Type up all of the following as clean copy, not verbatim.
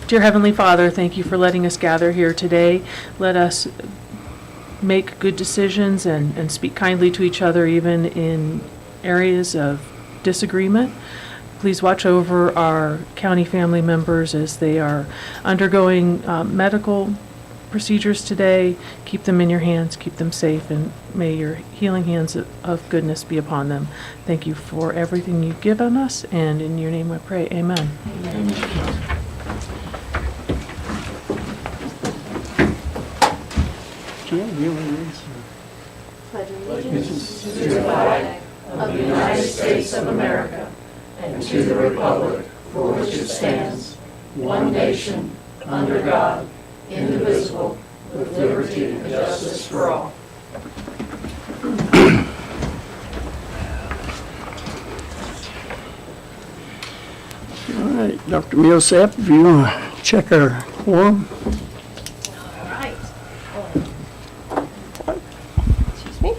Dear Heavenly Father, thank you for letting us gather here today. Let us make good decisions and speak kindly to each other even in areas of disagreement. Please watch over our county family members as they are undergoing medical procedures today. Keep them in your hands, keep them safe, and may your healing hands of goodness be upon them. Thank you for everything you've given us, and in your name I pray, amen. Amen. Pledge allegiance to the flag of the United States of America and to the republic for which it stands, one nation, under God, indivisible, with liberty and justice for all. All right, Dr. Millsap, if you want to check our quorum. Excuse me.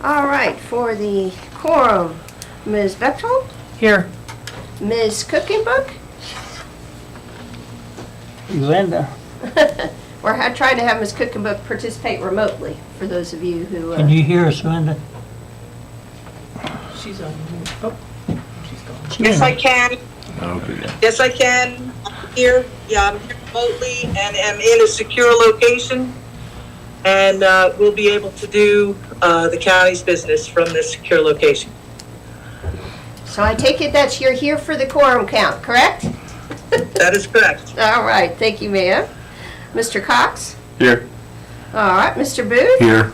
All right, for the quorum, Ms. Bechtold, Here. Ms. Cookenbook. Linda. We're trying to have Ms. Cookenbook participate remotely, for those of you who... Can you hear us, Linda? She's on. Oh, she's gone. Yes, I can. Okay. Yes, I can. I'm here. Yeah, I'm here remotely and am in a secure location. And we'll be able to do the county's business from this secure location. So I take it that you're here for the quorum count, correct? That is correct. All right, thank you, ma'am. Mr. Cox? Here. All right, Mr. Booth? Here.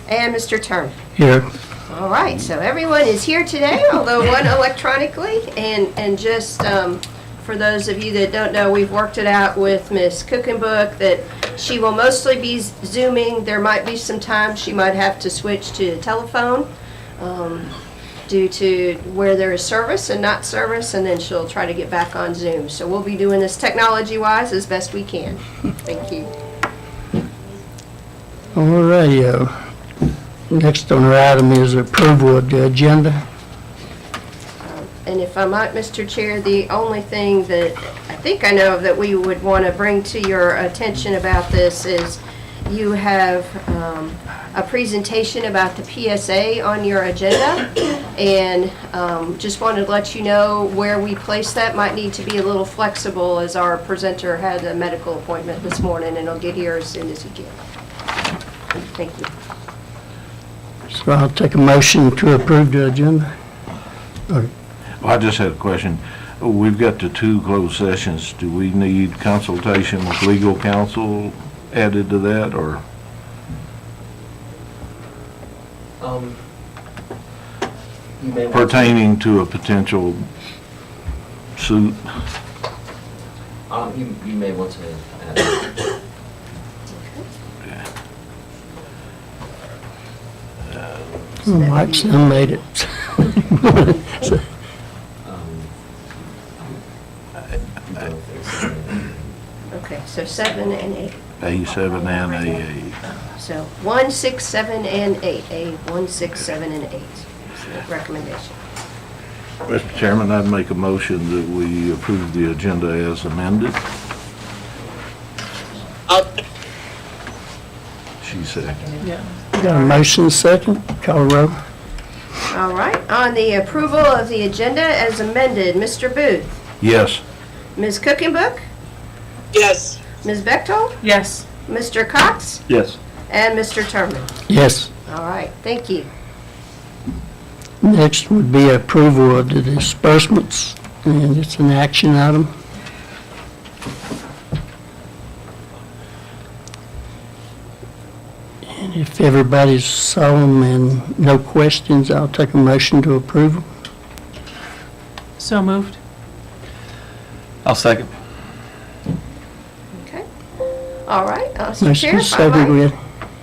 And Mr. Turner? Here. All right, so everyone is here today, although one electronically, and just for those of you that don't know, we've worked it out with Ms. Cookenbook that she will mostly be Zooming. There might be some times she might have to switch to telephone due to where there is service and not service, and then she'll try to get back on Zoom. So we'll be doing this technology-wise as best we can. Thank you. All right, next on our item is approval of the agenda. And if I might, Mr. Chair, the only thing that I think I know that we would want to bring to your attention about this is you have a presentation about the PSA on your agenda, and just wanted to let you know where we place that. Might need to be a little flexible as our presenter had a medical appointment this morning and he'll get here as soon as he can. Thank you. So I'll take a motion to approve the agenda. Okay. Well, I just had a question. We've got the 2 closed sessions. Do we need consultation with legal counsel added to that, or? You may want Pertaining to a potential suit? you may want to add that. Mike Sim made it. Okay, so 7 and 8. A7 and A8. So 1, 6, 7, and 8. A 1, 6, 7, and 8 is the recommendation. Mr. Chairman, I'd make a motion that we approve the agenda as amended. She seconded. Yeah. Got a motion second, call roll. All right, on the approval of the agenda as amended, Mr. Booth, Yes. Ms. Cookenbook, Yes. Ms. Bechtold, Yes. Mr. Cox, Yes. and Mr. Turman. Yes. All right, thank you. Next would be approval of the disbursements, and it's an action item. And if everybody's saw them and no questions, I'll take a motion to approve them. So moved. I'll second. Okay. All right, Mr. Motion Chair, if I second, might. with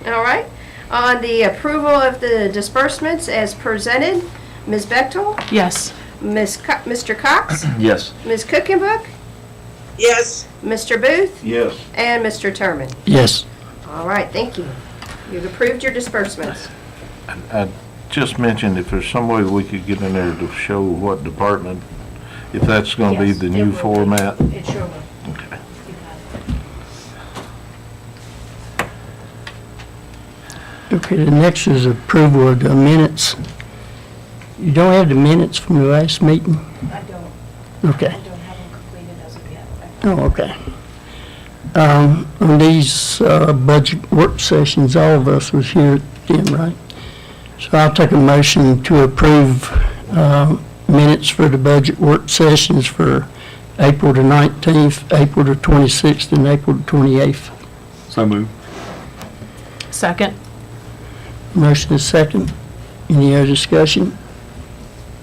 All right, on the approval of the disbursements as presented, Ms. Bechtold, Yes. Mr. Cox, Yes. Ms. Cookenbook, Yes. Mr. Booth, Yes. and Mr. Turman. Yes. All right, thank you. You've approved your disbursements. I just mentioned if there's some way we could get in there to show what department, if that's going to be Yes, the it new will be. format. It sure will. Okay, the next is approval of the minutes. You don't have the minutes from the last meeting? I don't, Okay. I don't have them completed as of yet. Oh, okay. On these budget work sessions, all of us was here then, right? So I'll take a motion to approve minutes for the budget work sessions for April the 19th, April the 26th, and April the 28th. So moved. Second? Motion is second. Any other discussion?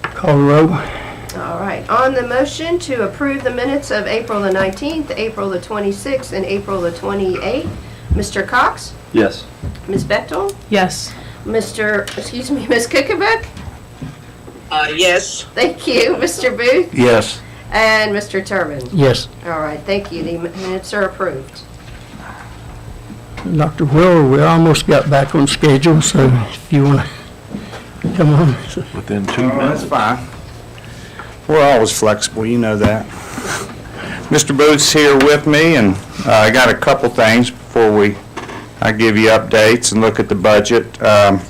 Call the roll. All right, on the motion to approve the minutes of April the 19th, April the 26th, and April the 28th, Mr. Cox, Yes. Ms. Bechtel, Yes. Ms. Kukabek, Yes. thank you, Mr. Booth, Yes. and Mr. Turman. Yes. All right, thank you, the minutes are approved. Dr. Wheeler, we almost got back on schedule, so if you want to come on. Within 2 Oh, minutes. that's fine. We're always flexible, you know that. Mr. Booth's here with me, and I got a couple things before I give you updates and look at the budget. The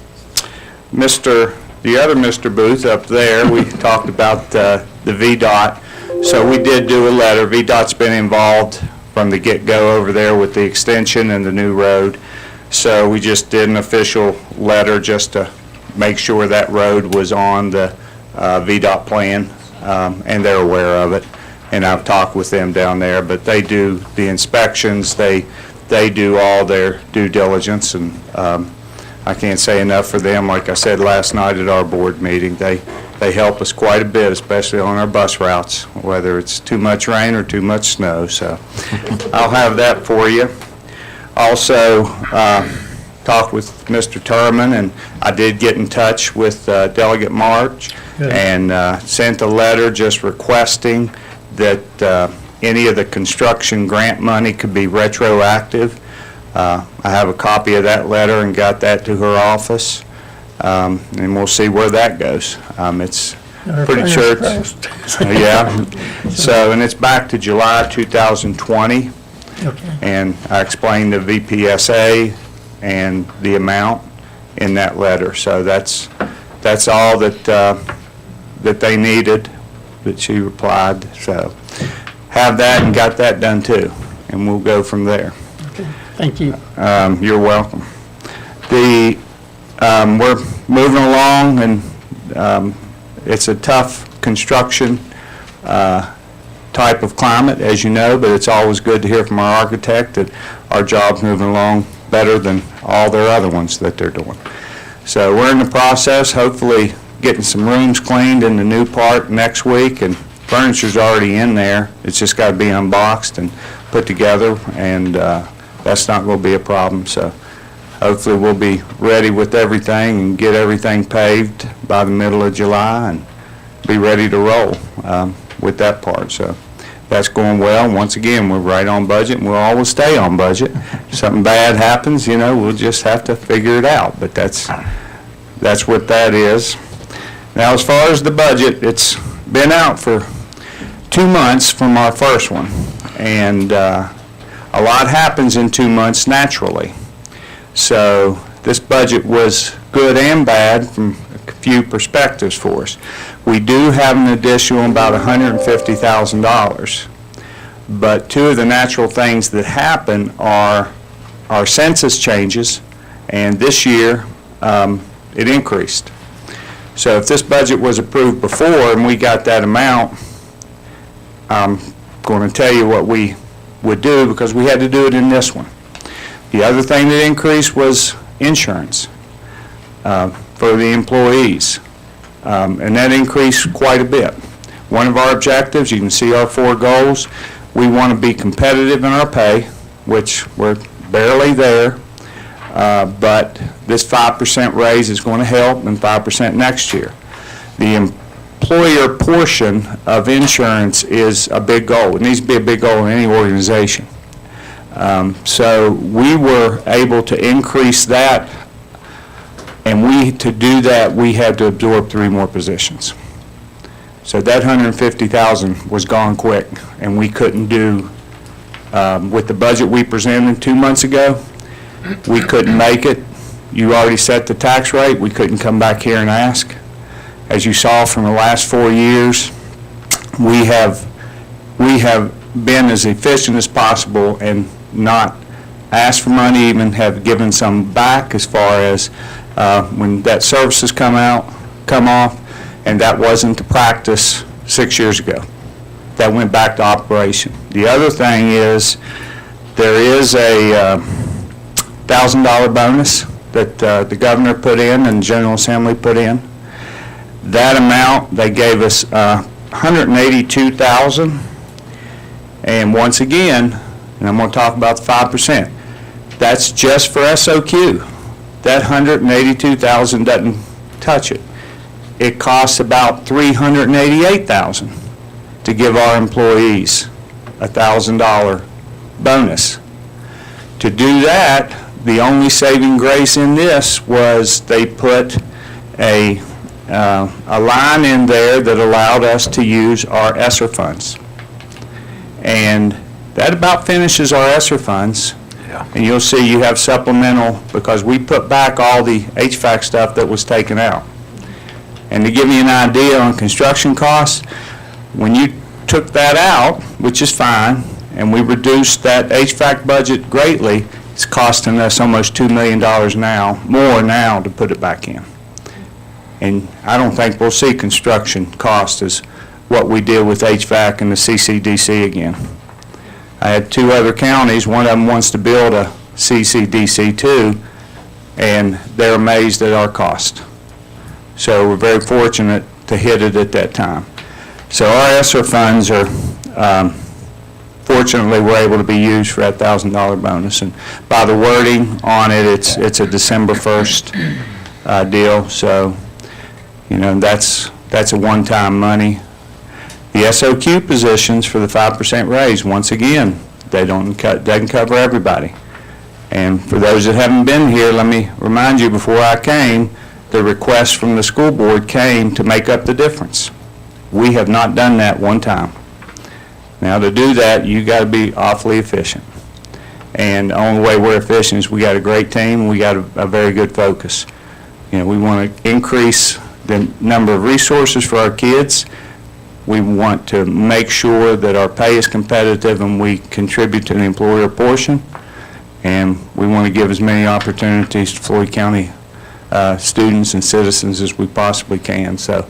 other Mr. Booth up there, we talked about the VDOT. So we did do a letter. VDOT's been involved from the get-go over there with the extension and the new road. So we just did an official letter just to make sure that road was on the VDOT plan, and they're aware of it. And I've talked with them down there, but they do the inspections, they do all their due diligence, and I can't say enough for them. Like I said last night at our board meeting, they help us quite a bit, especially on our bus routes, whether it's too much rain or too much snow. So I'll have that for you. Also, talked with Mr. Turman, and I did get in touch with Delegate March and sent a letter just requesting that any of the construction grant money could be retroactive. I have a copy of that letter and got that to her office, and we'll see where that goes. It's pretty sure it's, yeah. So, and it's back to July 2020, Okay. and I explained the VPSA and the amount in that letter. So that's all that they needed, that she replied. So have that and got that done too, and we'll go from there. Thank you. You're welcome. We're moving along, and it's a tough construction type of climate, as you know, but it's always good to hear from our architect that our job's moving along better than all their other ones that they're doing. So we're in the process, hopefully getting some rooms cleaned in the new part next week, and furniture's already in there. It's just got to be unboxed and put together, and that's not going to be a problem. So hopefully we'll be ready with everything and get everything paved by the middle of July and be ready to roll with that part. So that's going well. Once again, we're right on budget, and we'll always stay on budget. If something bad happens, you know, we'll just have to figure it out. But that's what that is. Now, as far as the budget, it's been out for 2 months from our first one, and a lot happens in 2 months naturally. So this budget was good and bad from a few perspectives for us. We do have an additional about $150,000, but two of the natural things that happen are our census changes, and this year it increased. So if this budget was approved before and we got that amount, I'm going to tell you what we would do, because we had to do it in this one. The other thing that increased was insurance for the employees, and that increased quite a bit. One of our objectives, you can see our 4 goals, we want to be competitive in our pay, which we're barely there, but this 5% raise is going to help, and 5% next year. The employer portion of insurance is a big goal. It needs to be a big goal in any organization. So we were able to increase that, and to do that, we had to absorb 3 more positions. So that $150,000 was gone quick, and we couldn't do, with the budget we presented 2 months ago, we couldn't make it you already set the tax rate. We couldn't come back here and ask. As you saw from the last 4 years, we have been as efficient as possible and not asked for money, even have given some back as far as when debt services come off, and that wasn't the practice 6 years ago. That went back to operation. The other thing is, there is a $1,000 bonus that the governor put in and the General Assembly put in. That amount, they gave us $182,000. And once again, and I'm going to talk about the 5%, that's just for SOQ. That $182,000 doesn't touch it. It costs about $388,000 to give our employees a $1,000 bonus. To do that, the only saving grace in this was they put a line in there that allowed us to use our ESSER funds. And that about finishes our ESSER funds. Yeah. And you'll see you have supplemental, because we put back all the HVAC stuff that was taken out. And to give you an idea on construction costs, when you took that out, which is fine, and we reduced that HVAC budget greatly, it's costing us almost $2 million now, more now, to put it back in. And I don't think we'll see construction cost as what we did with HVAC and the CCDC again. I had 2 other counties, one of them wants to build a CCDC too, and they're amazed at our cost. So we're very fortunate to hit it at that time. So our ESSER funds are, fortunately, we're able to be used for that $1,000 bonus. And by the wording on it, it's a December 1st deal. So, you know, that's a one-time money. The SOQ positions for the 5% raise, once again, doesn't cover everybody. And for those that haven't been here, let me remind you, before I came, the request from the school board came to make up the difference. We have not done that one time. Now, to do that, you got to be awfully efficient. And the only way we're efficient is we got a great team, and we got a very good focus. You know, we want to increase the number of resources for our kids. We want to make sure that our pay is competitive and we contribute to the employer portion. And we want to give as many opportunities to Floyd County students and citizens as we possibly can. So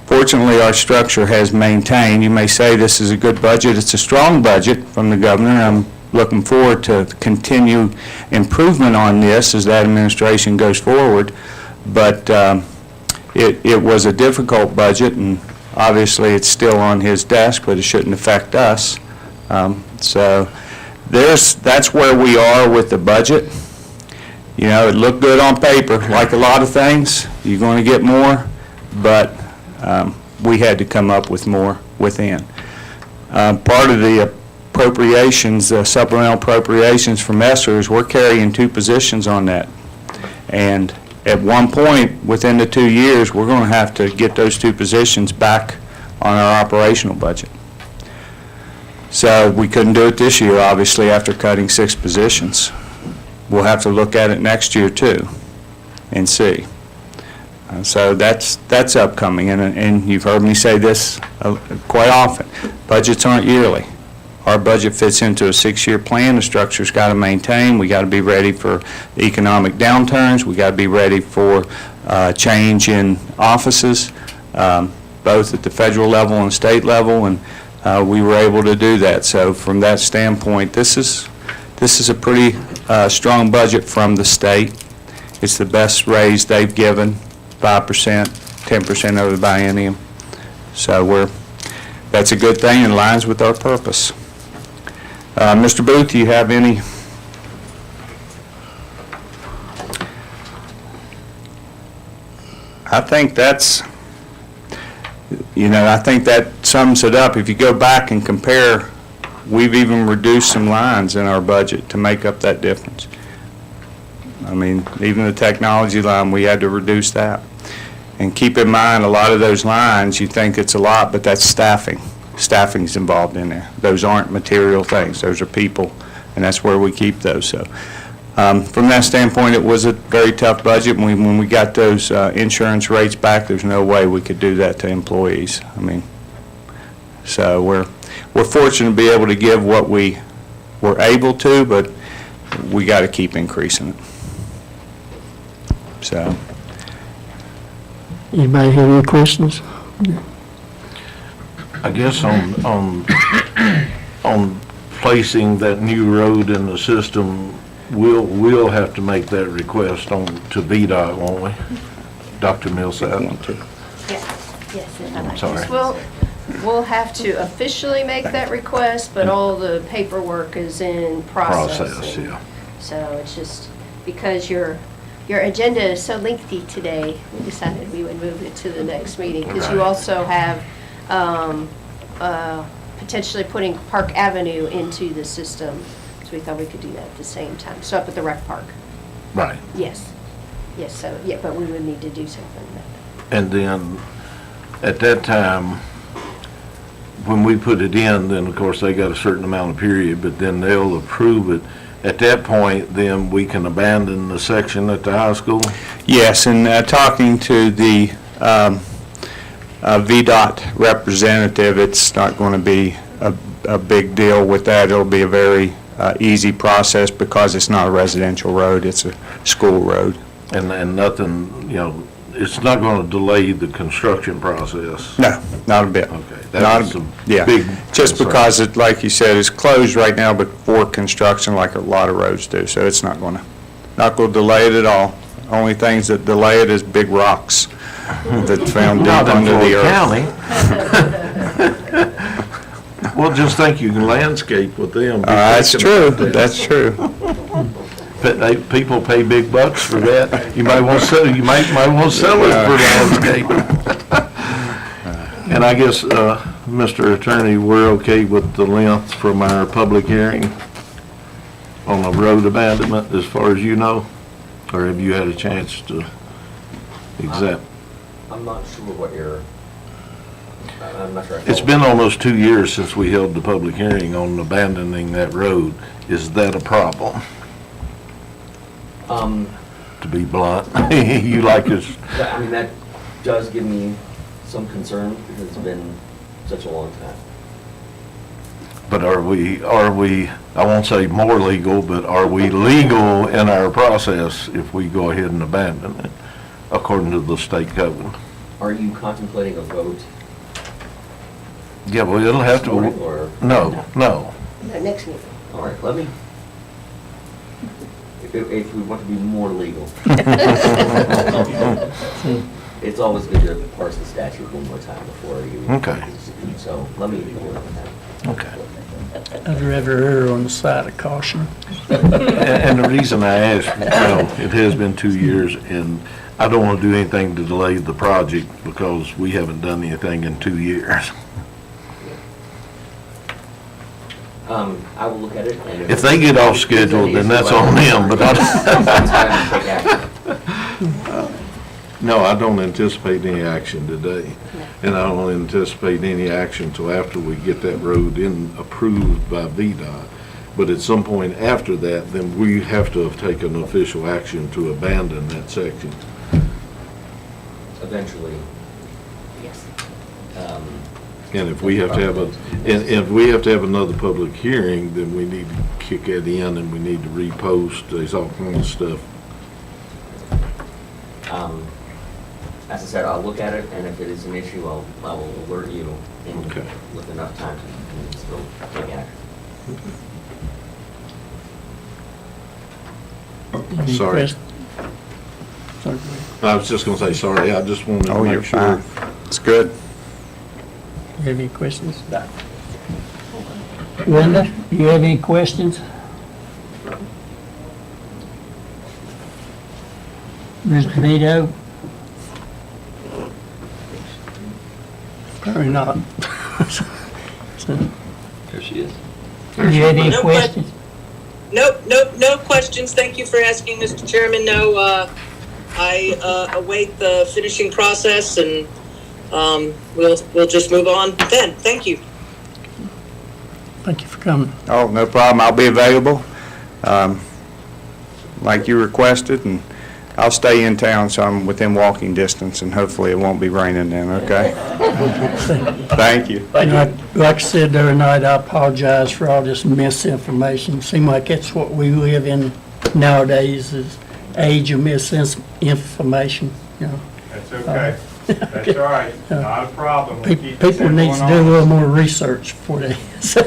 fortunately, our structure has maintained. You may say this is a good budget. It's a strong budget from the governor. I'm looking forward to continue improvement on this as that administration goes forward. But it was a difficult budget, and obviously it's still on his desk, but it shouldn't affect us. So that's where we are with the budget. You know, it looked good on paper. Like a lot of things, you're going to get more, but we had to come up with more within. Part of the appropriations, supplemental appropriations from ESSER, is we're carrying 2 positions on that. And at one point, within the 2 years, we're going to have to get those 2 positions back on our operational budget. So we couldn't do it this year, obviously, after cutting 6 positions. We'll have to look at it next year, too, and see. So that's upcoming, and you've heard me say this quite often. Budgets aren't yearly. Our budget fits into a 6-year plan. The structure's got to maintain. We got to be ready for economic downturns. We got to be ready for change in offices, both at the federal level and state level, and we were able to do that. So from that standpoint, this is a pretty strong budget from the state. It's the best raise they've given, 5%, 10% over the biennium. So that's a good thing and aligns with our purpose. Mr. Booth, do you have any? I think that's, I think that sums it up. If you go back and compare, we've even reduced some lines in our budget to make up that difference. I mean, even the technology line, we had to reduce that. And keep in mind, a lot of those lines, you think it's a lot, but that's staffing. Staffing's involved in there. Those aren't material things. Those are people, and that's where we keep those. So From that standpoint, it was a very tough budget. When we got those insurance rates back, there's no way we could do that to employees. I mean, so we're fortunate to be able to give what we were able to, but we got to keep increasing it. So, Anybody have any questions? I guess on placing that new road in the system, we'll have to make that request to VDOT, won't we? Dr. Millsap? Yes, I'm sorry. We'll have to officially make that request, but all the paperwork is in process. Process, yeah. So it's just because your agenda is so lengthy today, we decided we would move it to the next meeting. Because you Right. also have potentially putting Park Avenue into the system. So we thought we could do that at the same time. So up at the rec park. Right. Yes. Yes, so, yeah, but we would need to do something. And then, at that time, when we put it in, then of course they got a certain amount of period, but then they'll approve it. At that point, then we can abandon the section at the high school? yes, and talking to the VDOT representative, it's not going to be a big deal with that. It'll be a very easy process because it's not a residential road, it's a school road. And nothing, it's not going to delay the construction process? No, not a bit. Okay. Not That a- was a yeah. big Just concern. because it, like you said, it's closed right now before construction like a lot of roads do, so it's not going to delay it at all. Only things that delay it is big rocks that's found deep Not in under the Floyd earth. County. Well, just think you can landscape with them. That's true, that's true. But people pay big bucks for that. You might want to sell, you might want to sell it for landscaping. And I guess, Mr. Attorney, we're okay with the length from our public hearing on the road abandonment, as far as you know? Or have you had a chance to examine? I'm not sure what I'm not sure. I It's follow. been almost 2 years since we held the public hearing on abandoning that road. Is that a problem, to be blunt? You like us, I mean, that does give me some concern because it's been such a long time. but are we, I won't say more legal, but are we legal in our process if we go ahead and abandon it, according to the state code? Are you contemplating a vote? Yeah, well, it'll have this morning, to, or? no. No, next meeting. All right, let me, if we want to be more legal. It's always good to parse the statute one more time before you. Okay. So let me work on that. Okay. I'd rather err on the side of caution. And the reason I asked, it has been 2 years, and I don't want to do anything to delay the project because we haven't done anything in 2 years. I will look at it, and If they get off schedule, then that's on them, but That's why I'm gonna take action. no, I don't anticipate any action today. And I don't anticipate any action until after we get that road approved by VDOT. But at some point after that, then we have to have taken official action to abandon that section. Eventually, Yes. And if we have to have if we have to have another public hearing, then we need to kick that in and we need to repost, there's all kinds of stuff. as I said, I'll look at it, and if it is an issue, I will alert you Okay. with enough time to still take action. Any Sorry. quest- Sorry. I was just gonna say, sorry, I just wanted to Oh, you're make sure. fine. It's good. You have any questions? Linda, do you have any questions? Mr. Vito? Probably not. So, There she is. do you have any No questions? No questions. Thank you for asking, Mr. Chairman. No, I await the finishing process, and we'll just move on then. Thank you. Thank you for coming. Oh, no problem. I'll be available. like you requested, and I'll stay in town so I'm within walking distance, and hopefully it won't be raining then, okay? Thank you. Like I said the other night, I apologize for all this misinformation. Seems like that's what we live in nowadays, is age of misinformation, you know. That's okay. That's all right. Not a problem. We'll keep this People need to going do a on. little more research before they.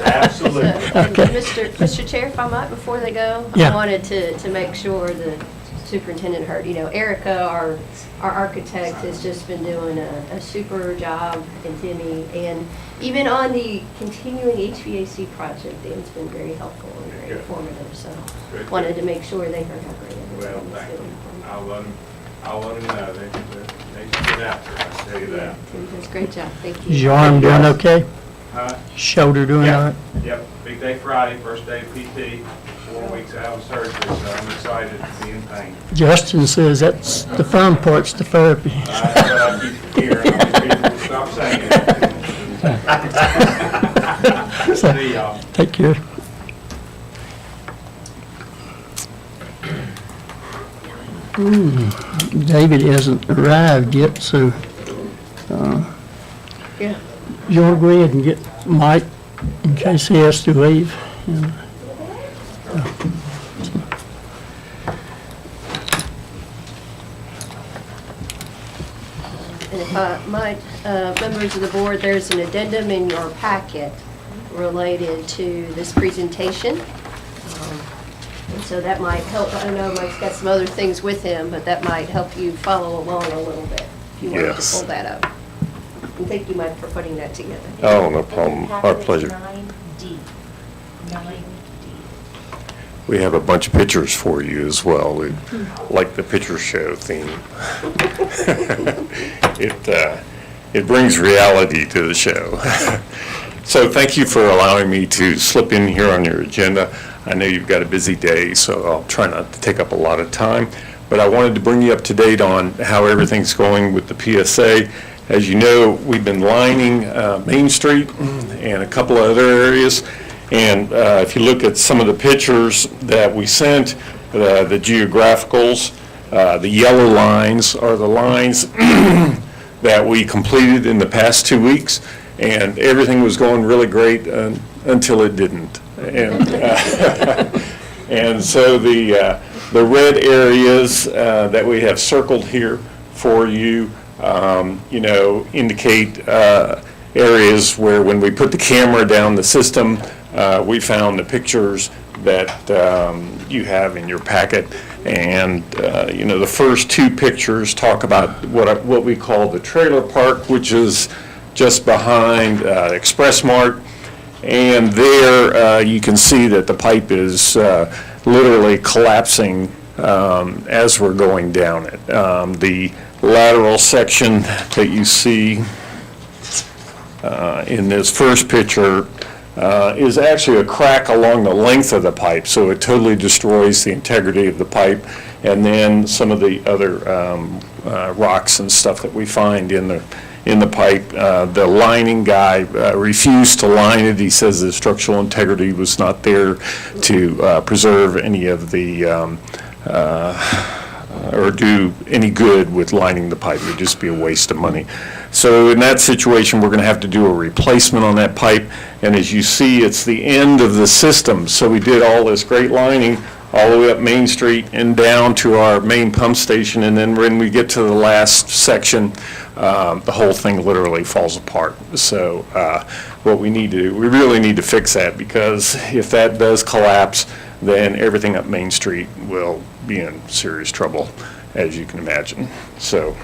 Absolutely. Okay. Mr. Chair, if I might, before they go, Yeah. I wanted to make sure the superintendent heard, Erica, our architect, has just been doing a super job, and Timmy, and even on the continuing HVAC project, Dan's been very helpful and very Good. informative, so Good. wanted to make sure they heard how great Well, everything was thank you. doing. I'll let them know. They should get after it, I'll tell you that. Tim does a great job, thank you. Is your arm doing okay? Huh? Shoulder doing all right? Yep, big day Friday, first day of PT, 4 weeks out of surgery, so I'm excited to be in pain. Justin says that's the fun part's the therapy. That's what I keep hearing. People stop saying it. See y'all. Take care. David hasn't arrived yet, so Yeah. you want to go ahead and get Mike in case he has to leave? And if I might, members of the board, there's an addendum in your packet related to this presentation. And so that might help, I know Mike's got some other things with him, but that might help you follow along a little bit, if you wanted to Yes. pull that up. And thank you, Mike, for putting that together. Oh, no problem. Our pleasure. 9D. 9D. We have a bunch of pictures for you as well, like the picture show theme. It brings reality to the show. So thank you for allowing me to slip in here on your agenda. I know you've got a busy day, so I'll try not to take up a lot of time. But I wanted to bring you up to date on how everything's going with the PSA. As you know, we've been lining Main Street and a couple of other areas. And if you look at some of the pictures that we sent, the geographicals, the yellow lines are the lines that we completed in the past 2 weeks. And everything was going really great until it didn't. And and so the red areas that we have circled here for you, indicate areas where when we put the camera down the system, we found the pictures that you have in your packet. And, the first two pictures talk about what we call the trailer park, which is just behind Express Mart. And there you can see that the pipe is literally collapsing as we're going down it. The lateral section that you see in this first picture is actually a crack along the length of the pipe, so it totally destroys the integrity of the pipe. And then some of the other rocks and stuff that we find in the pipe. The lining guy refused to line it. He says the structural integrity was not there to preserve any of the, or do any good with lining the pipe. It would just be a waste of money. So in that situation, we're going to have to do a replacement on that pipe. And as you see, it's the end of the system. So we did all this great lining all the way up Main Street and down to our main pump station. And then when we get to the last section, the whole thing literally falls apart. So what we need to do, we really need to fix that, because if that does collapse, then everything up Main Street will be in serious trouble, as you can imagine. So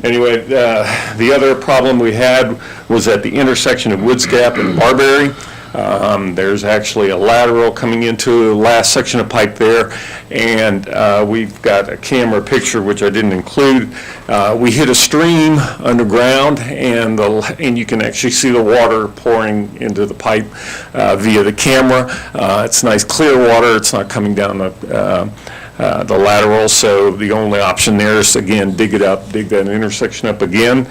anyway, the other problem we had was at the intersection of Woods Gap and Barberry. There's actually a lateral coming into the last section of pipe there, and we've got a camera picture, which I didn't include. We hit a stream underground, and you can actually see the water pouring into the pipe via the camera. It's nice clear water. It's not coming down the lateral, so the only option there is, again, dig it up, dig that intersection up again,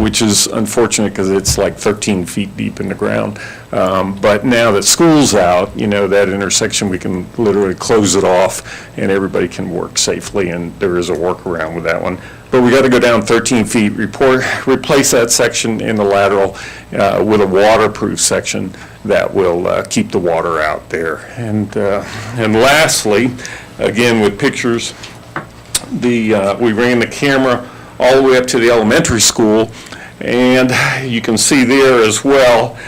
which is unfortunate because it's like 13 feet deep in the ground. But now that school's out, you know, that intersection, we can literally close it off and everybody can work safely, and there is a workaround with that one. But we got to go down 13 feet, replace that section in the lateral with a waterproof section that will keep the water out there. And lastly, again with pictures, we ran the camera all the way up to the elementary school, and you can see there as well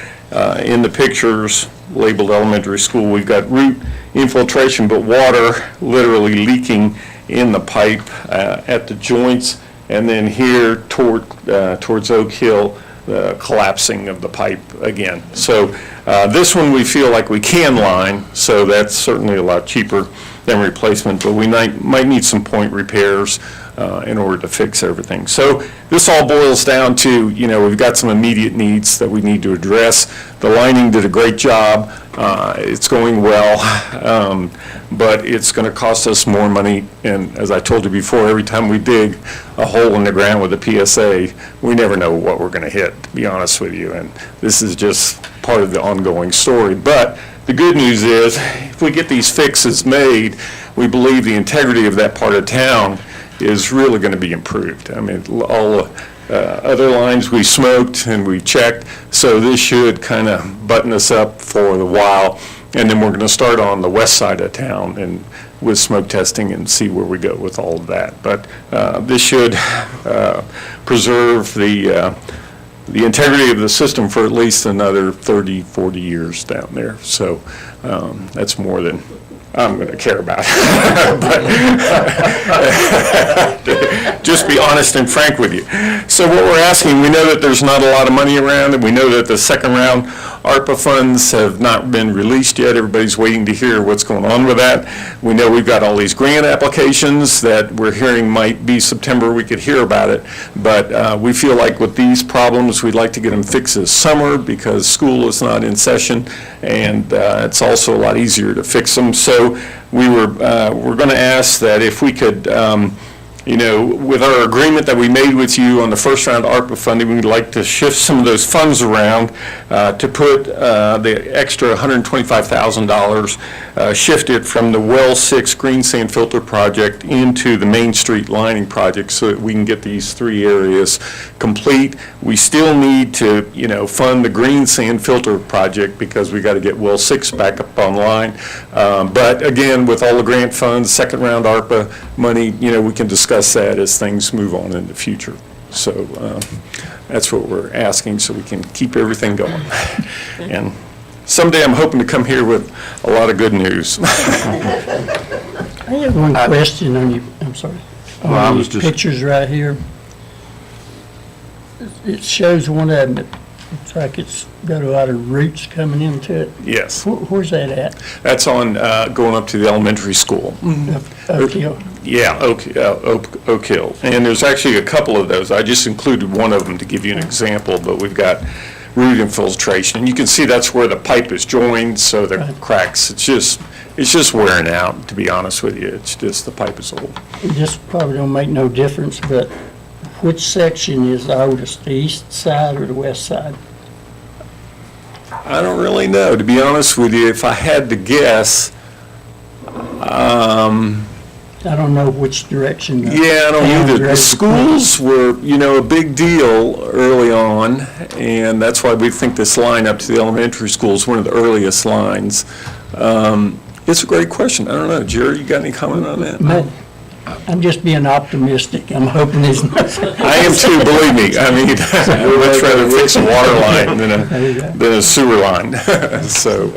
in the pictures labeled elementary school, we've got root infiltration, but water literally leaking in the pipe at the joints, and then here towards Oak Hill, the collapsing of the pipe again. So this one we feel like we can line, so that's certainly a lot cheaper than replacement, but we might need some point repairs in order to fix everything. So this all boils down to, you know, we've got some immediate needs that we need to address. The lining did a great job. It's going well, but it's going to cost us more money. And as I told you before, every time we dig a hole in the ground with a PSA, we never know what we're going to hit, to be honest with you. And this is just part of the ongoing story. But the good news is, if we get these fixes made, we believe the integrity of that part of town is really going to be improved. I mean, all other lines we smoked and we checked, so this should kind of button us up for a while, and then we're going to start on the west side of town and with smoke testing and see where we go with all of that. But this should preserve the integrity of the system for at least another 30, 40 years down there. So that's more than I'm going to care about. But just be honest and frank with you. So what we're asking, we know that there's not a lot of money around, and we know that the second round ARPA funds have not been released yet. Everybody's waiting to hear what's going on with that. We know we've got all these grant applications that we're hearing might be September, we could hear about it. But we feel like with these problems, we'd like to get them fixed this summer because school is not in session, and it's also a lot easier to fix them. So we're going to ask that if we could, you know, with our agreement that we made with you on the first round ARPA funding, we'd like to shift some of those funds around to put the extra $125,000, shift it from the Well 6 green sand filter project into the Main Street lining project so that we can get these three areas complete. We still need to, you know, fund the green sand filter project because we got to get Well 6 back up online. But again, with all the grant funds, second round ARPA money, you know, we can discuss that as things move on in the future. So that's what we're asking, so we can keep everything going. And someday I'm hoping to come here with a lot of good news. I have one question on you, I'm sorry. Well, I On was these just- pictures right here. It shows one of them, it's like it's got a lot of roots coming into it. Yes, Where's that at? that's on going up to the elementary school. Oak Hill? Yeah, Oak Hill. And there's actually a couple of those. I just included one of them to give you an example, but we've got root infiltration. And you can see that's where the pipe is joined, so the Right. cracks, it's just wearing out, to be honest with you. It's just the pipe is old. This probably don't make no difference, but which section is the oldest, the east side or the west side? I don't really know, to be honest with you. If I had to guess, I don't know which direction. yeah, I don't either. The schools were, you know, a big deal early on, and that's why we think this line up to the elementary school is one of the earliest lines. It's a great question. I don't know. Jerry, you got any comment on that? I'm just being optimistic. I'm hoping it's not. I am too, believe me. I mean, I'd much rather fix a water line than a sewer line. So,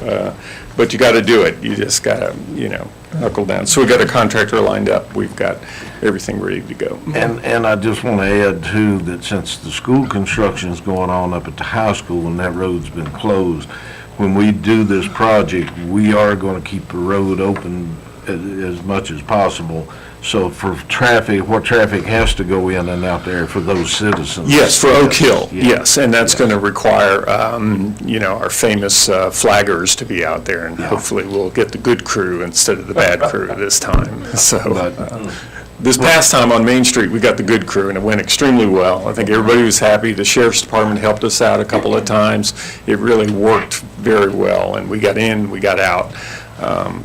but you got to do it. You just got to, you know, knuckle down. So we got a contractor lined up. We've got everything ready to go. And I just want to add too, that since the school construction is going on up at the high school and that road's been closed, when we do this project, we are going to keep the road open as much as possible. So for traffic, what traffic has to go in and out there for those citizens? Yes, for Oak Hill, Yeah. yes, and that's going to require, our famous flaggers to be out there, and hopefully we'll get the good crew instead of the bad crew this time. So, this past time on Main Street, we got the good crew, and it went extremely well. I think everybody was happy. The sheriff's department helped us out a couple of times. It really worked very well, and we got in, we got out.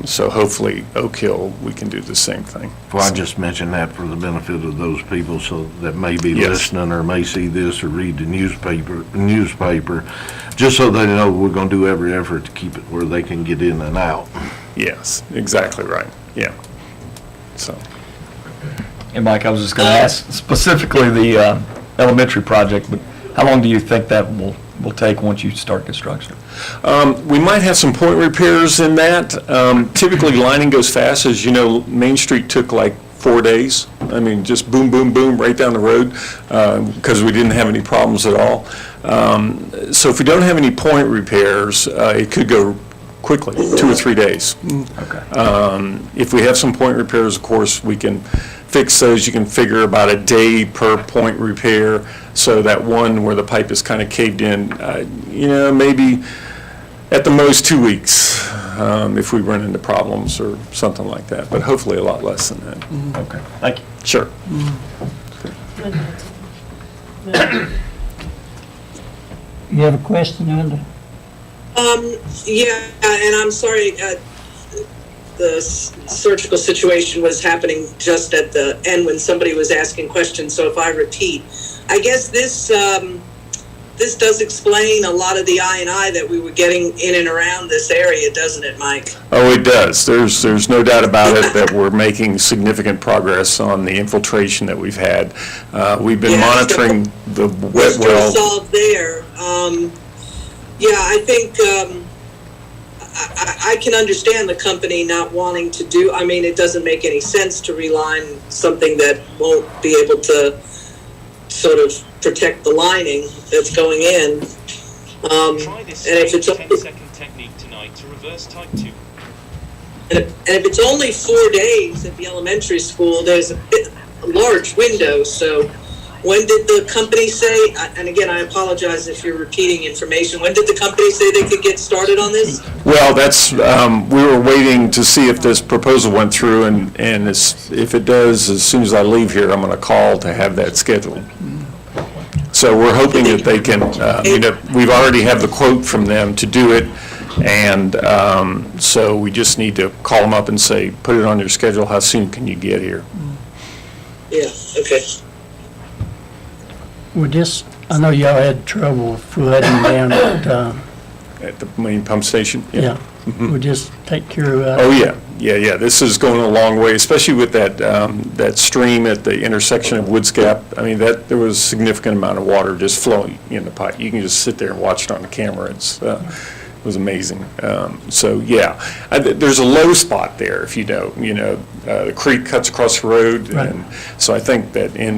So hopefully Oak Hill, we can do the same thing. Well, I just mentioned that for the benefit of those people so that may be Yes. listening or may see this or read the newspaper, just so they know we're going to do every effort to keep it where they can get in and out. Yes, exactly right, yeah. So, And Mike, I was just going to ask specifically the elementary project, but how long do you think that will take once you start construction? we might have some point repairs in that. Typically, lining goes fast. As you know, Main Street took like 4 days. I mean, just boom, boom, boom, right down the road, because we didn't have any problems at all. So if we don't have any point repairs, it could go quickly, 2 or 3 days. Okay. If we have some point repairs, of course, we can fix those. You can figure about a day per point repair. So that one where the pipe is kind of caved in, maybe at the most 2 weeks if we run into problems or something like that. But hopefully a lot less than that. Okay, thank you. Sure. You have a question, Linda? Yeah, and I'm sorry, the surgical situation was happening just at the end when somebody was asking questions, so if I repeat, I guess this does explain a lot of the I&I that we were getting in and around this area, doesn't it, Mike? Oh, it does. There's no doubt about it that we're making significant progress on the infiltration that we've had. We've been monitoring the wet well. Solved there. I think I can understand the company not wanting to do. I mean, it doesn't make any sense to reline something that won't be able to sort of protect the lining that's going in. Try this And if it's 10-second technique tonight to reverse type 2. And if it's only 4 days at the elementary school, there's a large window. So when did the company say, and again, I apologize if you're repeating information, when did the company say they could get started on this? Well, that's, we were waiting to see if this proposal went through, and if it does, as soon as I leave here, I'm going to call to have that scheduled. So we're hoping that they can, we've already have the quote from them to do it, and so we just need to call them up and say, put it on your schedule, how soon can you get here? Yeah, okay. I know y'all had trouble flooding down at, At the main pump station? yeah, we'll just take care of that. Oh, yeah, this is going a long way, especially with that stream at the intersection of Woods Gap. I mean, there was a significant amount of water just flowing in the pipe. You can just sit there and watch it on the camera. It was amazing. There's a low spot there, if you know, the creek cuts across the road. Right. And so I think that in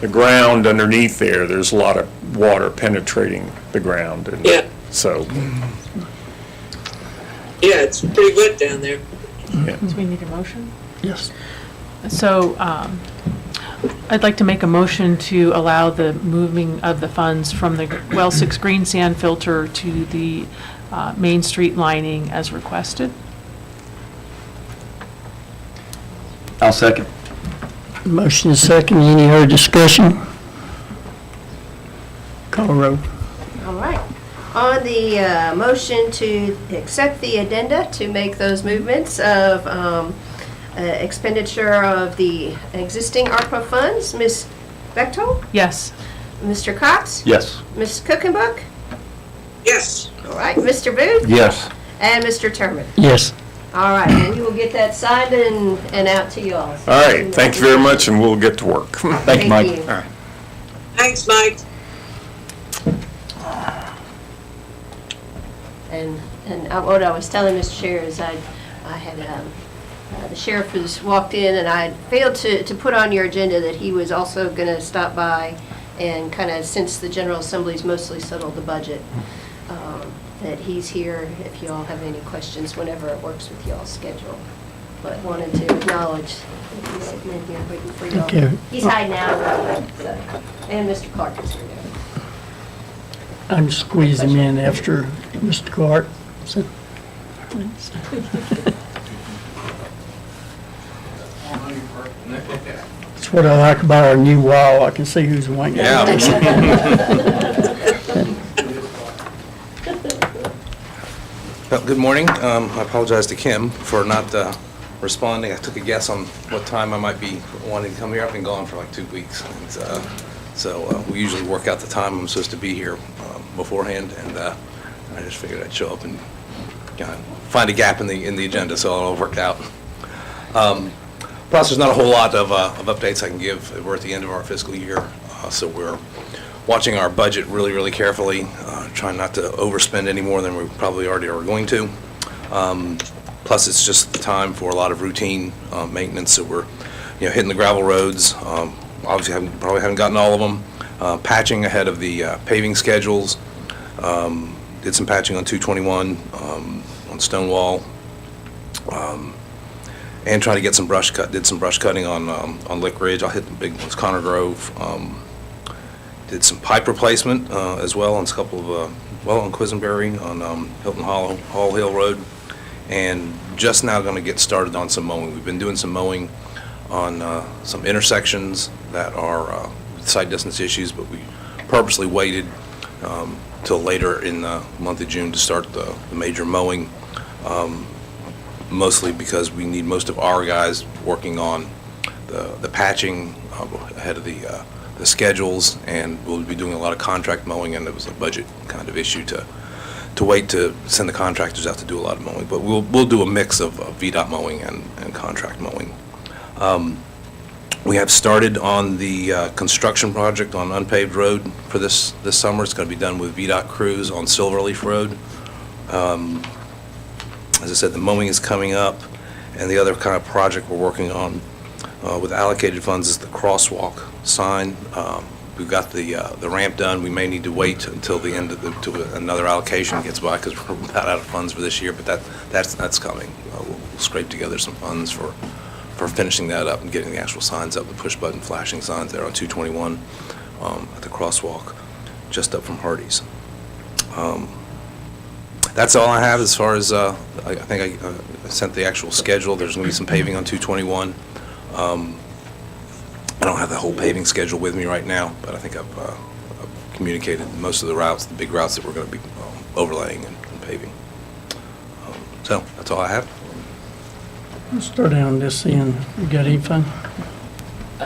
the ground underneath there's a lot of water penetrating the ground. And Yeah. so, Yeah, it's pretty wet down there. yeah. Do we need a motion? Yes. So I'd like to make a motion to allow the moving of the funds from the well 6 green sand filter to the Main Street lining as requested. I'll second. Motion is second. Any other discussion? Call roll. All right. On the motion to accept the addenda to make those movements of expenditure of the existing ARPA funds, Ms. Bechtold, Yes. Mr. Cox, Yes. Ms. Cookenbook, Yes. all right, Mr. Booth, Yes. and Mr. Turman. Yes. All right, and we will get that signed and out to you all. All right, thank you very much, and we'll get to work. Thank you, Mike. All right. Thanks, Mike. And what I was telling Mr. Chair is I had, the sheriff was walked in and I failed to put on your agenda that he was also going to stop by and kind of, since the General Assembly's mostly settled the budget, that he's here if you all have any questions whenever it works with y'all's schedule. but wanted to acknowledge that he's sitting in here waiting for you all. Okay. He's hiding out, so, and Mr. Clark is here. I can squeeze him in after Mr. Clark. So, thanks. That's what I like about our new wall. I can see who's waiting. Well, good morning. I apologize to Kim for not responding. I took a guess on what time I might be wanting to come here. I've been gone for like 2 weeks. And so we usually work out the time I'm supposed to be here beforehand, and I just figured I'd show up and find a gap in the agenda, so it all worked out. Plus, there's not a whole lot of updates I can give. We're at the end of our fiscal year, so we're watching our budget really, really carefully, trying not to overspend any more than we probably already are going to. Plus, it's just the time for a lot of routine maintenance, so we're hitting the gravel roads. Obviously, probably haven't gotten all of them. Patching ahead of the paving schedules. Did some patching on 221, on Stonewall, and trying to get some brush cut. Did some brush cutting on Lick Ridge. I'll hit the big ones, Connor Grove. Did some pipe replacement as well on a couple of, on Quisenberry, on Hilton Hall Hill Road, and just now going to get started on some mowing. We've been doing some mowing on some intersections that are site distance issues, but we purposely waited till later in the month of June to start the major mowing, mostly because we need most of our guys working on the patching ahead of the schedules, and we'll be doing a lot of contract mowing, and it was a budget kind of issue to wait to send the contractors out to do a lot of mowing. But we'll do a mix of VDOT mowing and contract mowing. We have started on the construction project on unpaved road for this summer. It's going to be done with VDOT crews on Silverleaf Road. As I said, the mowing is coming up, and the other kind of project we're working on with allocated funds is the crosswalk sign. We've got the ramp done. We may need to wait until the end of till another allocation gets by, because we're about out of funds for this year, but that's coming. We'll scrape together some funds for finishing that up and getting the actual signs up, the push button flashing signs there on 221 at the crosswalk just up from Hardee's. That's all I have as far as I think I sent the actual schedule. There's going to be some paving on 221. I don't have the whole paving schedule with me right now, but I think I've communicated most of the routes, the big routes that we're going to be overlaying and paving. So that's all I have. Let's start down this end. You got anything?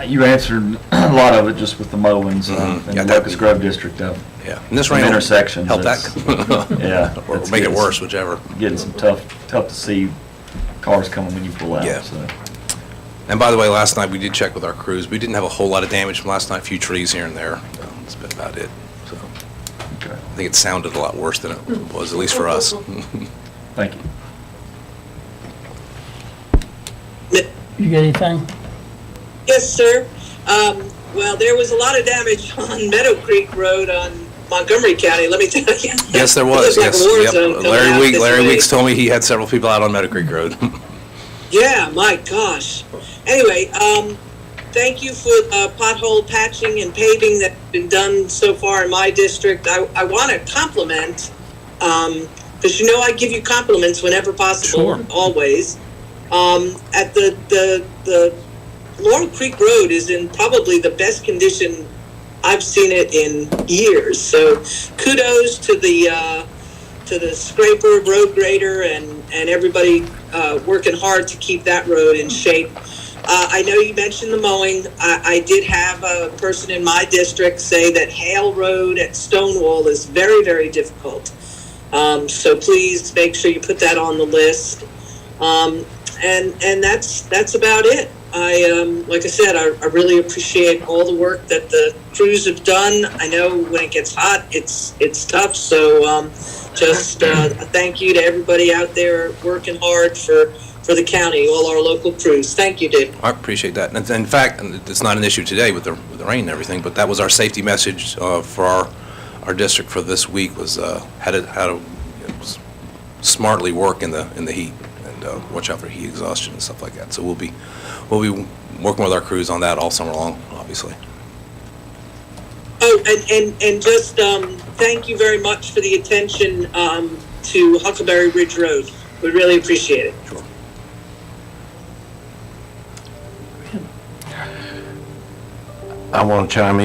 You answered a lot of it just with the mowings in the Locust Grove district of Yeah, and this rain intersections. help that. Yeah, or make it worse, whichever. Getting some tough to see cars coming when you pull out. Yeah. So. And by the way, last night we did check with our crews. We didn't have a whole lot of damage from last night. A few trees here and there. That's been about it. So Okay. I think it sounded a lot worse than it was, at least for us. Thank you. You got anything? Yes, sir. Well, there was a lot of damage on Meadow Creek Road on Montgomery County, let me tell you. Yes, there was. It was like a war Yes. zone Yep. coming out this Larry way. Weeks told me he had several people out on Meadow Creek Road. Yeah, my gosh. Anyway, thank you for pothole patching and paving that's been done so far in my district. I want to compliment, because I give you compliments whenever possible, Sure. always. At the Laurel Creek Road is in probably the best condition I've seen it in years. So kudos to the scraper, road grader, and everybody working hard to keep that road in shape. I know you mentioned the mowing. I did have a person in my district say that Hale Road at Stonewall is very, very difficult. So please make sure you put that on the list. And that's about it. Like I said, I really appreciate all the work that the crews have done. I know when it gets hot, it's tough. So just a thank you to everybody out there working hard for the county, all our local crews. Thank you, Dave. I appreciate that. And in fact, it's not an issue today with the rain and everything, but that was our safety message for our district for this week, was how to smartly work in the heat. And and watch out for heat exhaustion and stuff like that. So we'll be working with our crews on that all summer long, obviously. Oh, and just, thank you very much for the attention, to Huckleberry Ridge Road. We really appreciate it. Sure. I want to chime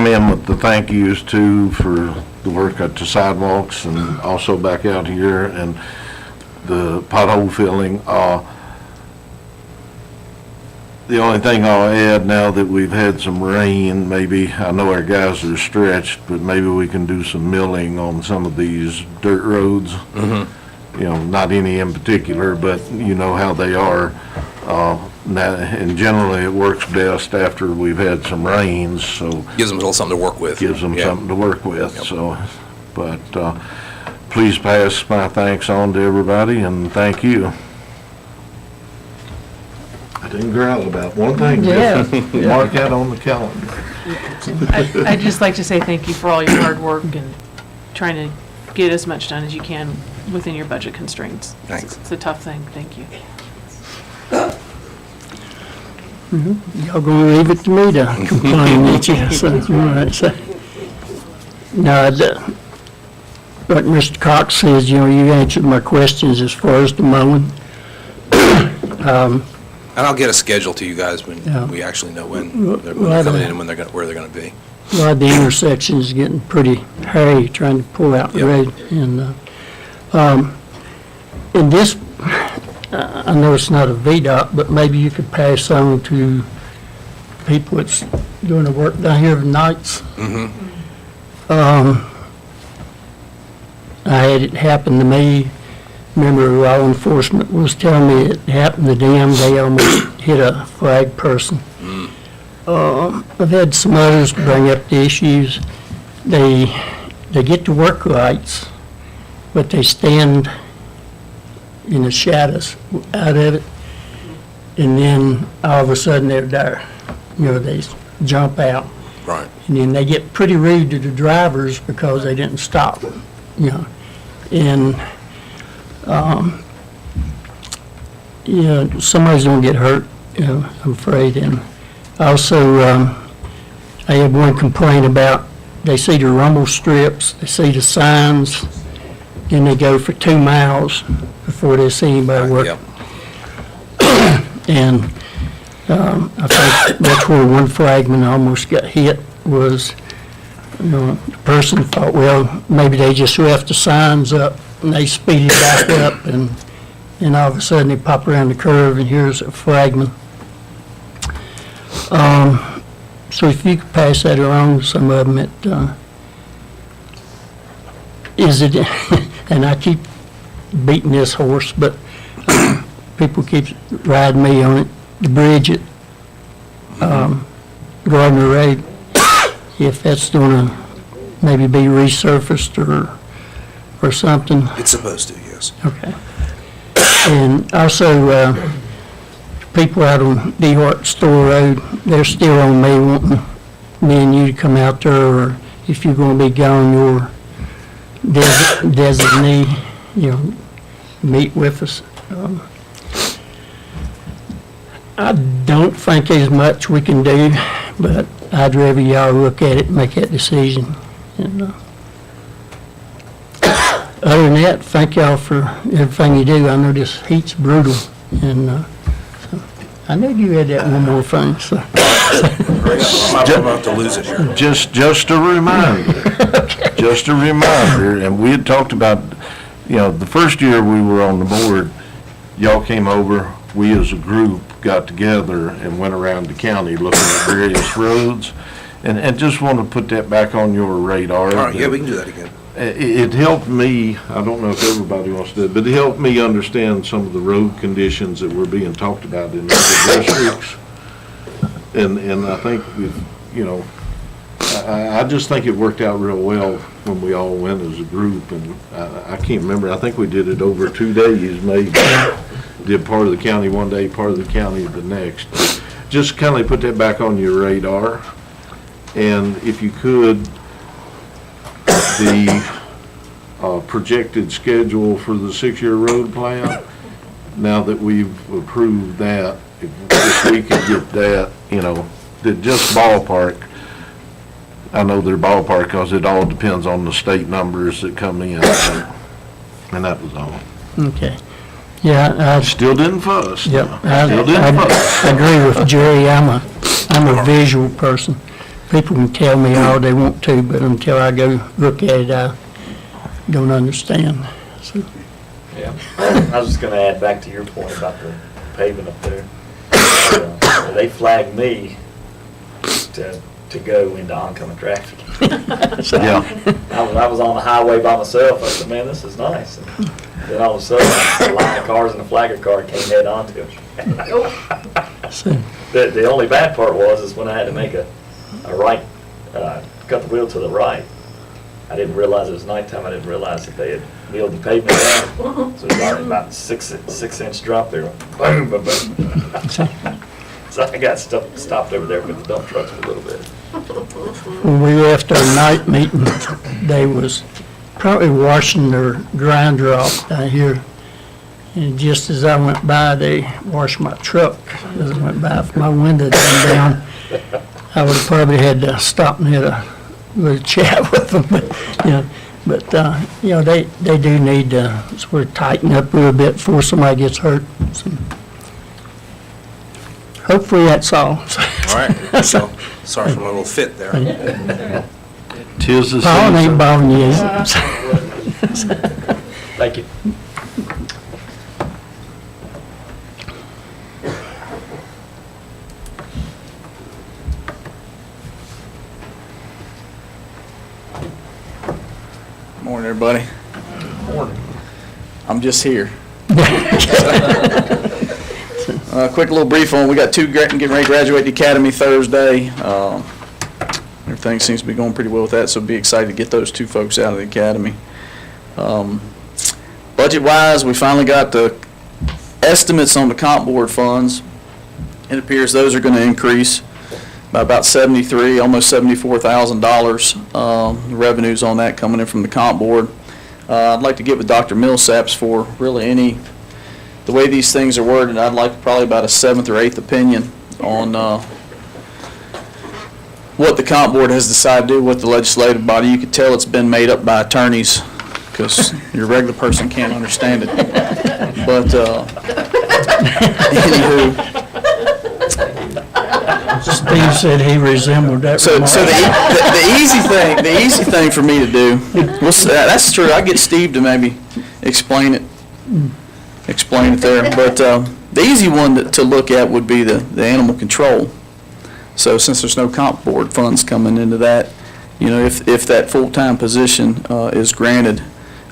in with the thank yous too for the work at the sidewalks and also back out here and the pothole filling. The only thing I'll add, now that we've had some rain, maybe, I know our guys are stretched, but maybe we can do some milling on some of these dirt roads. Mm-hmm. You know, not any in particular, but you know how they are. And generally, it works best after we've had some rains, so. Gives them a little something to work with. Gives them Yeah. something to work with, Yep. so. But please pass my thanks on to everybody, and thank you. I didn't growl about one thing. Yeah. Mark that on the calendar. I'd just like to say thank you for all your hard work and trying to get as much done as you can within your budget constraints. Thanks. It's a tough thing, thank you. Y'all gonna leave it to me to complain, ain't you? So, all right, so. No, like Mr. Cox says, you know, you answered my questions as far as the mowing. And I'll get a schedule to you guys when Yeah. we actually know when Well, they're well, coming in and where they're gonna be. A lot of the intersections getting pretty hairy trying to pull out the Yep. road. And, in this, I know it's not a VDOT, but maybe you could pass on to people that's doing the work down here of nights. Mm-hmm. I had it happen to me. Remember, law enforcement was telling me it happened to them. They almost hit a flag person. I've had some others bring up the issues. They get to work lights, but they stand in the shadows out of it, and then all of a sudden they're there. You know, they jump out. Right. And then they get pretty rude to the drivers because they didn't stop, you know. And, you know, somebody's gonna get hurt, you know, I'm afraid. And also, I had one complaint about, they see the rumble strips, they see the signs, then they go for 2 miles before they see anybody working. Yep. And I think that's where one flagman almost got hit was, you know, the person thought, well, maybe they just left the signs up and they speeded back up and all of a sudden they pop around the curve and here's a flagman. So if you could pass that along to some of them, is it, and I keep beating this horse, but people keep riding me on it, the bridge at Gardner Road, if that's gonna maybe be resurfaced or something. It's supposed to, yes. Okay. And also, people out on DeHart Store Road, they're still on me wanting me and you to come out there, or if you're gonna be gone, your designee, you know, meet with us. I don't think there's much we can do, but I'd rather y'all look at it and make that decision. And, other than that, thank y'all for everything you do. I know this heat's brutal, and so I know you had that one more thing, so. I'm about to lose it here. Just a reminder, just a reminder, and we had talked about, you know, the first year we were on the board, y'all came over, we as a group got together and went around the county looking at various roads, and just want to put that back on your radar. All right, yeah, we can do that again. It helped me, I don't know if everybody wants to do it, but it helped me understand some of the road conditions that were being talked about in other districts. And I think, you know, I just think it worked out real well when we all went as a group, and I can't remember, I think we did it over 2 days, maybe. Did part of the county one day, part of the county the next. Just kind of put that back on your radar, and if you could, the projected schedule for the 6-year road plan, now that we've approved that, if we could get that, just ballpark. I know they're ballpark because it all depends on the state numbers that come in, and that was all. Okay. Yeah, Still didn't fuss. Yep, Still didn't fuss. I agree with Jerry. I'm a visual person. People can tell me all they want to, but until I go look at it, I don't understand. So, Yeah, I was just gonna add back to your point about the paving up there. They flagged me to go into oncoming traffic. So Yeah. I was on the highway by myself. I said, man, this is nice. And then all of a sudden, a line of cars and a flagger car came head on to me. so, The only bad part is when I had to make a right, cut the wheel to the right. I didn't realize it was nighttime. I didn't realize that they had wheeled the pavement down. So it was about 6-inch drop there. Boom, boom, boom. So I got stopped over there with the dump trucks for a little bit. when we left our night meeting, they was probably washing their grinder off down here. And just as I went by, they washed my truck. As I went by, if my window down, I would have probably had to stop and had a little chat with them. But they do need to sort of tighten up a little bit before somebody gets hurt. So, hopefully that's all. All right, so, sorry for my little fit there. Tis the Paul ain't season. bothering you. Thank you. Morning, everybody. Morning. I'm just here. Quick little brief on, we got two getting ready to graduate the academy Thursday. Everything seems to be going pretty well with that, so be excited to get those two folks out of the academy. Budget-wise, we finally got the estimates on the comp board funds. It appears those are going to increase by about $73,000, almost $74,000. Revenues on that coming in from the comp board. I'd like to get with Dr. Millsaps for really the way these things are worded. I'd like probably about a 7th or 8th opinion on what the comp board has decided to do with the legislative body. You could tell it's been made up by attorneys because your regular person can't understand it. But anywho. Steve said he resembled that. So the easy thing for me to do, that's true, I get Steve to maybe explain it there, but the easy one to look at would be the animal control. So since there's no comp board funds coming into that, if that full-time position is granted,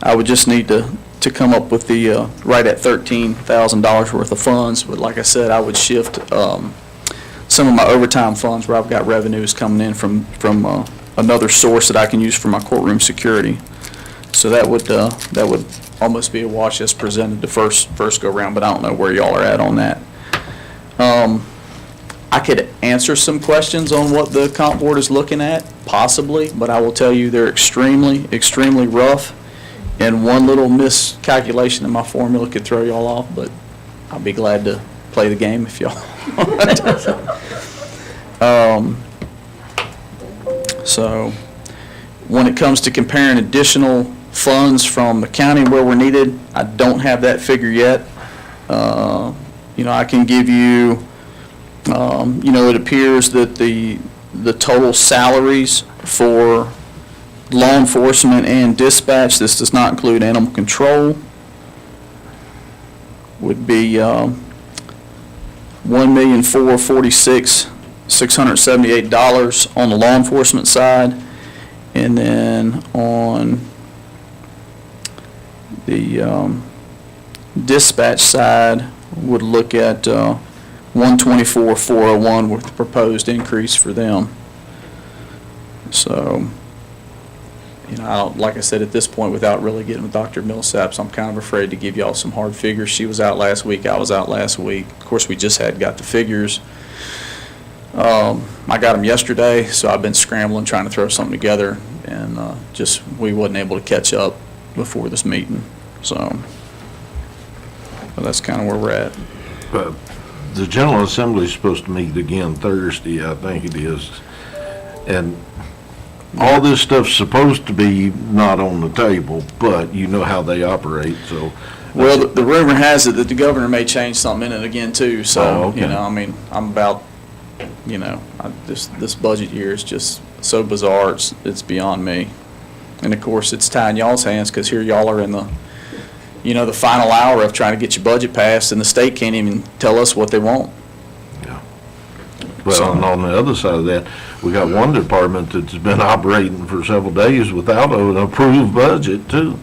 I would just need to come up with the right at $13,000 worth of funds. But like I said, I would shift some of my overtime funds where I've got revenues coming in from another source that I can use for my courtroom security. So that would almost be a wash as presented the first go round, but I don't know where y'all are at on that. I could answer some questions on what the comp board is looking at, possibly, but I will tell you they're extremely, extremely rough, and one little miscalculation in my formula could throw y'all off, but I'll be glad to play the game if y'all want. So when it comes to comparing additional funds from the county where we're needed, I don't have that figure yet. I can give you, it appears that the total salaries for law enforcement and dispatch, this does not include animal control, would be $1,446,678 on the law enforcement side, and then on the dispatch side would look at $124,401 with the proposed increase for them. So, I don't, like I said, at this point, without really getting with Dr. Millsaps, I'm kind of afraid to give y'all some hard figures. She was out last week, I was out last week. Of course, we just got the figures. I got them yesterday, so I've been scrambling, trying to throw something together, and we wasn't able to catch up before this meeting. So, But that's kind of where we're at. But the General Assembly is supposed to meet again Thursday, I think it is. And all this stuff's supposed to be not on the table, but you know how they operate, so. Well, the rumor has it that the governor may change something in it again too, so, Oh, okay. you know, I mean, I'm about, you know, this budget year is just so bizarre, it's beyond me. And of course, it's tying y'all's hands, because here y'all are in the, you know, the final hour of trying to get your budget passed, and the state can't even tell us what they want. Well, and on the other side of that, we got one department that's been operating for several days without an approved budget too.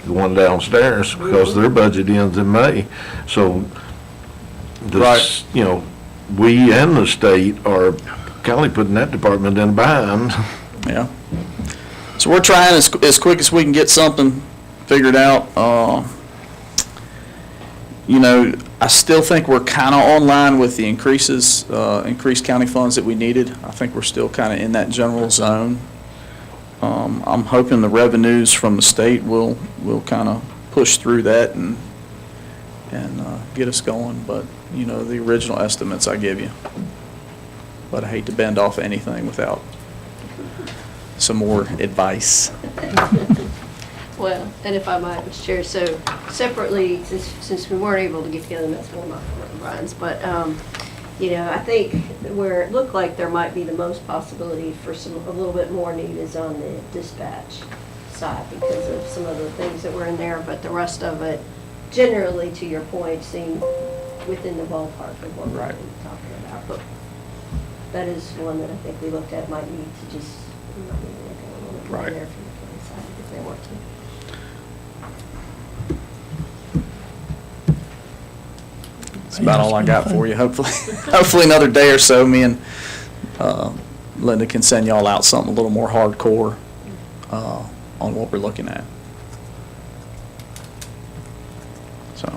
The one downstairs, because their budget ends in May. So this, you know, we and the state are kind of putting that department in a bind. Yeah. So we're trying as quick as we can get something figured out. You know, I still think we're kind of online with the increased county funds that we needed. I think we're still kind of in that general zone. I'm hoping the revenues from the state will kind of push through that and get us going. But, you know, the original estimates I give you. But I hate to bend off anything without some more advice. Well, and if I might, Mr. Chair, so separately, since we weren't able to get together, and that's one of my Brian's, but, you know, I think where it looked like there might be the most possibility for a little bit more need is on the dispatch side because of some of the things that were in there, but the rest of it, generally, to your point, seemed within the ballpark of what we've been talking about. But that is one that I think we looked at, might need to just, we might need to look at a little bit more there from the county side if they want to. That's about all I got for you. Hopefully another day or so, me and Linda can send y'all out something a little more hardcore on what we're looking at. So,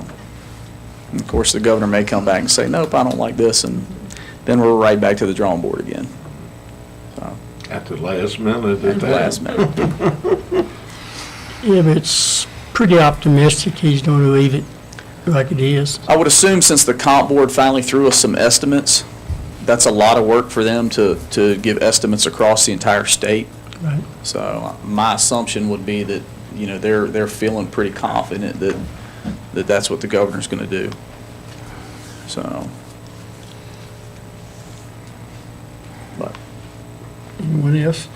and of course, the governor may come back and say, nope, I don't like this, and then we're right back to the drawing board again. So, At the last minute. at the last minute. Yeah, but it's pretty optimistic he's going to leave it like it is. I would assume since the comp board finally threw us some estimates, that's a lot of work for them to give estimates across the entire state. Right. So my assumption would be that, you know, they're feeling pretty confident that that's what the governor's going to do. So, but. Anyone else?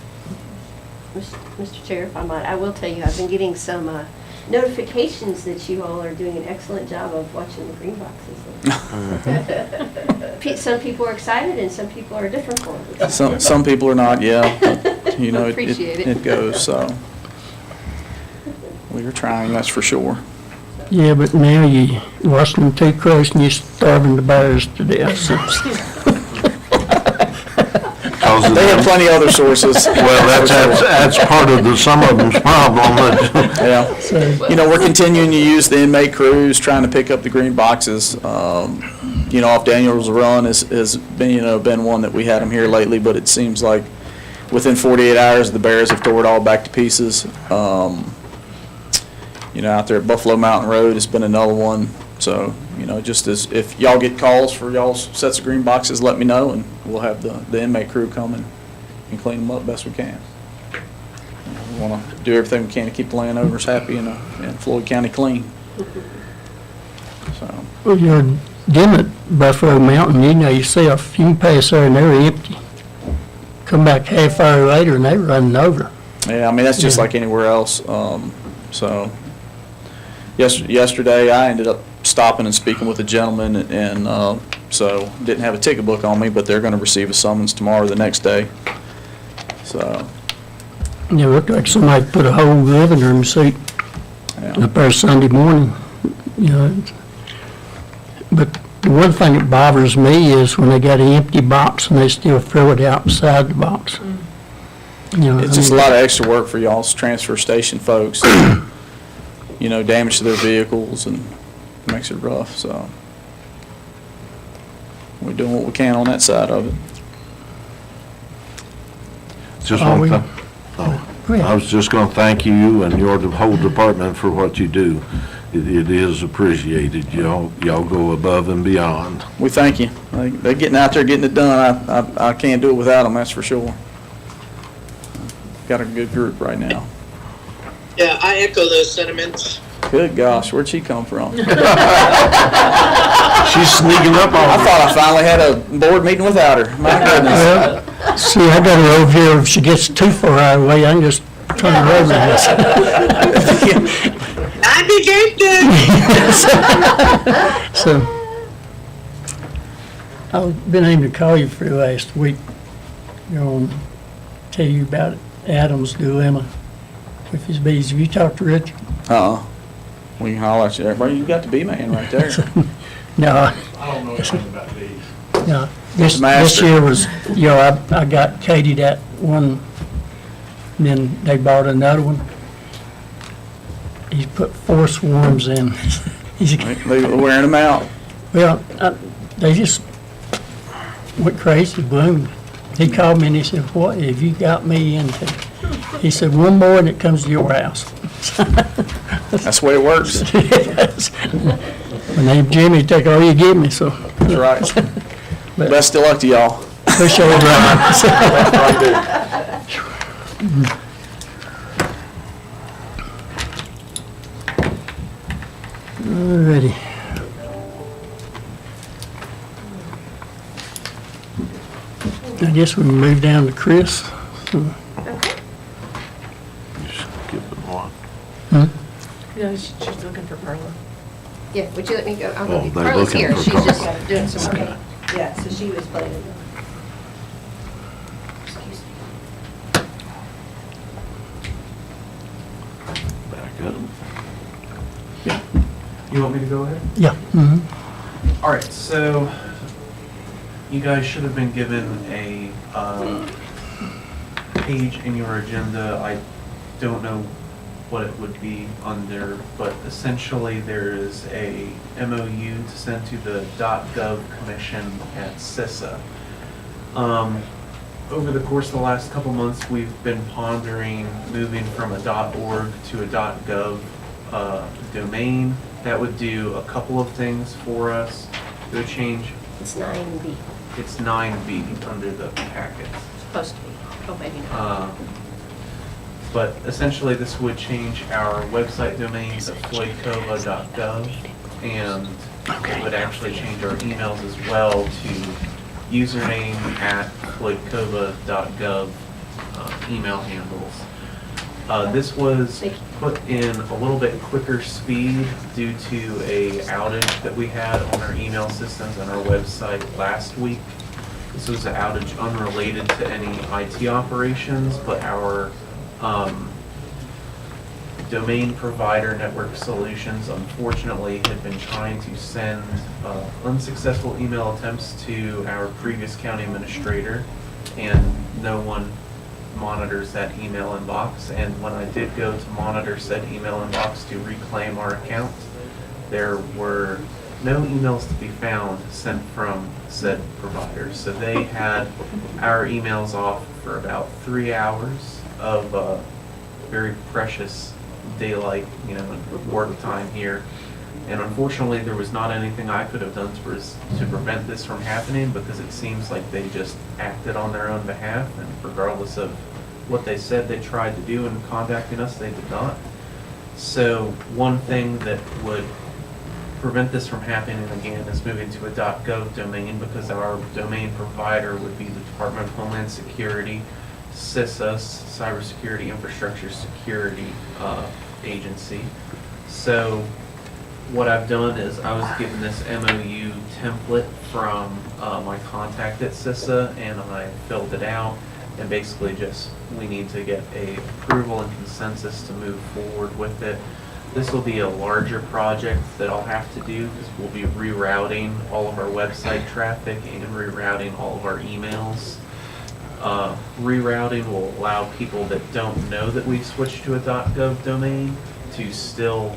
Mr. Chair, if I might, I will tell you, I've been getting some notifications that you all are doing an excellent job of watching the green boxes. Some people are excited and some people are different for it. Some people are not, yeah. But, you know, Appreciate it. it goes, so. We are trying, that's for sure. Yeah, but now you watching them too close and you're starving the bears to death. They have plenty of other sources. Well, that's part of some of them's problem. Yeah. You know, we're continuing to use the inmate crews, trying to pick up the green boxes. You know, off Daniel's Run has been, you know, been one that we had them here lately, but it seems like within 48 hours, the bears have tore it all back to pieces. You know, out there at Buffalo Mountain Road has been another one. So, you know, just as, if y'all get calls for y'all's sets of green boxes, let me know, and we'll have the inmate crew come and clean them up best we can. We want to do everything we can to keep the landowners happy and Floyd County clean. So, Well, you're dim at Buffalo Mountain, you know yourself, you can pass there and they're empty. Come back half hour later and they're running over. yeah, I mean, that's just Yeah. like anywhere else. So, yesterday, I ended up stopping and speaking with a gentleman, and so didn't have a ticket book on me, but they're going to receive a summons tomorrow or the next day. So, It looked like somebody put a whole living room seat yeah. up there Sunday morning, you know. But the one thing that bothers me is when they got an empty box and they still throw it outside the box. You know, It's just a lot of extra work for y'all's transfer station folks. You know, damage to their vehicles and makes it rough, so we're doing what we can on that side of it. Just Oh, one we- thing. I was just going to thank you and your whole department for what you do. it is appreciated. Y'all go above and beyond. We thank you. They're getting out there, getting it done. I can't do it without them, that's for sure. Got a good group right now. Yeah, I echo those sentiments. Good gosh, where'd she come from? She's sneaking up on I me. thought I finally had a board meeting without her. My goodness. Well, see, I got her over here. If she gets too far out of the way, I can just turn her over this. Happy birthday! So, I've been aiming to call you for the last week, tell you about Adam's dilemma with his bees. Have you talked to Richard? We can holler at you there. Bro, you got the B-man right there. No, I don't know anything about these. no. This Master. year was, I got Katie that one, and then they bought another one. He's put 4 swarms in. They were wearing them out. Well, they just went crazy, bloomed. He called me and he said, "What have you got me into?" He said, "One more and it comes to your house." That's the way it works. My name's Jimmy, take all you give me, so. That's right. Best of luck to y'all. Appreciate it, Brian. Alrighty. I guess we can move down to Chris. Skipping one. Yeah, she's looking for Carla. Yeah, would you let me go? I'll Oh, go. they're Carla's looking here. for She's Carla. just doing some work. Yeah, so she was playing. Back up. You want me to go ahead? Yeah. mhm. All right, so you guys should have been given a page in your agenda. I don't know what it would be under, but essentially there is a MOU to send to the .gov commission at CISA. Over the course of the last couple months, we've been pondering moving from a .org to a .gov domain. That would do a couple of things for us. It would change, It's 9B, it's 9B under the packet. supposed to be. Oh, maybe not. But essentially, this would change our website domain to floydcova.gov, and it would actually change our emails as well to username at floydcova.gov email handles. This was put in a little bit quicker speed due to a outage that we had on our email systems and our website last week. This was an outage unrelated to any IT operations, but our domain provider, Network Solutions, unfortunately had been trying to send unsuccessful email attempts to our previous county administrator, and no one monitors that email inbox. And when I did go to monitor said email inbox to reclaim our account, there were no emails to be found sent from said providers. So they had our emails off for about 3 hours of very precious daylight, work time here. And unfortunately, there was not anything I could have done to prevent this from happening, because it seems like they just acted on their own behalf, and regardless of what they said they tried to do in contacting us, they did not. So one thing that would prevent this from happening again is moving to a .gov domain, because our domain provider would be the Department of Homeland Security, CISA, Cybersecurity Infrastructure Security Agency. So what I've done is I was given this MOU template from my contact at CISA, and I filled it out, and basically just we need to get a approval and consensus to move forward with it. This will be a larger project that I'll have to do, because we'll be rerouting all of our website traffic and rerouting all of our emails. Rerouting will allow people that don't know that we've switched to a .gov domain to still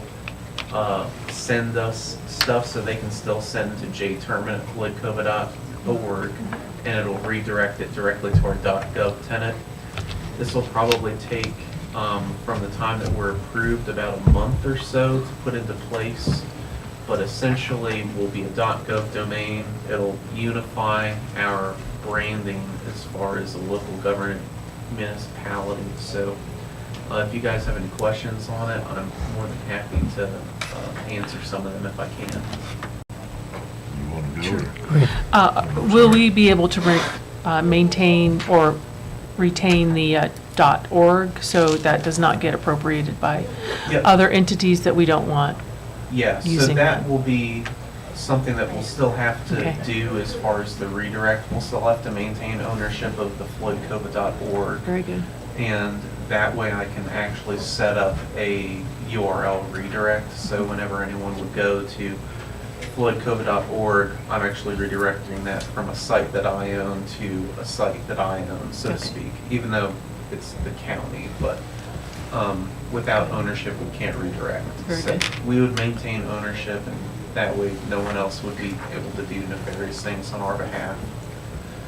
send us stuff, so they can still send to jtermin@floydcova.org, and it'll redirect it directly to our .gov tenant. This will probably take from the time that we're approved, about a month or so to put into place. But essentially will be a .gov domain. It'll unify our branding as far as the local government municipality. So if you guys have any questions on it, I'm more than happy to answer some of them if I can. Will we be able to maintain or retain the .org so that does not get appropriated by Yep. other entities that we don't want? Yeah, so Using that that. will be something that we'll still have to Okay. do as far as the redirect. We'll still have to maintain ownership of the floydcova.org. Very good. And that way I can actually set up a URL redirect. So whenever anyone would go to floydcova.org, I'm actually redirecting that from a site that I own to a site that I own, so to Okay. speak, even though it's the county. But without ownership, we can't redirect. Very So good. we would maintain ownership, and that way no one else would be able to do nefarious things on our behalf.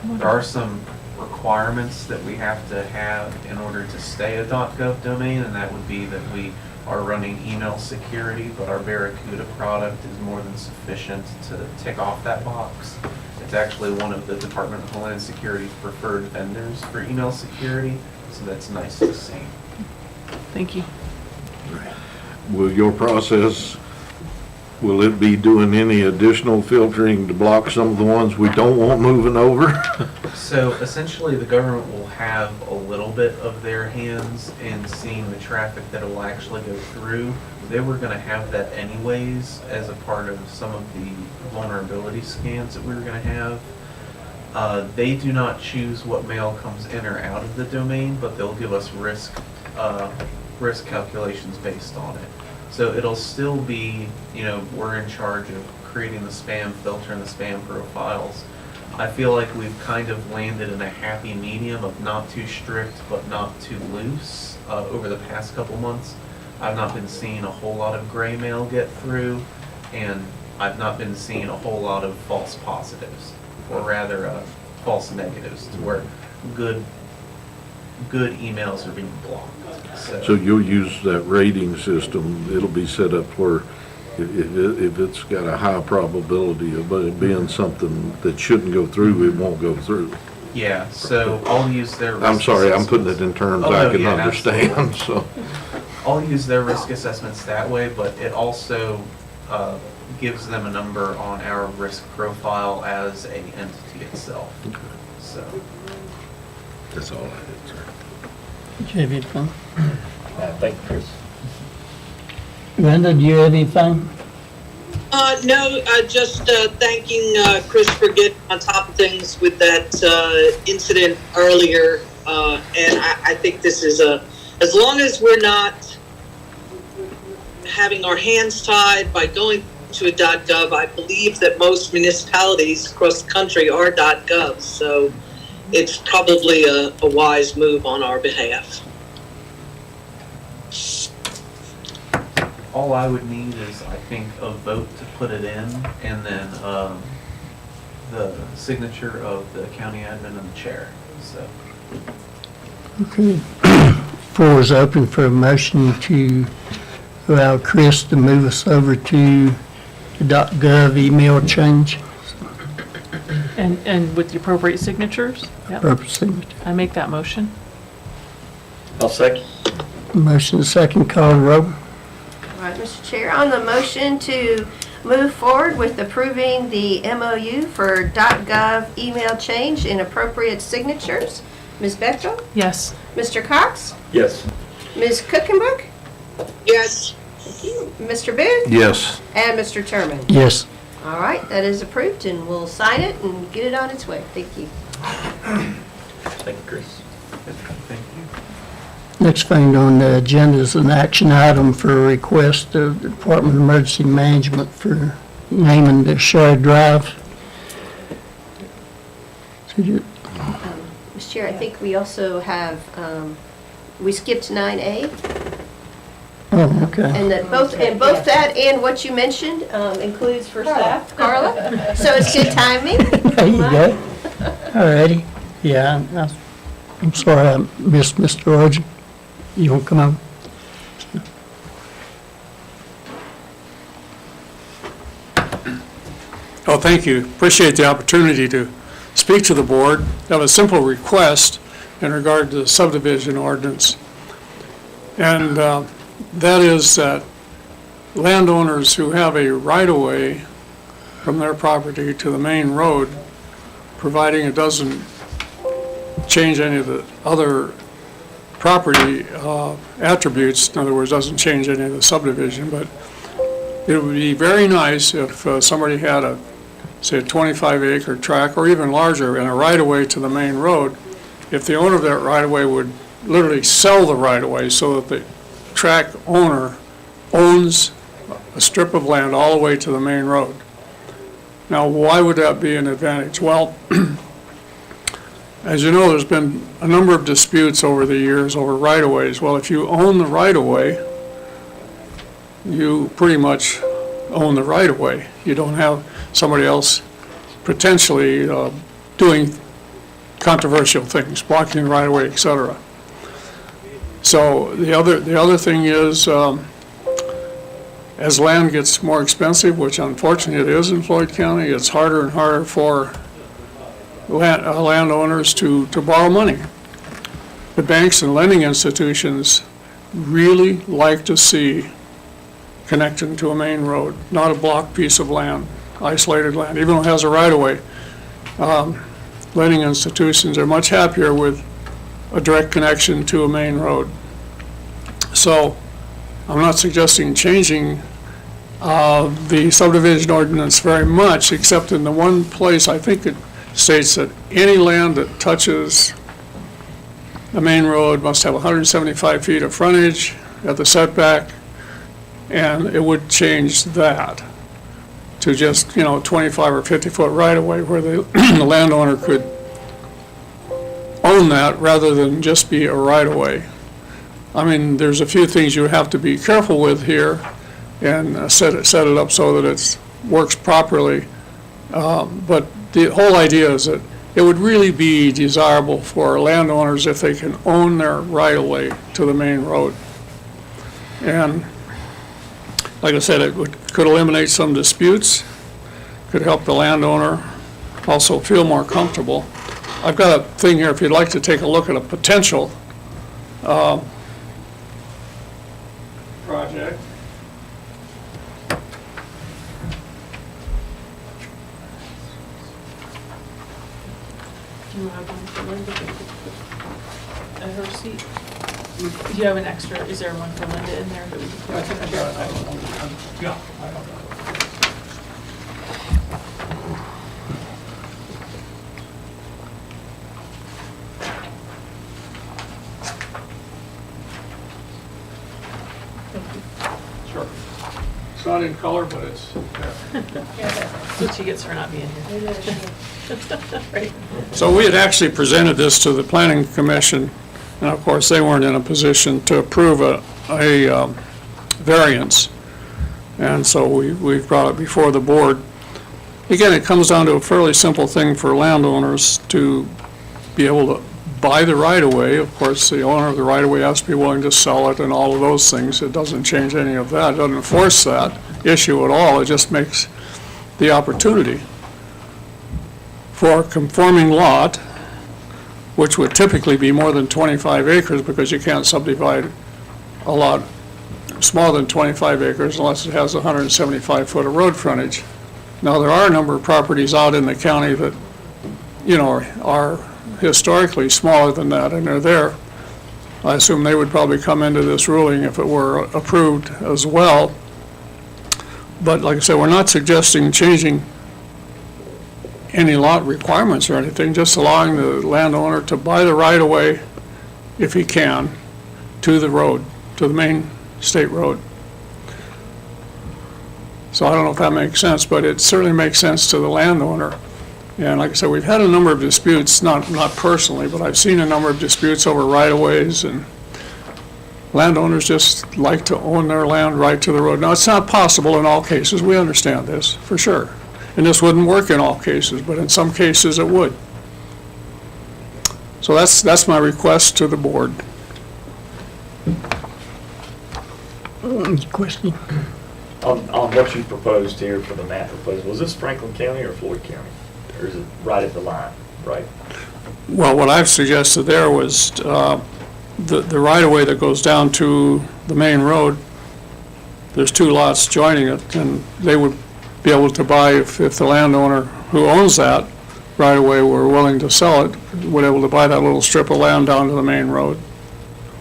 There are some requirements that we have to have in order to stay a .gov domain, and that would be that we are running email security, but our Barracuda product is more than sufficient to tick off that box. It's actually one of the Department of Homeland Security's preferred vendors for email security, so that's nice to see. Thank you. Will your process, will it be doing any additional filtering to block some of the ones we don't want moving over? So essentially, the government will have a little bit of their hands in seeing the traffic that will actually go through. They were going to have that anyways as a part of some of the vulnerability scans that we were going to have. They do not choose what mail comes in or out of the domain, but they'll give us risk calculations based on it. So it'll still be, we're in charge of creating the spam filter and the spam profiles. I feel like we've kind of landed in a happy medium of not too strict but not too loose over the past couple months. I've not been seeing a whole lot of gray mail get through, and I've not been seeing a whole lot of false positives, or rather false negatives, to where good emails are being blocked. So you'll use that rating system, it'll be set up where if it's got a high probability of it being something that shouldn't go through, it won't go through. Yeah, so I'll use their risk I'm sorry, I'm putting it assessments. in terms Oh, I no, can yeah, understand, absolutely. so. I'll use their risk assessments that way, but it also gives them a number on our risk profile as a entity itself. So. That's all I had, sir. Do you have anything? Thank you, Chris. Linda, do you have anything? No, just thanking Chris for getting on top of things with that incident earlier. And I think this is as long as we're not having our hands tied by going to a .gov, I believe that most municipalities across the country are .gov. So it's probably a wise move on our behalf. All I would need is, I think, a vote to put it in, and then the signature of the county admin and the chair, so. Okay. Floor is open for a motion to allow Chris to move us over to the .gov email change. And with the appropriate signatures? Yep. Purpose signature. I make that motion. I'll second. Motion is second, call the roll. All right, Mr. Chair, on the motion to move forward with approving the MOU for .gov email change in appropriate signatures, Ms. Bechtel, Yes. Mr. Cox, Yes. Ms. Cookenbrook, Yes. Mr. Booth, Yes. and Mr. Terman. Yes. All right, that is approved, and we'll sign it and get it on its way. Thank you. Thank you, Chris. Thank you. Next thing on the agenda is an action item for a request of the Department of Emergency Management for naming the shared drive. Mr. Chair, I think we also have, we skipped 9A, Oh, okay. and that both that and what you mentioned includes for staff, Carla. So it's good timing. There you go. All righty. Yeah, I'm sorry I missed Mr. Orgy. You want to come on? Oh, thank you. Appreciate the opportunity to speak to the board. I have a simple request in regard to the subdivision ordinance. And that is that landowners who have a right-of-way from their property to the main road, providing it doesn't change any of the other property attributes, in other words, doesn't change any of the subdivision, but it would be very nice if somebody had a, say, a 25-acre tract or even larger and a right-of-way to the main road, if the owner of that right-of-way would literally sell the right-of-way so that the tract owner owns a strip of land all the way to the main road. Now, why would that be an advantage? Well, as you know, there's been a number of disputes over the years over right-of-ways. Well, if you own the right-of-way, you pretty much own the right-of-way. You don't have somebody else potentially doing controversial things, blocking the right-of-way, et cetera. So the other thing is, as land gets more expensive, which unfortunately it is in Floyd County, it's harder and harder for landowners to borrow money. The banks and lending institutions really like to see connection to a main road, not a blocked piece of land, isolated land, even though it has a right-of-way. Lending institutions are much happier with a direct connection to a main road. So I'm not suggesting changing the subdivision ordinance very much, except in the one place I think it states that any land that touches the main road must have 175 feet of frontage at the setback, and it would change that to just, 25 or 50-foot right-of-way where the landowner could own that rather than just be a right-of-way. I mean, there's a few things you have to be careful with here and set it up so that it works properly. But the whole idea is that it would really be desirable for landowners if they can own their right-of-way to the main road. And like I said, could eliminate some disputes, could help the landowner also feel more comfortable. I've got a thing here, if you'd like to take a look at a potential project. Do you have one for Linda? At her seat? Do you have an extra, is there one for Linda in there that we can put in the chair? Yeah, I don't know. Sure. It's not in color, but it's there. That's what she gets for not being here. Right. So we had actually presented this to the Planning Commission, and of course, they weren't in a position to approve a variance. And so we've brought it before the board. Again, it comes down to a fairly simple thing for landowners to be able to buy the right-of-way. Of course, the owner of the right-of-way has to be willing to sell it and all of those things. It doesn't change any of that. It doesn't force that issue at all. It just makes the opportunity for a conforming lot, which would typically be more than 25 acres because you can't subdivide a lot smaller than 25 acres unless it has 175 foot of road frontage. Now, there are a number of properties out in the county that, are historically smaller than that, and they're there. I assume they would probably come into this ruling if it were approved as well. But like I said, we're not suggesting changing any lot requirements or anything, just allowing the landowner to buy the right-of-way, if he can, to the road, to the main state road. So I don't know if that makes sense, but it certainly makes sense to the landowner. And like I said, we've had a number of disputes, not personally, but I've seen a number of disputes over right-of-ways, and landowners just like to own their land right to the road. Now, it's not possible in all cases. We understand this, for sure. And this wouldn't work in all cases, but in some cases it would. So that's my request to the board. Question? On what you proposed here for the map proposal, was this Franklin County or Floyd County? Or is it right at the line, right? Well, what I've suggested there was the right-of-way that goes down to the main road, there's two lots joining it, and they would be able to buy, if the landowner who owns that right-of-way were willing to sell it, would able to buy that little strip of land down to the main road.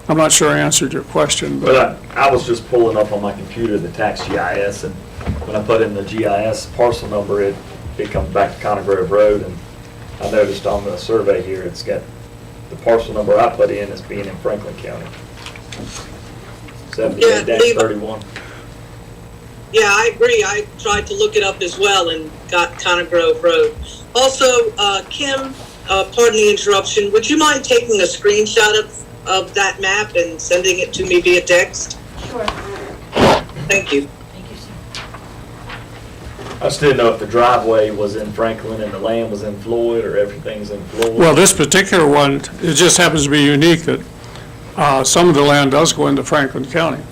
I'm not sure I answered your question, But I was just pulling up on my computer the tax GIS, and when I put in the GIS parcel number, it comes back to Connor Grove Road, and I noticed on the survey here, it's got the parcel number I put in as being in Franklin County. 78-31. Yeah, I agree. I tried to look it up as well and got Connor Grove Road. Also, Kim, pardon the interruption, would you mind taking a screenshot of that map and sending it to me via text? Sure. Thank you. Thank you, sir. I just didn't know if the driveway was in Franklin and the land was in Floyd, or everything's in Floyd. well, this particular one, it just happens to be unique that some of the land does go into Franklin County.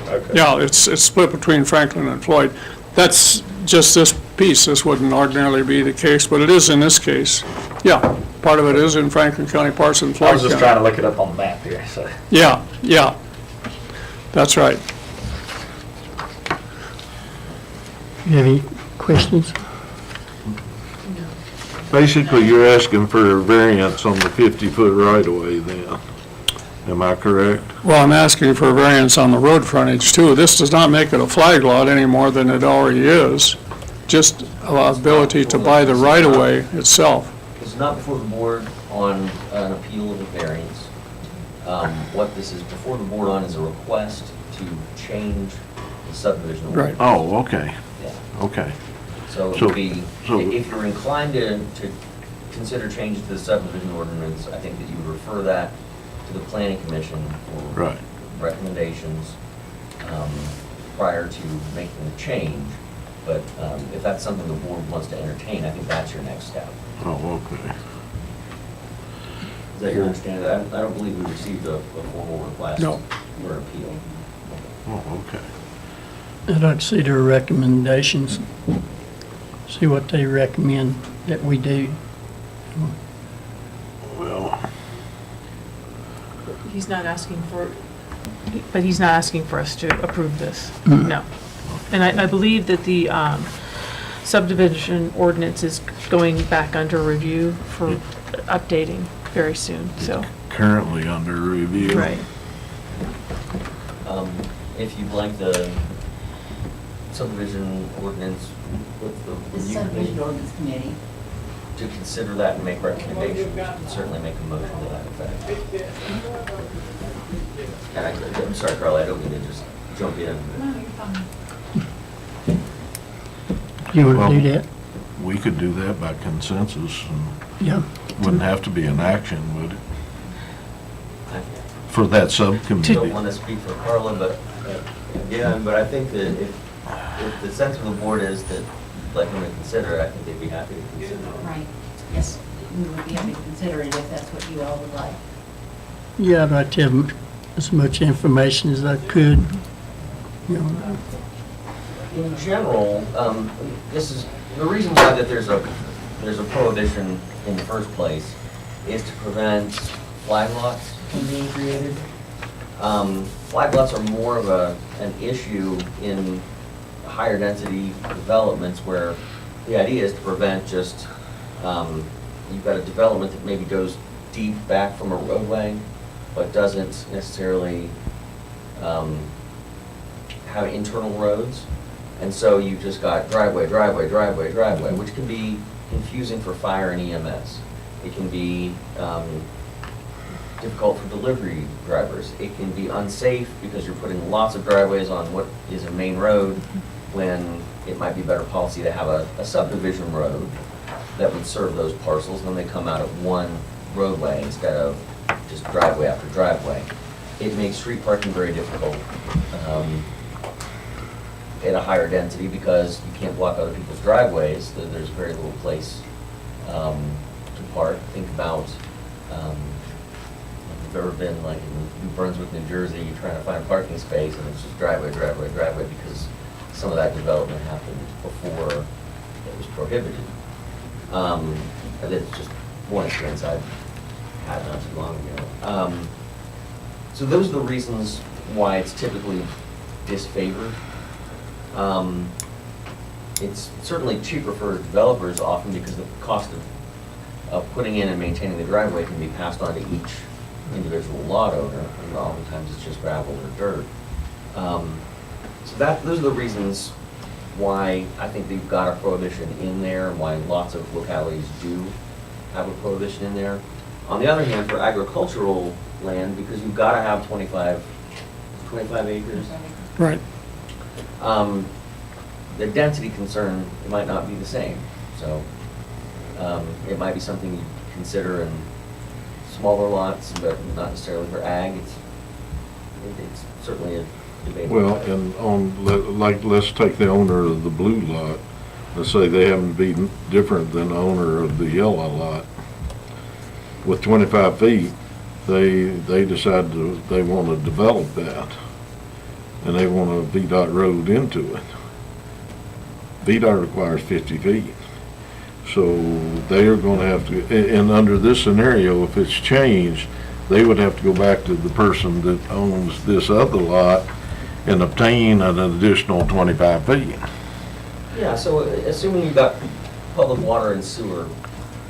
Okay. Yeah, it's split between Franklin and Floyd. That's just this piece. This wouldn't ordinarily be the case, but it is in this case. Yeah, part of it is in Franklin County, parts in Floyd I was just County. trying to look it up on the map here, so. Yeah, yeah, that's right. You have any questions? Basically, you're asking for a variance on the 50-foot right-of-way then. Am I correct? Well, I'm asking for a variance on the road frontage too. This does not make it a flag lot any more than it already is, just ability to buy the right-of-way itself. It's not before the board on an appeal of a variance. What this is before the board on is a request to change the subdivision ordinance. Right. Oh, okay, Yeah. okay. So it So- would be, so- if you're inclined to consider changes to the subdivision ordinance, I think that you would refer that to the planning commission for Right. recommendations prior to making the change. But if that's something the board wants to entertain, I think that's your next step. Oh, okay. Is that your understanding? I don't believe we received a formal request No. for appeal. Oh, okay. I'd like to see their recommendations, see what they recommend that we do. Well, He's not asking for, but he's not asking for us to approve this, no. And I believe that the subdivision ordinance is going back under review for updating very soon, so. currently under review. Right. If you'd like the subdivision ordinance with the The review subdivision committee ordinance committee. to consider that and make recommendations, you can certainly make a motion to that effect. And I'm sorry, Carl, I don't mean to just jump in. No, you're fine. You want Well- to do that? We could do that by consensus, and Yeah. wouldn't have to be an action, would it? I For that subcommittee? don't want to speak for Carla, but again, but I think that if the sense of the board is that, like, when they consider it, I think they'd be happy to consider it. Right, yes, we would be happy to consider it if that's what you all would like. Yeah, I'd like to have as much information as I could. You know, In general, this is, the reason why that there's a prohibition in the first place is to prevent flag lots from being created. Flag lots are more of an issue in higher density developments where the idea is to prevent just, you've got a development that maybe goes deep back from a roadway, but doesn't necessarily have internal roads. And so you've just got driveway, driveway, driveway, driveway, which can be confusing for fire and EMS. It can be difficult for delivery drivers. It can be unsafe because you're putting lots of driveways on what is a main road when it might be better policy to have a subdivision road that would serve those parcels, and then they come out of one roadway instead of just driveway after driveway. It makes street parking very difficult at a higher density because you can't block other people's driveways. There's very little place to park. Think about you've ever been like in New Brunswick, New Jersey, you're trying to find a parking space and it's just driveway, driveway, driveway because some of that development happened before it was prohibited. And it's just one experience I had not too long ago. So those are the reasons why it's typically disfavored. It's certainly cheaper for developers often because the cost of putting in and maintaining the driveway can be passed on to each individual lot owner, and oftentimes it's just gravel or dirt. So those are the reasons why I think they've got a prohibition in there, and why lots of localities do have a prohibition in there. On the other hand, for agricultural land, because you've got to have 25 acres. Right. The density concern might not be the same, so it might be something you consider in smaller lots, but not necessarily for ag. It's certainly a debatable. Well, and let's take the owner of the blue lot. Let's say they happen to be different than the owner of the yellow lot. With 25 feet, they decide they want to develop that, and they want a VDOT road into it. VDOT requires 50 feet. So they are going to have to, and under this scenario, if it's changed, they would have to go back to the person that owns this other lot and obtain an additional 25 feet. Yeah, so assuming you've got public water and sewer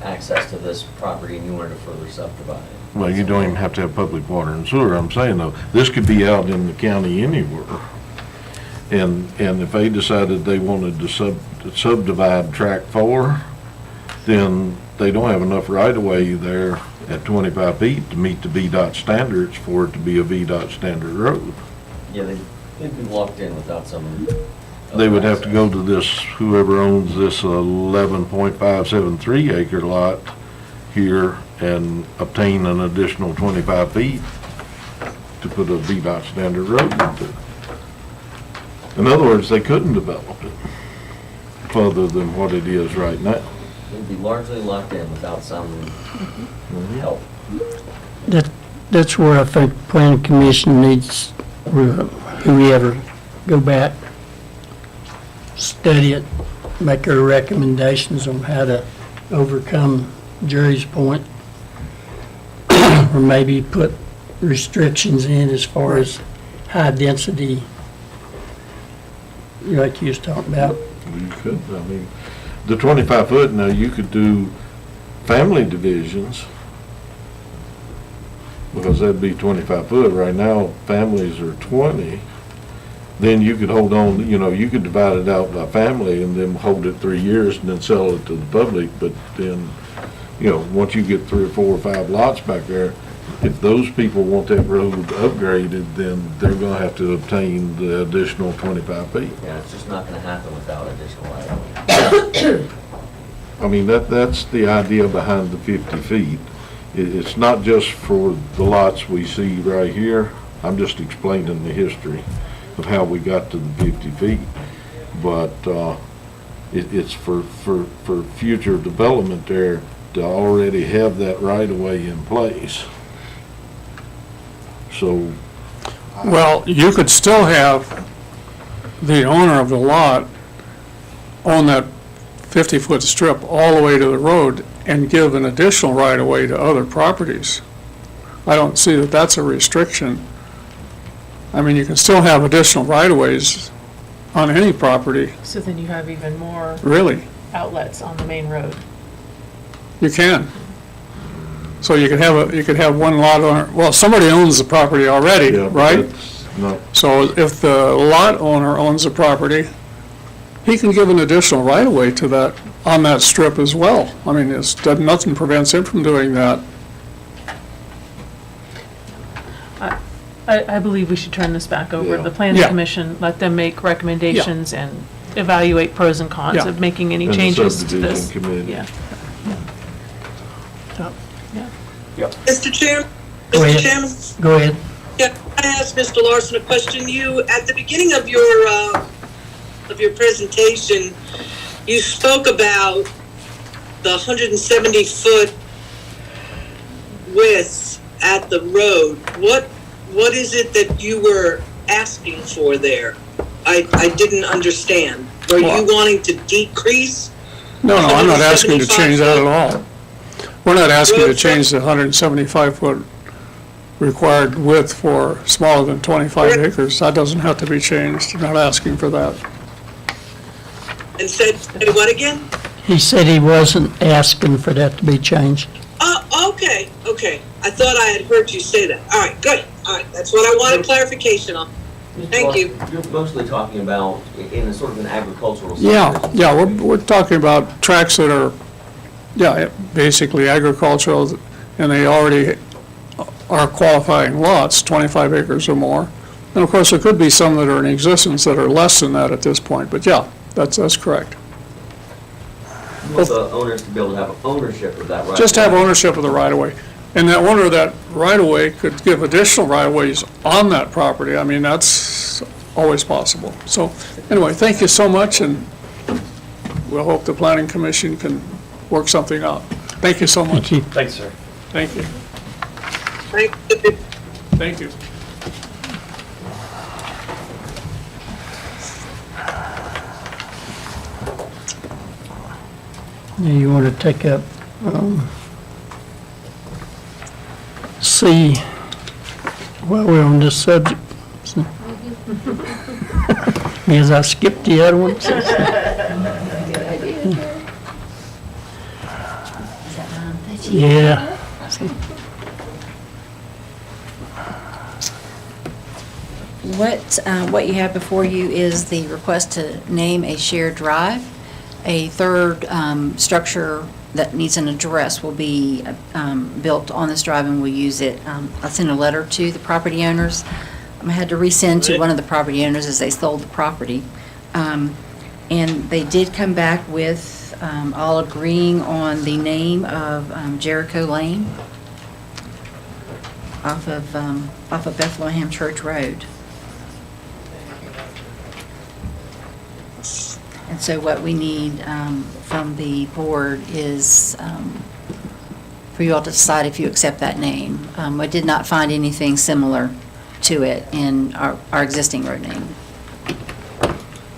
access to this property and you wanted to further subdivide it. Well, you don't even have to have public water and sewer. I'm saying though, this could be out in the county anywhere. And if they decided they wanted to subdivide tract 4, then they don't have enough right-of-way there at 25 feet to meet the VDOT standards for it to be a VDOT standard road. Yeah, they'd be locked in without some. They would have to go to this, whoever owns this 11.573 acre lot here and obtain an additional 25 feet to put a VDOT standard road into it. In other words, they couldn't develop it further than what it is right now. They'd be largely locked in without some help. That's where I think the planning commission needs, whoever, go back, study it, make our recommendations on how to overcome Jerry's point, or maybe put restrictions in as far as high density, like you was talking about. You could, I mean, the 25 foot, now you could do family divisions, because that'd be 25 foot. Right now, families are 20. Then you could hold on, you could divide it out by family and then hold it 3 years and then sell it to the public. But then, once you get 3 or 4 or 5 lots back there, if those people want that road upgraded, then they're gonna have to obtain the additional 25 feet. Yeah, it's just not gonna happen without additional right-of-way. I mean, that's the idea behind the 50 feet. It's not just for the lots we see right here. I'm just explaining the history of how we got to the 50 feet. But it's for future development there to already have that right-of-way in place. So. Well, you could still have the owner of the lot own that 50-foot strip all the way to the road and give an additional right-of-way to other properties. I don't see that that's a restriction. I mean, you can still have additional right-of-ways on any property, So then you have even more really. outlets on the main road. You can. So you could have one lot owner, well, somebody owns the property already, Yeah, but right? that's not, So if the lot owner owns the property, he can give an additional right-of-way to that, on that strip as well. I mean, nothing prevents him from doing that. I believe we should turn this back over to the planning Yeah. commission, let them make recommendations and evaluate pros and cons Yeah. of making any and the changes to subdivision this. committee. Yeah. Mr. Chairman? Go Mr. ahead. Chairman? Go ahead. Yeah, I asked Mr. Larson a question. You, at the beginning of your presentation, you spoke about the 170-foot width at the road, what is it that you were asking for there? I didn't understand. Were you wanting to decrease? No, I'm not asking to change that at 175 all. We're not asking to Road change the 175-foot required width for smaller than 25 acres. That doesn't have to be changed. I'm not asking for that. And said, say what again? He said he wasn't asking for that to be changed. Oh, okay. I thought I had heard you say that. All right, good. All right, that's what I wanted clarification on. Thank you. You're mostly talking about in a sort of an agricultural Yeah, subdivision. yeah, we're talking about tracts that are, basically agricultural, and they already are qualifying lots, 25 acres or more. And of course, there could be some that are in existence that are less than that at this point, but yeah, that's correct. You want the owners to be able to have ownership of that right. Just have ownership of the right-of-way. And the owner of that right-of-way could give additional right-of-ways on that property. I mean, that's always possible. So, anyway, thank you so much, and we'll hope the Planning Commission can work something out. Thank you so much. Thanks, sir. Thank you. Thank you. Thank you. Now you want to take up C while we're on this subject. Because I skipped the other ones. Yeah. What you have before you is the request to name a shared drive. A third structure that needs an address will be built on this drive, and we'll use it. I'll send a letter to the property owners. I had to resend to one of the property owners as they sold the property. And they did come back with all agreeing on the name of Jericho Lane off of Bethlehem Church Road. And so what we need from the board is for you all to decide if you accept that name. I did not find anything similar to it in our existing road name.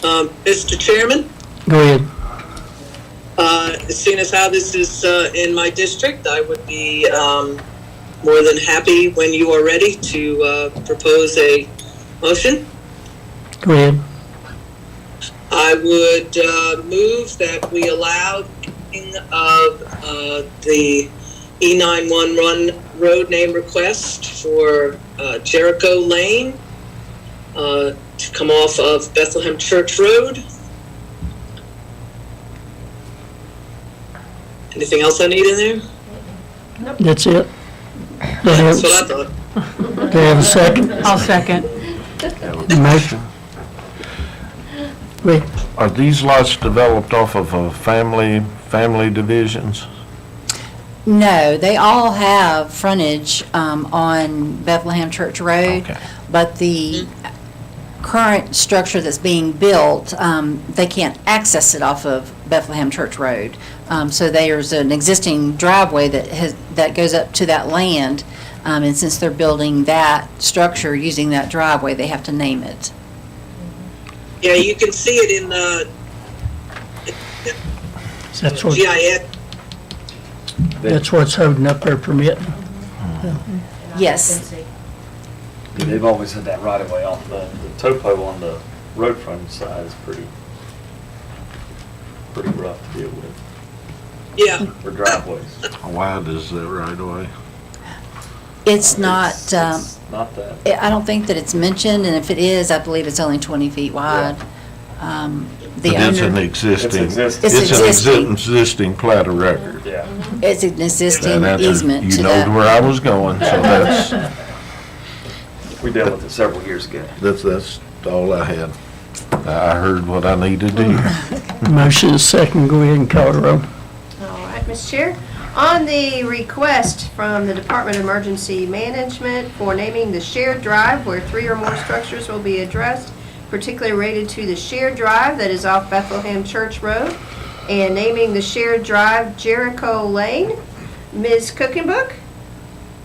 Mr. Chairman, Go ahead. seeing as how this is in my district, I would be more than happy when you are ready to propose a motion. Go ahead. I would move that we allow of the E911 road name request for Jericho Lane to come off of Bethlehem Church Road. Anything else I need in there? That's it. That's what I thought. Do you have a second? I'll second. Motion. Wait. Are these lots developed off of family divisions? No, they all have frontage on Bethlehem Church Road, Okay. but the current structure that's being built, they can't access it off of Bethlehem Church Road. So there's an existing driveway that goes up to that land, and since they're building that structure using that driveway, they have to name it. Yeah, you can see it in the That's what, GIS. that's what's holding up their permit. Yes. They've always had that right of way off the topo on the road front side is pretty rough to deal with Yeah. for driveways. How wide is that right away? It's not, It's not that. I don't think that it's mentioned, and if it is, I believe it's only 20 feet wide. The But it's an owner, existing. It's existing. It's existing. Existing plat of record. Yeah. it's an existing And that's- easement to You know that. where I was going, so that's We dealt with it several years ago. that's all I had. I heard what I needed to hear. Motion is second. Go ahead and call the roll. All right, Mr. Chair. On the request from the Department of Emergency Management for naming the shared drive where 3 or more structures will be addressed, particularly related to the shared drive that is off Bethlehem Church Road, and naming the shared drive Jericho Lane, Ms. Cookenbook,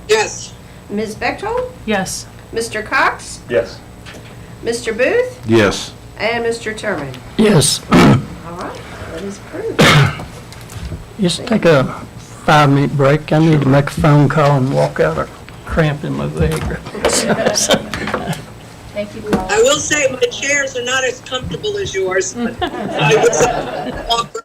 Yes. Ms. Bechtold, Yes. Mr. Cox, Yes. Mr. Booth, Yes. and Mr. Terman. Yes. All right, that is approved. Just take a 5-minute break. I need to make a phone call and walk out a cramp in my leg. Thank you, Paul. I will say my chairs are not as comfortable as yours. But I was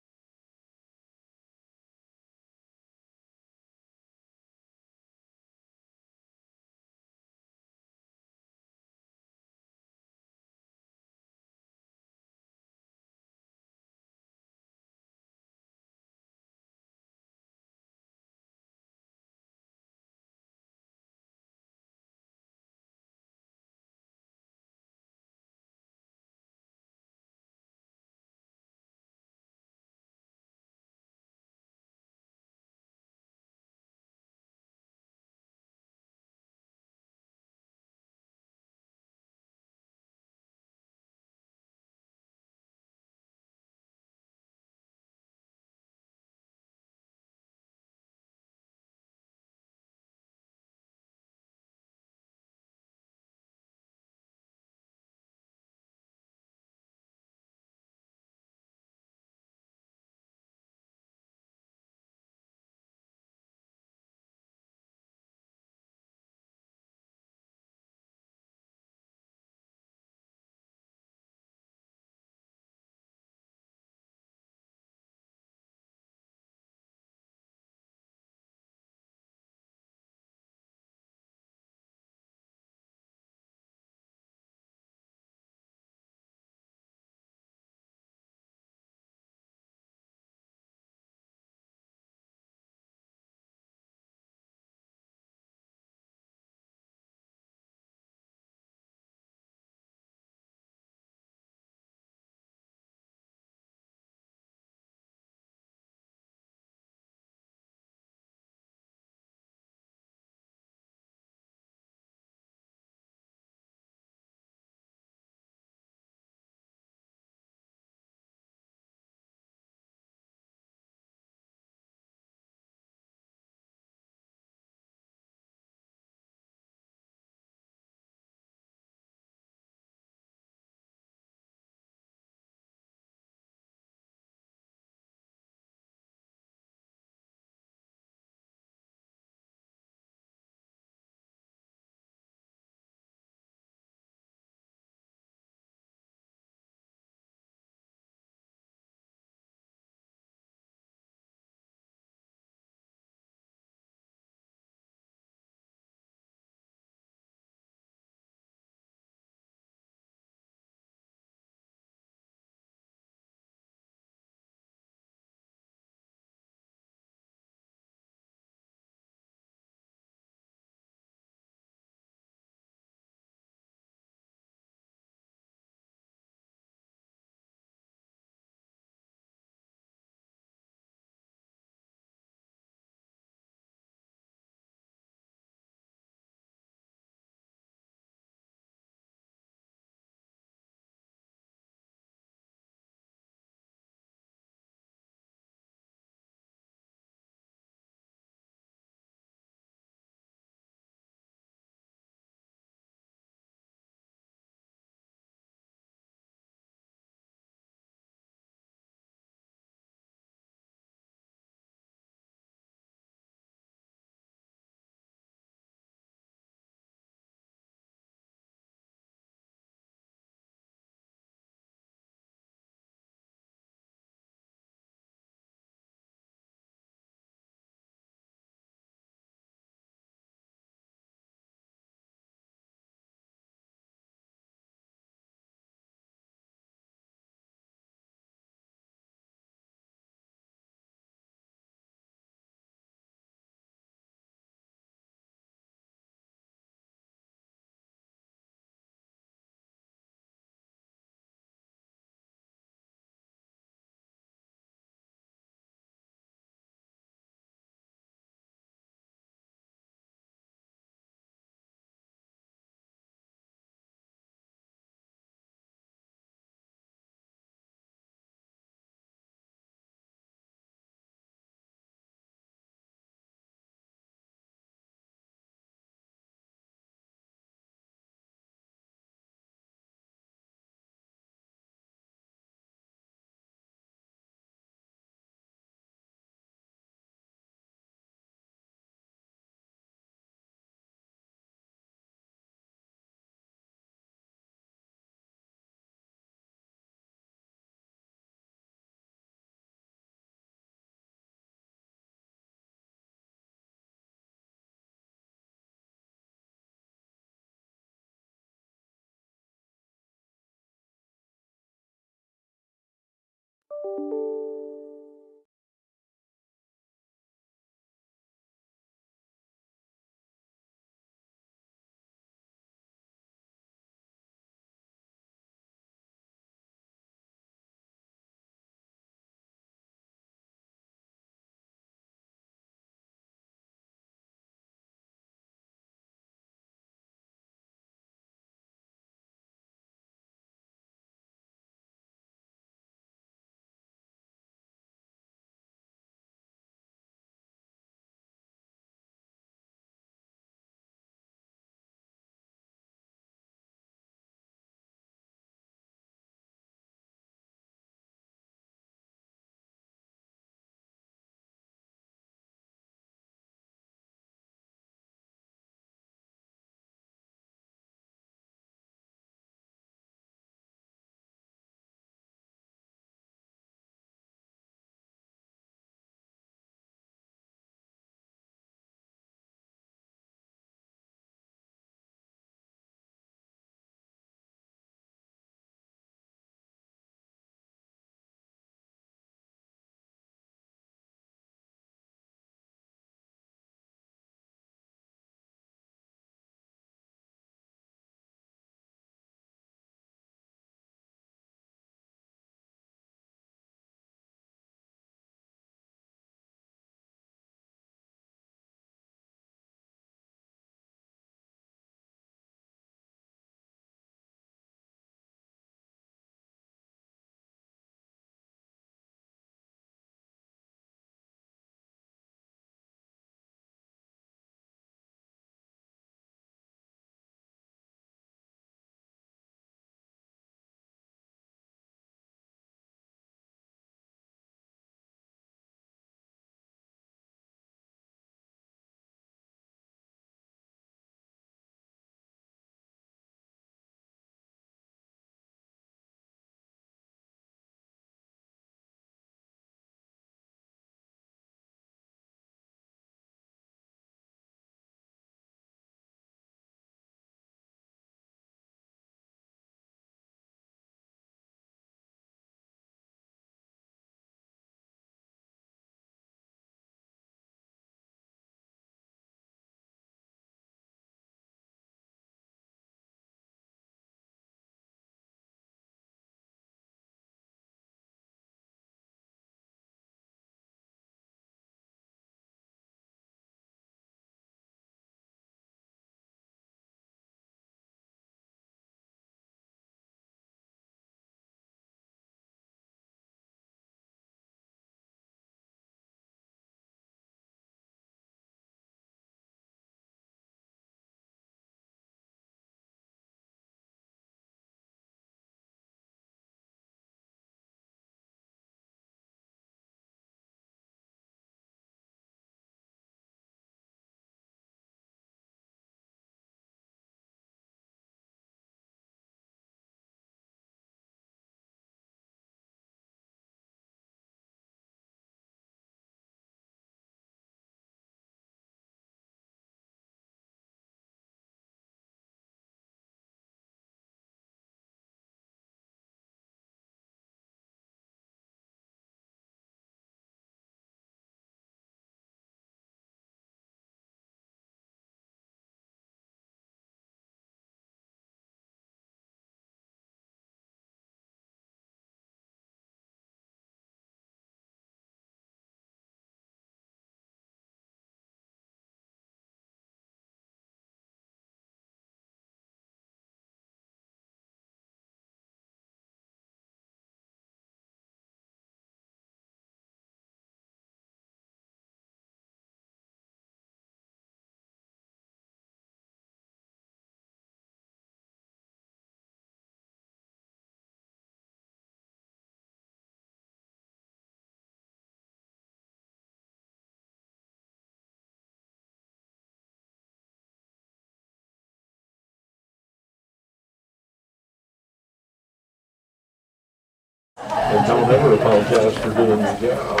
And don't ever apologize for doing your job.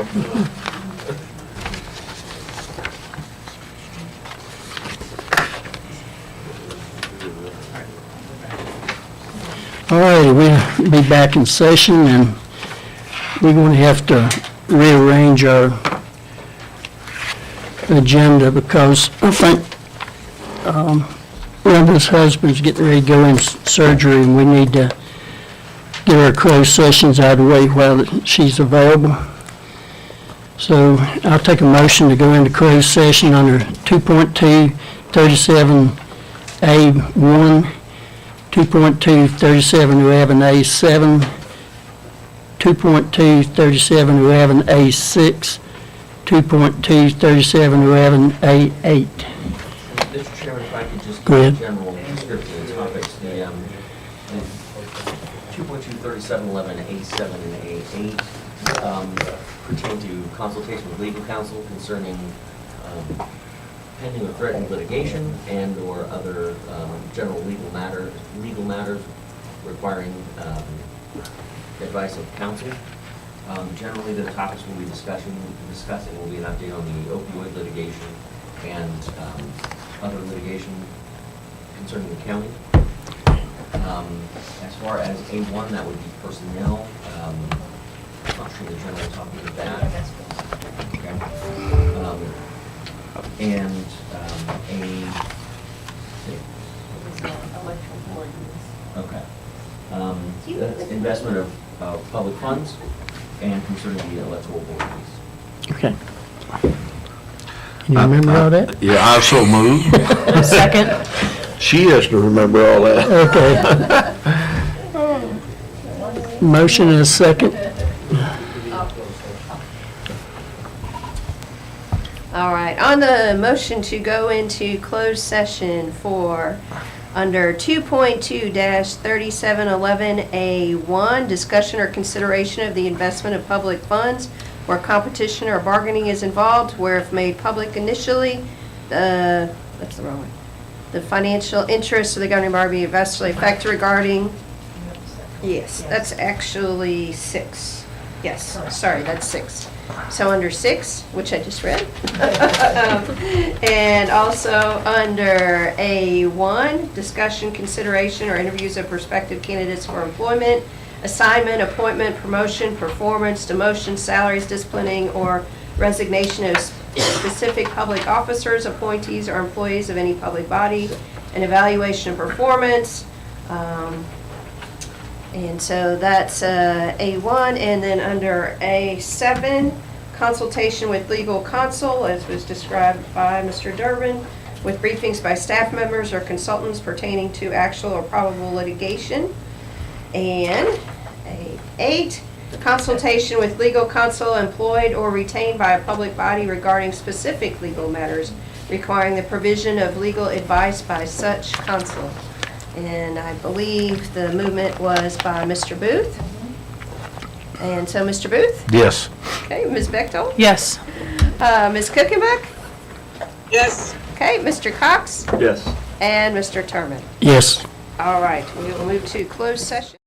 All righty, we'll be back in session, and we're going to have to rearrange our agenda because I think Rhonda's husband's getting ready to go in surgery, and we need to get our closed sessions out of the way while she's available. So I'll take a motion to go into closed session under 2.237A1, 2.23711A7, 2.23711A6, 2.23711A8. Mr. Chairman, if I could just Go ahead. give a general description of the topics, the 2.23711A7 and A8 pertain to consultation with legal counsel concerning pending or threatened litigation and/or other general legal matters requiring advice of counsel. Generally, the topics we'll be discussing will be an update on the opioid litigation and other litigation concerning the county. As far as A1, that would be personnel. I'm not sure the general talking about that. Okay. And okay. That's investment of public funds and concerning the electoral board fees. Okay. Can you remember all that? Yeah, I so moved. Second. She has to remember all that. Okay. Motion and a second. All right, on the motion to go into closed session for under 2.2-3711A1, discussion or consideration of the investment of public funds where competition or bargaining is involved, where if made public initially, that's the wrong one. The financial interests of the governing body be adversely affected regarding, yes, that's actually 6. Yes, sorry, that's 6. So under 6, which I just read, and also under A1, discussion, consideration, or interviews of prospective candidates for employment, assignment, appointment, promotion, performance, demotion, salaries, disciplining, or resignation of specific public officers, appointees, or employees of any public body, an evaluation of performance. And so that's A1, and then under A7, consultation with legal counsel, as was described by Mr. Durbin, with briefings by staff members or consultants pertaining to actual or probable litigation. And A8, consultation with legal counsel employed or retained by a public body regarding specific legal matters requiring the provision of legal advice by such counsel. And I believe the movement was by Mr. Booth. And so, Mr. Booth? Yes. Okay, Ms. Bechtel? Yes. Ms. Kuchenbeck? Yes. Okay, Mr. Cox? Yes. And Mr. Turman. Yes. All right, we will move to closed session.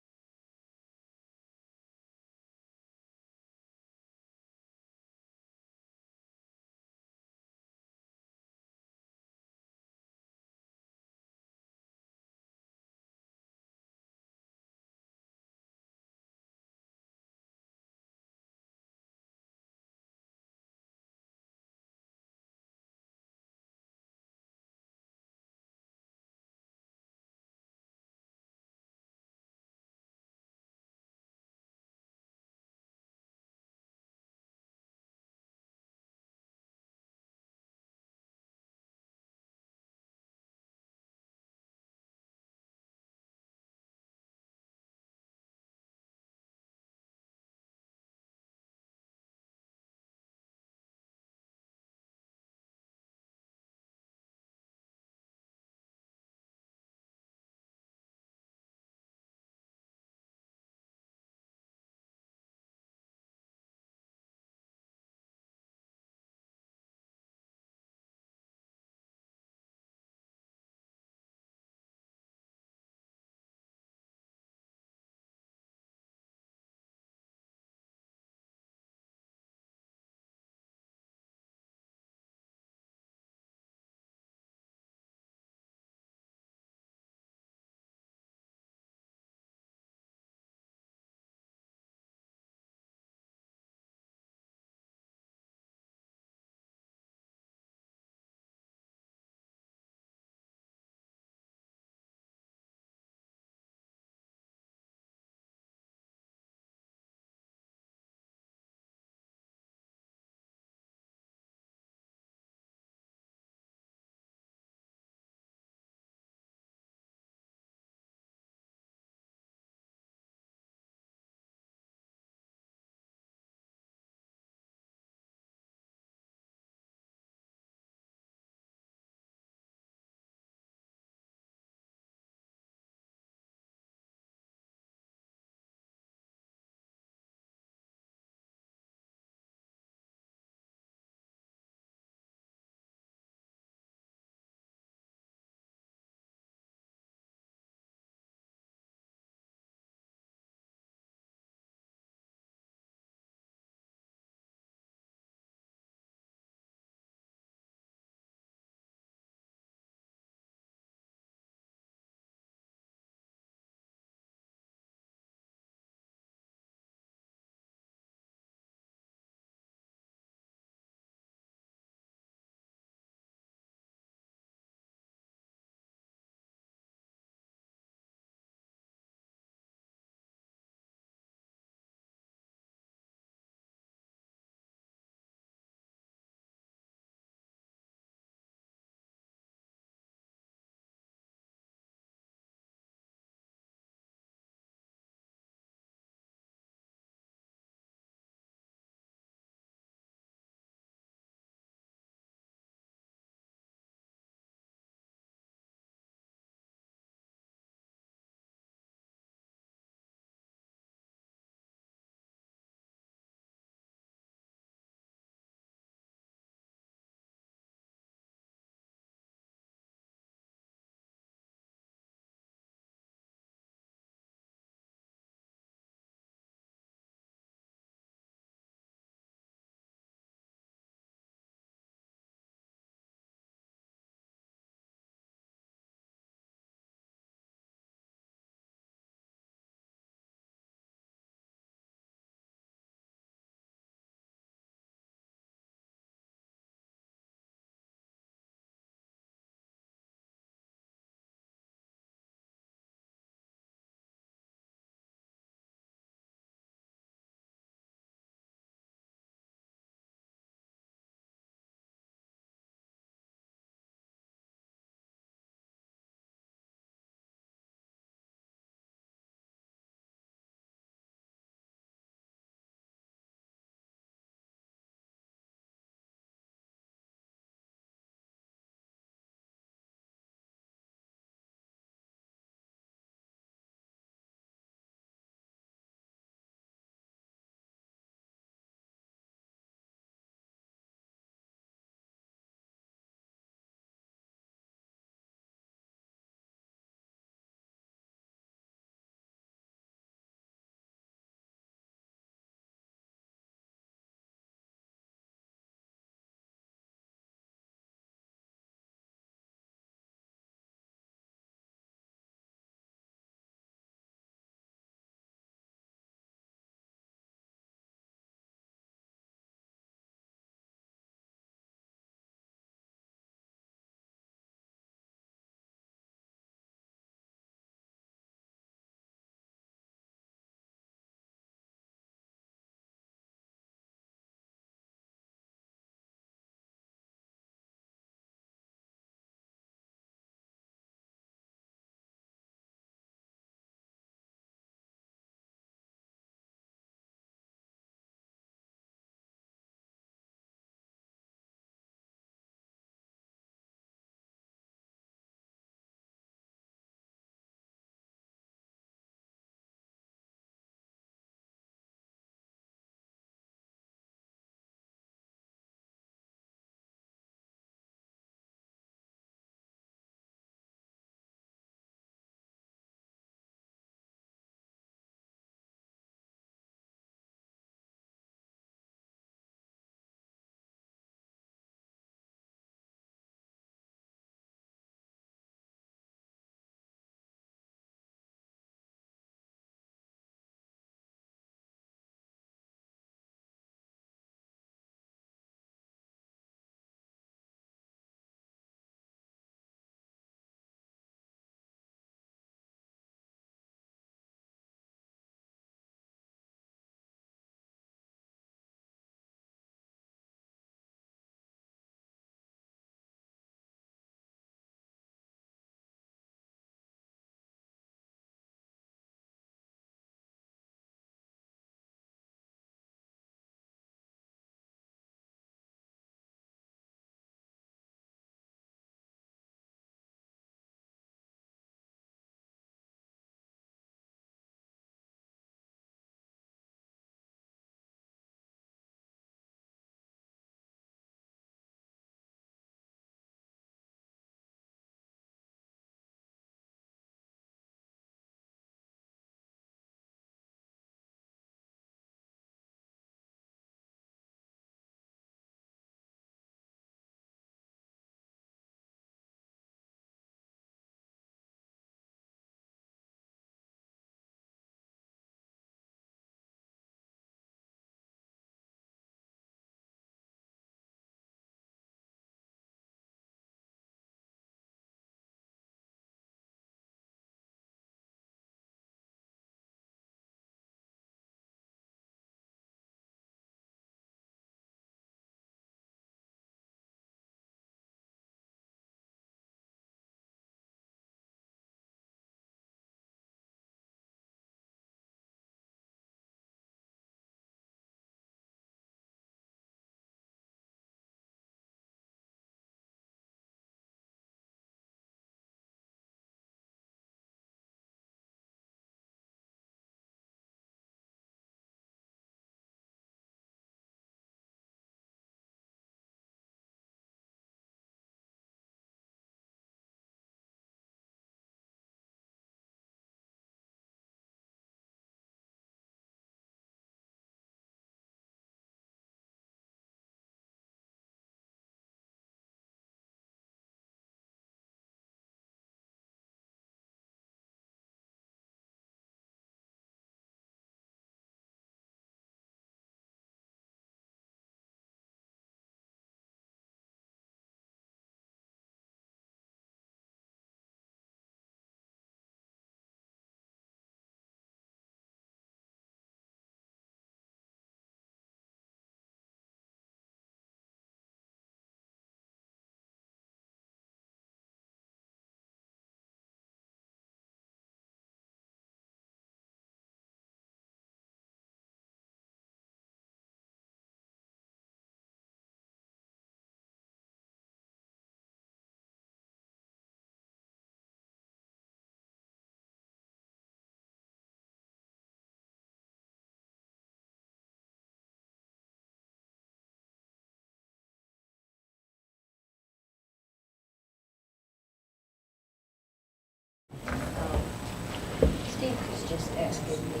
just asking me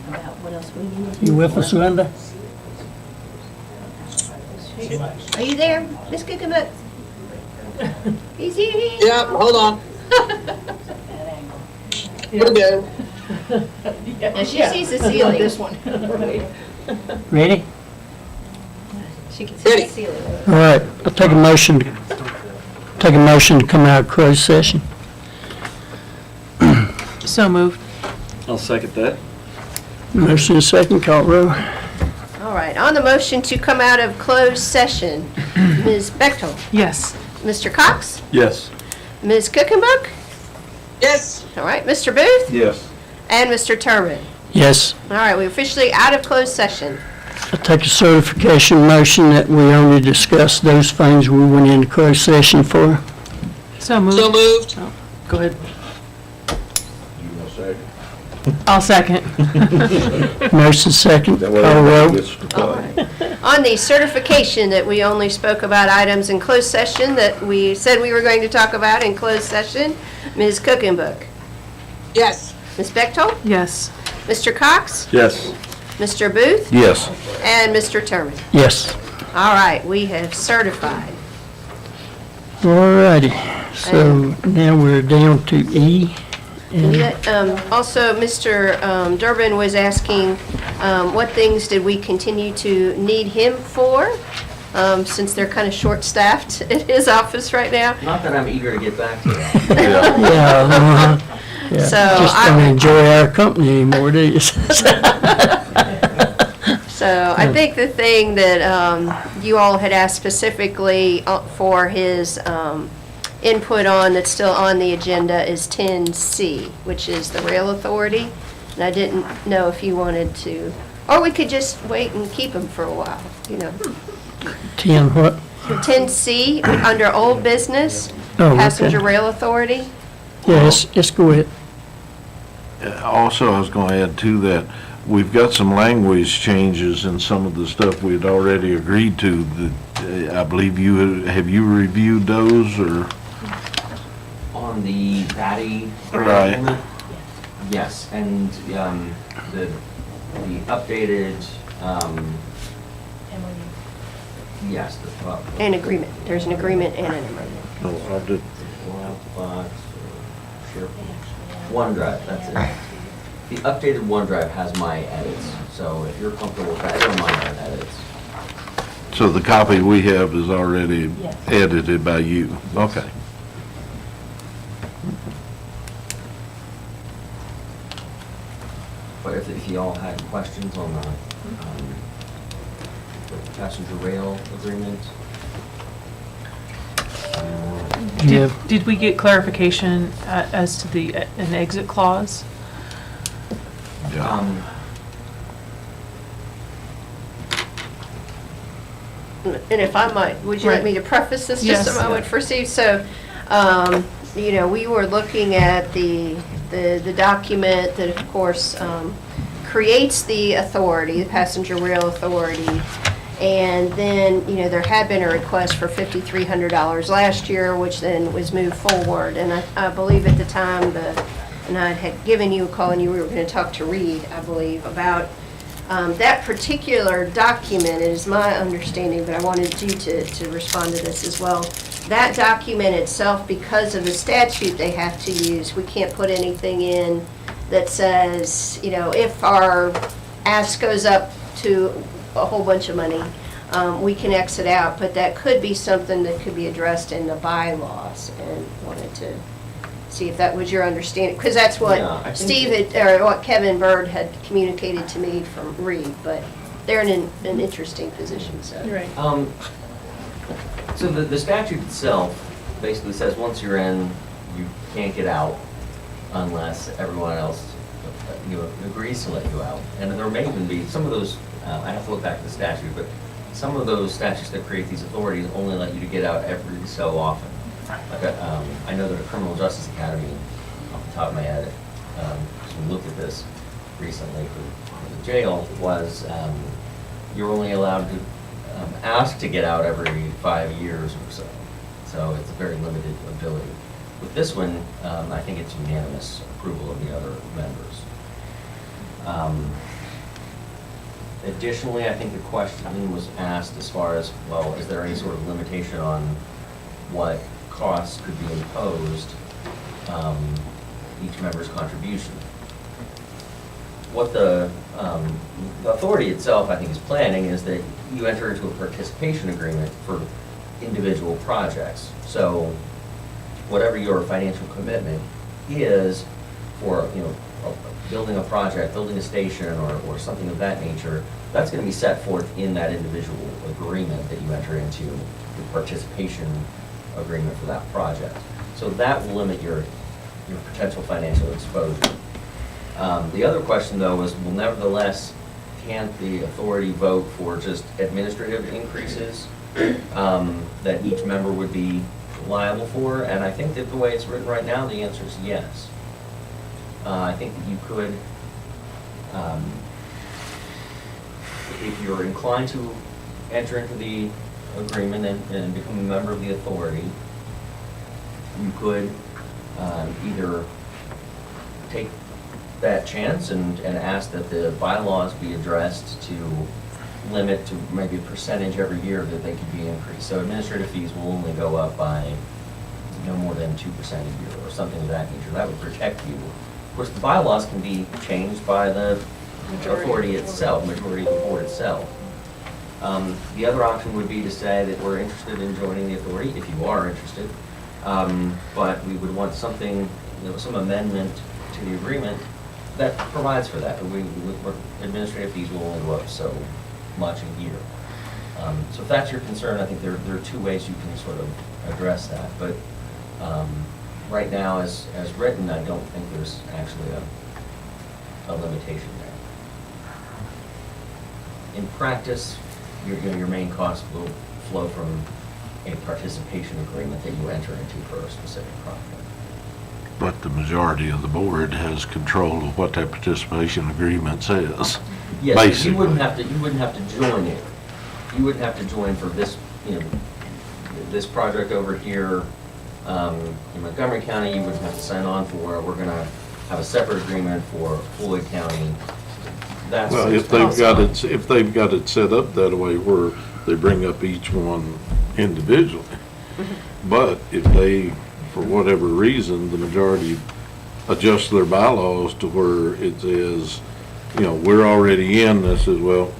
about what else we needed. You with us, Linda? Are you there, Ms. Cookenbook? Is he here? Yeah, hold on. We're good. Now, she sees the ceiling. This one. Ready? She can see the ceiling. All right, I'll take a motion to come out of closed session. So moved. I'll second that. Motion is second, call roll. All right, on the motion to come out of closed session, Ms. Bechtel, Yes. Mr. Cox, Yes. Ms. Cookenbook, Yes. all right, Mr. Booth, Yes. and Mr. Turman. Yes, All right, we're officially out of closed session. I'll take a certification motion that we only discussed those things we went into closed session for. So moved. So moved. Oh, go ahead. I'll second. Motion second, call roll. All right. On the certification that we only spoke about items in closed session that we said we were going to talk about in closed session, Ms. Cookenbook, Yes. Ms. Bechtel, Yes. Mr. Cox, Yes. Mr. Booth, Yes. and Mr. Turman. Yes. All right, we have certified. All righty, so now we're down to E. Also, Mr. Durbin was asking, what things did we continue to need him for? Since they're kind of short-staffed at his office right now. Not that I'm eager to get back to that. Yeah, yeah. So Just don't enjoy our company anymore, do you? So I think the thing that you all had asked specifically for his input on that's still on the agenda is 10C, which is the rail authority. And I didn't know if you wanted to, or we could just wait and keep him for a while, you know. 10 what? 10C, under old business, Oh, okay. passenger rail authority. Yeah, let's go ahead. Also, I was going to add to that, we've got some language changes in some of the stuff we had already agreed to. That I believe have you reviewed those, or? On the batty. Right. Yes, and the updated, yes. An agreement. There's an agreement and an amendment. No, I did. OneDrive, that's it. The updated OneDrive has my edits, so if you're comfortable with that, I don't mind my edits. So the copy we have is already edited by you? Okay. But if you all had questions on the passenger rail agreement. Did we get clarification as to an exit clause? Yeah. And if I might, would you like me to preface this just Yes. a moment for Steve? So, you know, we were looking at the document that, of course, creates the authority, the passenger rail authority. And then, you know, there had been a request for $5,300 last year, which then was moved forward. And I believe at the time, and I had given you a call and we were going to talk to Reed, I believe, about that particular document. It is my understanding, but I wanted you to respond to this as well. That document itself, because of the statute they have to use, we can't put anything in that says, you know, if our ask goes up to a whole bunch of money, we can exit out, but that could be something that could be addressed in the bylaws, and wanted to see if that was your understanding, because that's what Steve had, or what Kevin Bird had communicated to me from Reed, but they're in an interesting position, so. Right. So the statute itself basically says once you're in, you can't get out unless everyone else agrees to let you out. And there may even be some of those, I have to look back at the statute, but some of those statutes that create these authorities only let you to get out every so often. Like I know that a criminal justice academy, off the top of my head, we looked at this recently for the jail, was you're only allowed to ask to get out every 5 years or so. So it's a very limited ability. With this one, I think it's unanimous approval of the other members. Additionally, I think the question was asked as far as, well, is there any sort of limitation on what costs could be imposed, each member's contribution? What the authority itself, I think, is planning is that you enter into a participation agreement for individual projects. So whatever your financial commitment is for, building a project, building a station, or something of that nature, that's going to be set forth in that individual agreement that you enter into, the participation agreement for that project. So that will limit your potential financial exposure. The other question, though, was, well, nevertheless, can't the authority vote for just administrative increases that each member would be liable for? And I think that the way it's written right now, the answer is yes. I think that you could, if you're inclined to enter into the agreement and become a member of the authority, you could either take that chance and ask that the bylaws be addressed to limit to maybe a percentage every year that they could be increased. So administrative fees will only go up by no more than 2% a year or something of that nature. That would protect you. Of course, the bylaws can be changed by the authority itself, majority of the board itself. The other option would be to say that we're interested in joining the authority, if you are interested, but we would want something, some amendment to the agreement that provides for that. Administrative fees will only go up so much a year. So if that's your concern, I think there are two ways you can sort of address that. But right now, as written, I don't think there's actually a limitation there. In practice, your main cost will flow from a participation agreement that you enter into for a specific project. But the majority of the board has control of what that participation agreement says. Yes, basically. you wouldn't have to join it. You wouldn't have to join for this, this project over here in Montgomery County. You wouldn't have to sign on for. We're going to have a separate agreement for Floyd County. That's Well, if they've got it set up that way where they bring up each one individually. But if they, for whatever reason, the majority adjusts their bylaws to where it says, we're already in, this is, well,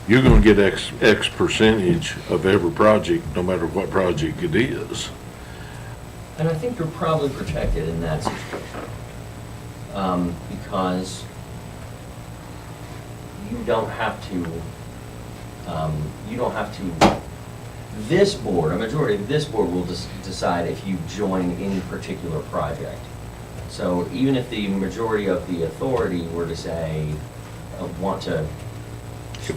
you're gonna get X percentage of every project, no matter what project it is. And I think you're probably protected in that situation. Because you don't have to, this board, a majority of this board will decide if you join any particular project. So even if the majority of the authority were to say, want to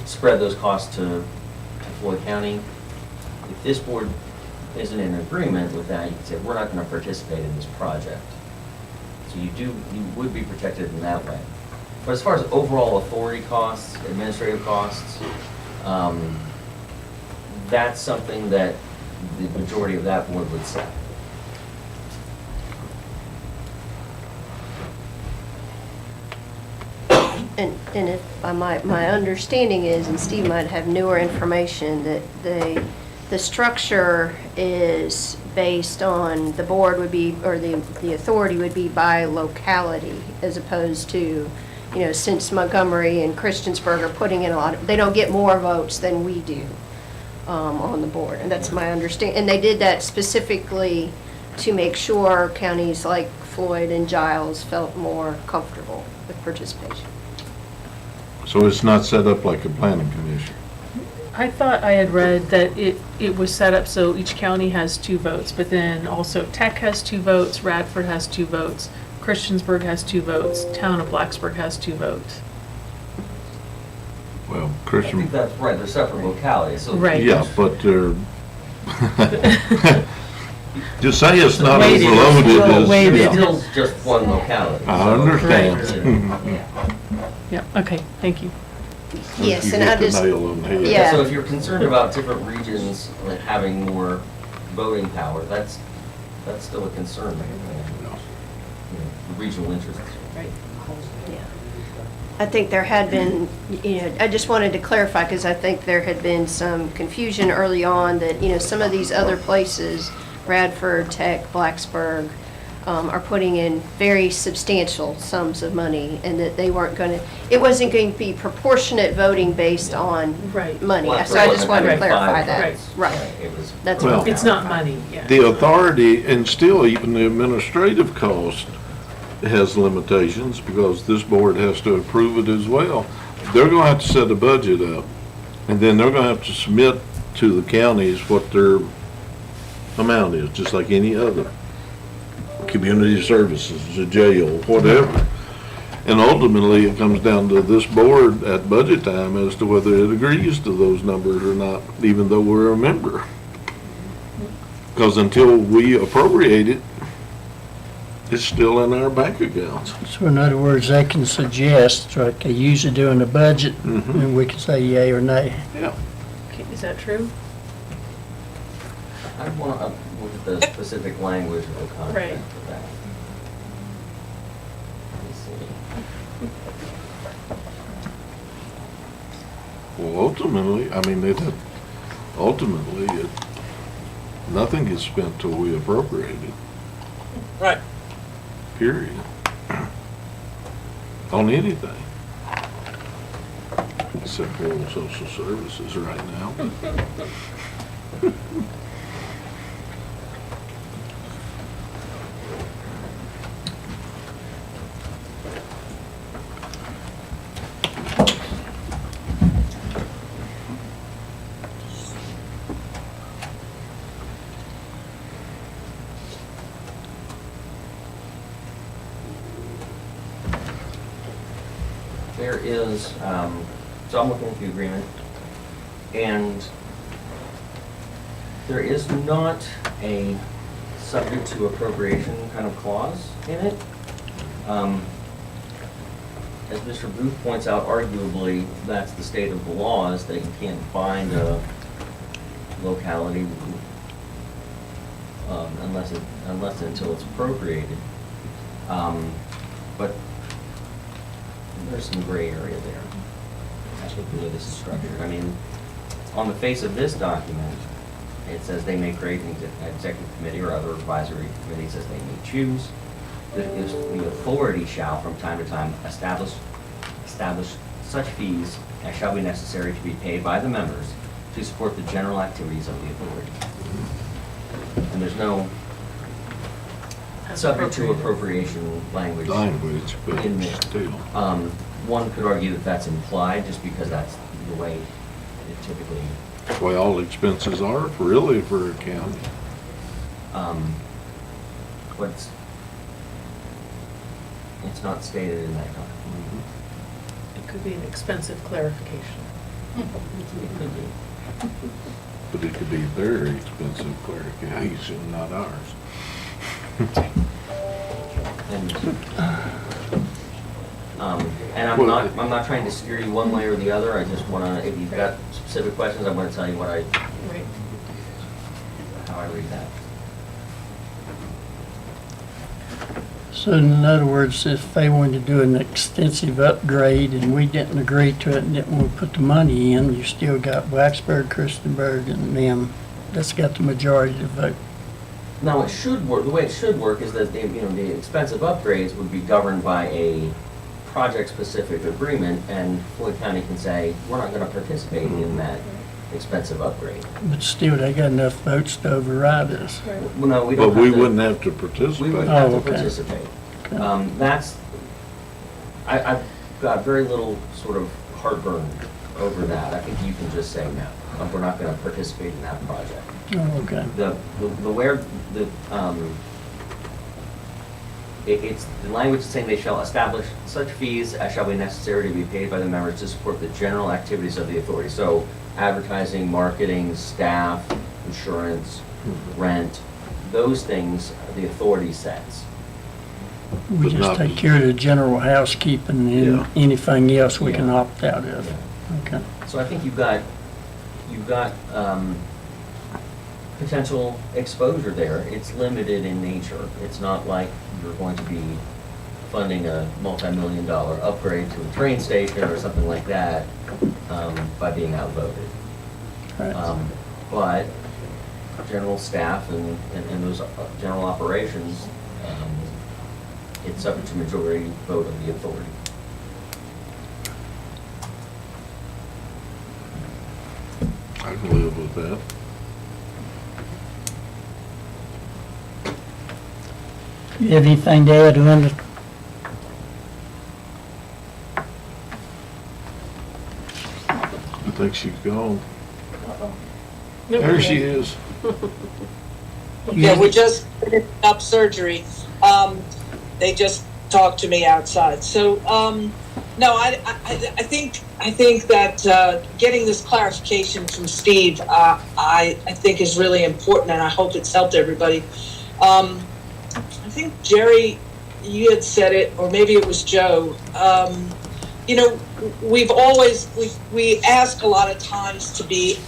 spread those costs to Floyd County, if this board isn't in agreement with that, you can say, we're not going to participate in this project. So you would be protected in that way. But as far as overall authority costs, administrative costs, that's something that the majority of that board would set. And if my understanding is, and Steve might have newer information, that the structure is based on, the board would be, or the authority would be by locality, as opposed to, since Montgomery and Christiansburg are putting in a lot of, they don't get more votes than we do on the board, and that's my understanding. And they did that specifically to make sure counties like Floyd and Giles felt more comfortable with participation. So it's not set up like a planning commission. I thought I had read that it was set up so each county has 2 votes, but then also Tech has 2 votes, Radford has 2 votes, Christiansburg has 2 votes, Town of Blacksburg has 2 voes. Well, I Christian. think that's right, they're separate localities. So Right. Yeah, but they're. To say it's not Weighted. overloaded Weighted. is. It's still just one locality. I understand. Yeah, okay, thank you. Yes, You and I hit the just, nail on the head. Yeah. So if you're concerned about different regions like having more voting power, that's still a concern. The regional interests. yeah. I think there had been, I just wanted to clarify, because I think there had been some confusion early on that, some of these other places, Bradford, Tech, Blacksburg, are putting in very substantial sums of money, and that they weren't going to, it wasn't going to be proportionate voting based on money. Well, So I just wanted to right, clarify five that. votes. Right. It was. That's Well, what. It's not money, yeah. The authority, and still even the administrative cost has limitations because this board has to approve it as well. They're gonna have to set a budget up, and then they're gonna have to submit to the counties what their amount is, just like any other community services, a jail, whatever. And ultimately, it comes down to this board at budget time as to whether it agrees to those numbers or not, even though we're a member. Because until we appropriate it, it's still in our bank accounts. So in other words, they can suggest, like they usually do in the budget, Mhm. and we can say yea or nay. Yeah. Okay, is that true? I want to look at the specific language of the contract Right. for that. Let me see. Well, ultimately, I mean, nothing gets spent till we appropriate it, Right. period. On anything. Except for social services right now. There is, so I'm looking at the agreement, and there is not a subject to appropriation kind of clause in it. As Mr. Booth points out, arguably, that's the state of the law, is that you can't bind a locality unless and until it's appropriated. But there's some gray area there. I think the way this is structured. I mean, on the face of this document, it says they may create an executive committee or other advisory committees as they may choose. The authority shall, from time to time, establish such fees as shall be necessary to be paid by the members to support the general activities of the authority. And there's no subject to appropriation language But in there. still. One could argue that that's implied, just because that's the way it typically, That's why all expenses are really for a county. but it's not stated in that document. It could be an expensive clarification. It could be. But it could be very expensive clarification, not ours. And I'm not trying to steer you one way or the other. I just wanna, if you've got specific questions, I wanna tell you Right. how I read that. So in other words, if they wanted to do an extensive upgrade and we didn't agree to it and didn't want to put the money in, you still got Blacksburg, Christiansburg, and them. That's got the majority to vote. Now, it should work, the way it should work is that the expensive upgrades would be governed by a project-specific agreement, and Floyd County can say, we're not gonna participate in that expensive upgrade. But still, they got enough votes to override us. Well, no, we don't But have we to- wouldn't have to We participate. wouldn't have to Oh, okay. participate. Okay. I've got very little sort of heartburn over that. I think you can just say no, we're not gonna participate in that project. Oh, okay. It's the language is saying they shall establish such fees as shall be necessary to be paid by the members to support the general activities of the authority. So advertising, marketing, staff, insurance, rent, those things the authority sets. We But just not- take care of the general housekeeping and Yeah. anything else we can Yeah. opt out of. Okay. So I think you've got potential exposure there. It's limited in nature. It's not like you're going to be funding a multi-million-dollar upgrade to a train station or something like that by being outvoted. But general staff and those general operations, it's subject to majority vote of the authority. I can live with that. You have anything to add, Linda? I think she's gone. There she is. Yeah, we're just finishing up surgery. They just talked to me outside. So, no, I think that getting this clarification from Steve, I think is really important, and I hope it's helped everybody. I think Jerry, you had said it, or maybe it was Joe. You know, we ask a lot of times to be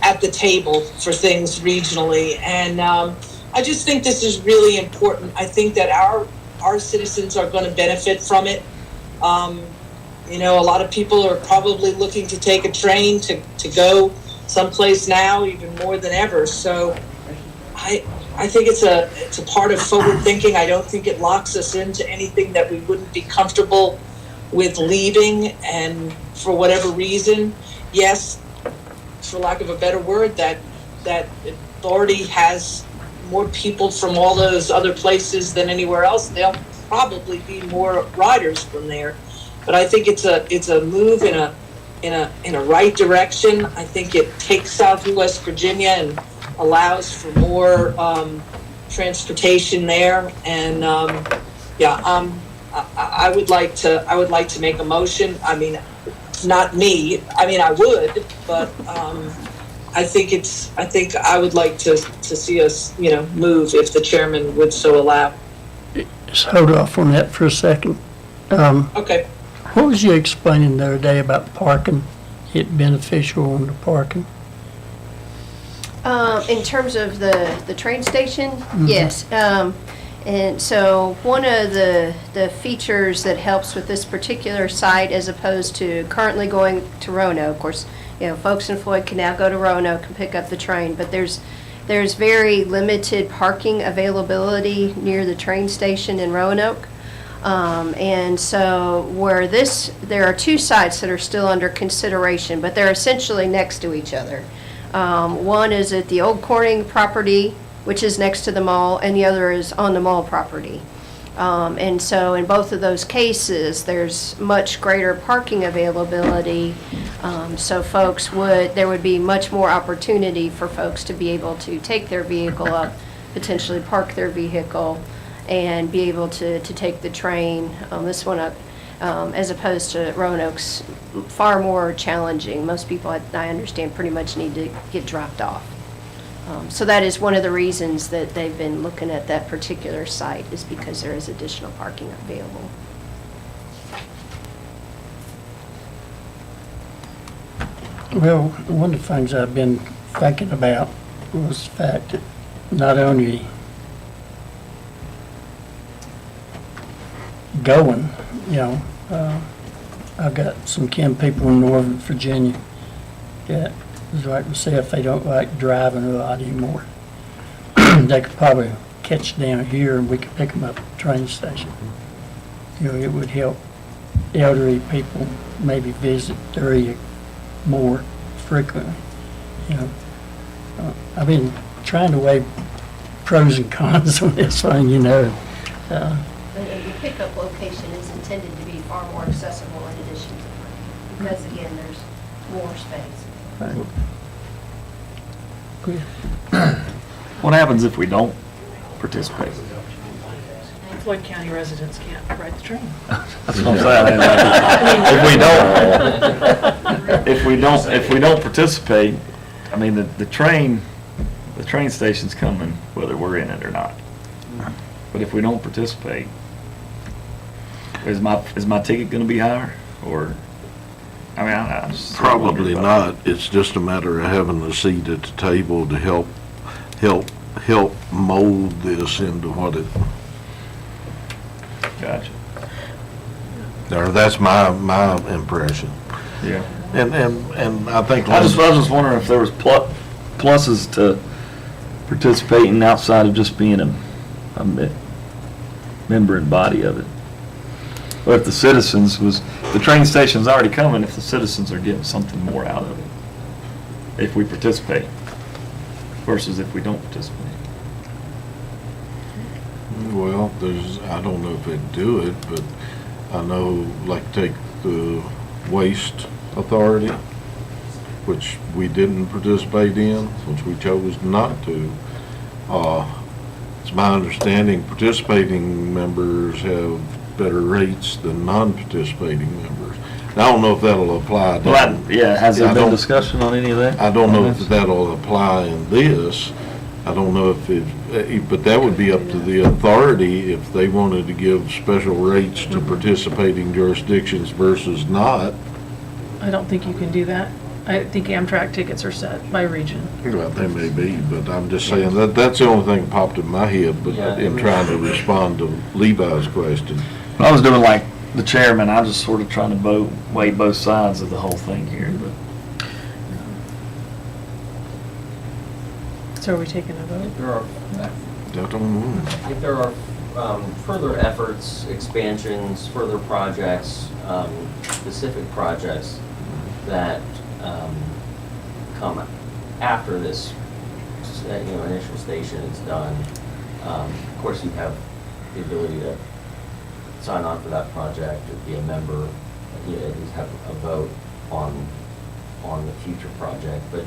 at the table for things regionally, and I just think this is really important. I think that our citizens are going to benefit from it. You know, a lot of people are probably looking to take a train to go someplace now, even more than ever. So I think it's a part of forward thinking. I don't think it locks us into anything that we wouldn't be comfortable with leaving, and for whatever reason, yes, for lack of a better word, that authority has more people from all those other places than anywhere else. There'll probably be more riders from there, but I think it's a move in a right direction. I think it takes Southwest Virginia and allows for more transportation there, and I would like to make a motion. I mean, not me. I mean, I would, but I think I would like to see us, you know, move if the chairman would so allow. Just hold off on that for a second. Okay. What was you explaining the other day about parking? It beneficial on the parking? In terms of the train station, yes. And so one of the features that helps with this particular site as opposed to currently going to Roanoke, of course, you know, folks in Floyd can now go to Roanoke and pick up the train, but there's very limited parking availability near the train station in Roanoke. And so there are two sites that are still under consideration, but they're essentially next to each other. One is at the Old Corning property, which is next to the mall, and the other is on the mall property. And so in both of those cases, there's much greater parking availability. So there would be much more opportunity for folks to be able to take their vehicle up, potentially park their vehicle, and be able to take the train, this one up, as opposed to Roanoke's far more challenging. Most people, I understand, pretty much need to get dropped off. So that is one of the reasons that they've been looking at that particular site, is because there is additional parking available. Well, one of the things I've been thinking about was the fact that not only going, you know, I've got some kin people in Northern Virginia that is like myself, they don't like driving a lot anymore. They could probably catch down here and we could pick them up at the train station. You know, it would help elderly people maybe visit the area more frequently, you know. I've been trying to weigh pros and cons on this one, you know. The pickup location is intended to be far more accessible in addition to parking, because again, there's more space. Right. What happens if we don't participate? Floyd County residents can't ride the train. That's what I'm saying. If we don't participate, I mean, the train station's coming whether we're in it or not. But if we don't participate, is my ticket gonna be higher, or? I mean, I just Probably not. It's just a matter of having a seat at the table to help mold this into what it. Gotcha. Or that's my impression. Yeah. And I think. I was just wondering if there was pluses to participating outside of just being a member and body of it. Or if the citizens the train station's already coming, if the citizens are getting something more out of it, if we participate versus if we don't participate. Well, I don't know if they'd do it, but I know, like, take the Waste Authority, which we didn't participate in, which we chose not to. It's my understanding participating members have better rates than non-participating members. Now, I don't know if that'll apply. Has there been discussion on any of that? I don't know if that'll apply in this. I don't know but that would be up to the authority if they wanted to give special rates to participating jurisdictions versus not. I don't think you can do that. I think Amtrak tickets are set by region. Well, they may be, but I'm just saying that's the only thing that popped in my head, but in trying to respond to Levi's question. I was doing like the chairman, I was just sort of trying to weigh both sides of the whole thing here, but. So are we taking a vote? If there are further efforts, expansions, further projects, specific projects that come after this, initial station is done, of course you have the ability to sign on for that project, or be a member, at least have a vote on the future project. But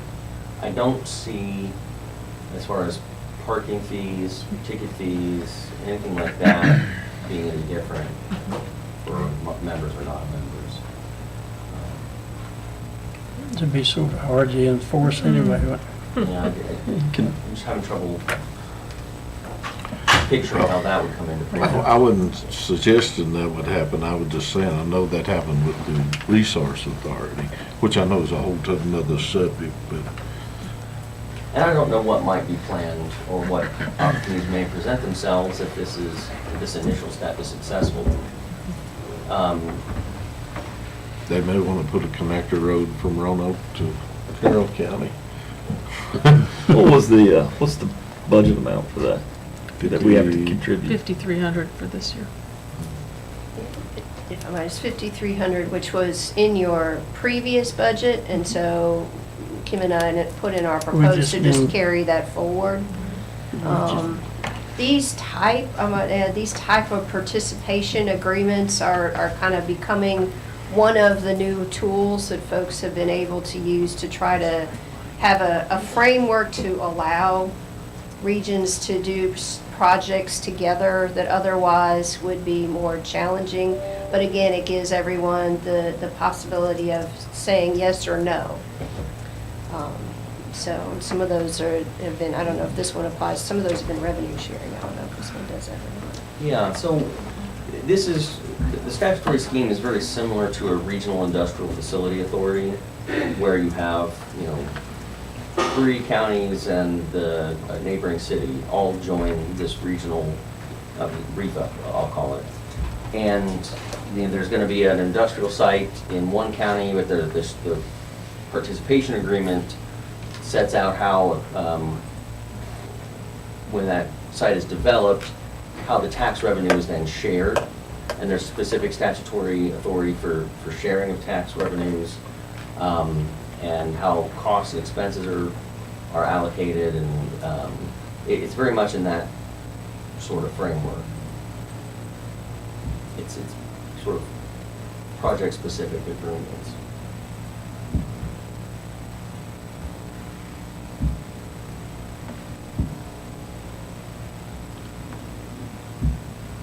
I don't see, as far as parking fees, ticket fees, anything like that being any different for members or non-members. It'd be sort of hard to enforce anyway. Yeah, I'm just having trouble picturing how that would come into play. I wasn't suggesting that would happen. I was just saying, I know that happened with the Resource Authority, which I know is a whole another subject, but. And I don't know what might be planned or what opportunities may present themselves if this initial step is successful. They may want to put a connector road from Roanoke to Carroll County. What's the budget amount for that we have to contribute? 5,300 for this year. If I'm right, it's 5,300, which was in your previous budget, and so Kim and I put in our proposed to just carry that forward. These type of participation agreements are kind of becoming one of the new tools that folks have been able to use to try to have a framework to allow regions to do projects together that otherwise would be more challenging. But again, it gives everyone the possibility of saying yes or no. So some of those have been, I don't know if this one applies, some of those have been revenue sharing. I don't know if this one does that or not. Yeah, so the statutory scheme is very similar to a regional industrial facility authority, where you have, 3 counties and the neighboring city all join this regional REFA, I'll call it. And there's going to be an industrial site in one county, but the participation agreement sets out how, when that site is developed, how the tax revenue is then shared. And there's specific statutory authority for sharing of tax revenues, and how costs and expenses are allocated, and it's very much in that sort of framework. It's sort of project-specific agreements.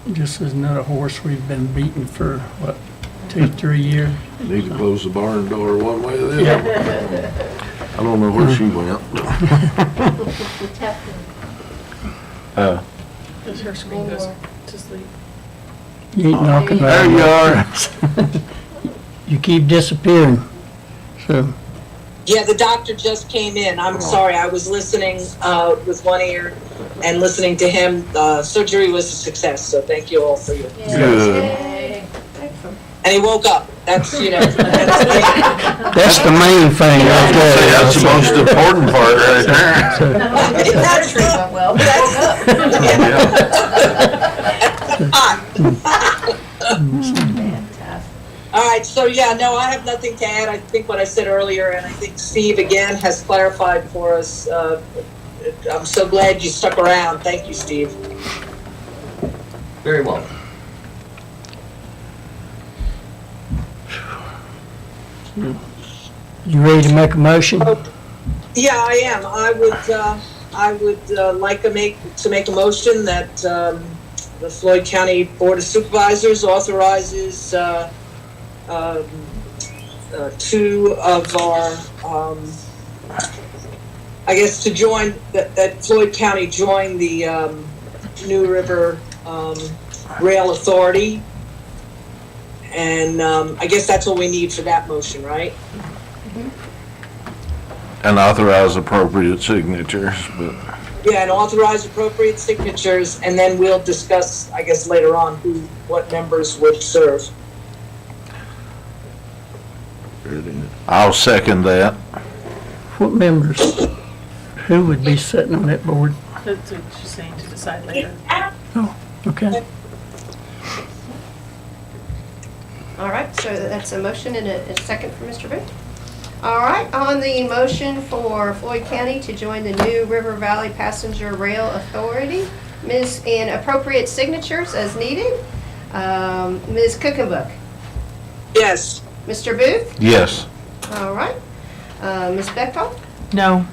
This is another horse we've been beating for, 2-3 years? Need to close the barn door one way or the other. I don't know where she went. Does her screen go to sleep? You ain't knocking There you are. You keep disappearing, so. Yeah, the doctor just came in. I'm sorry, I was listening with one ear and listening to him. Surgery was a success, so thank you all for your. Good. And And he woke up. That's, that's That's the main thing right there. See, that's the most important part right there. That's true. Well, Fantastic. All right, so yeah, no, I have nothing to add. I think what I said earlier, and I think Steve again has clarified for us. I'm so glad you stuck around. Thank you, Steve. Very well. You ready to make a motion? Yeah, I am. I would like to make a motion that the Floyd County Board of Supervisors authorizes two of our, I guess, to join, that Floyd County join the New River Rail Authority. And I guess that's all we need for that motion, right? And authorize appropriate signatures, but. Yeah, and authorize appropriate signatures, and then we'll discuss, I guess, later on what members would serve. I'll second that. What members, who would be sitting on that board? That's what she's saying, to decide later. Oh, okay. All right, so that's a motion and a second for Mr. Booth. All right, on the motion for Floyd County to join the New River Valley Passenger Rail Authority, and appropriate signatures as needed, Ms. Cookenbook. Yes. Mr. Booth? Yes. All right. Ms. Bechtold? No.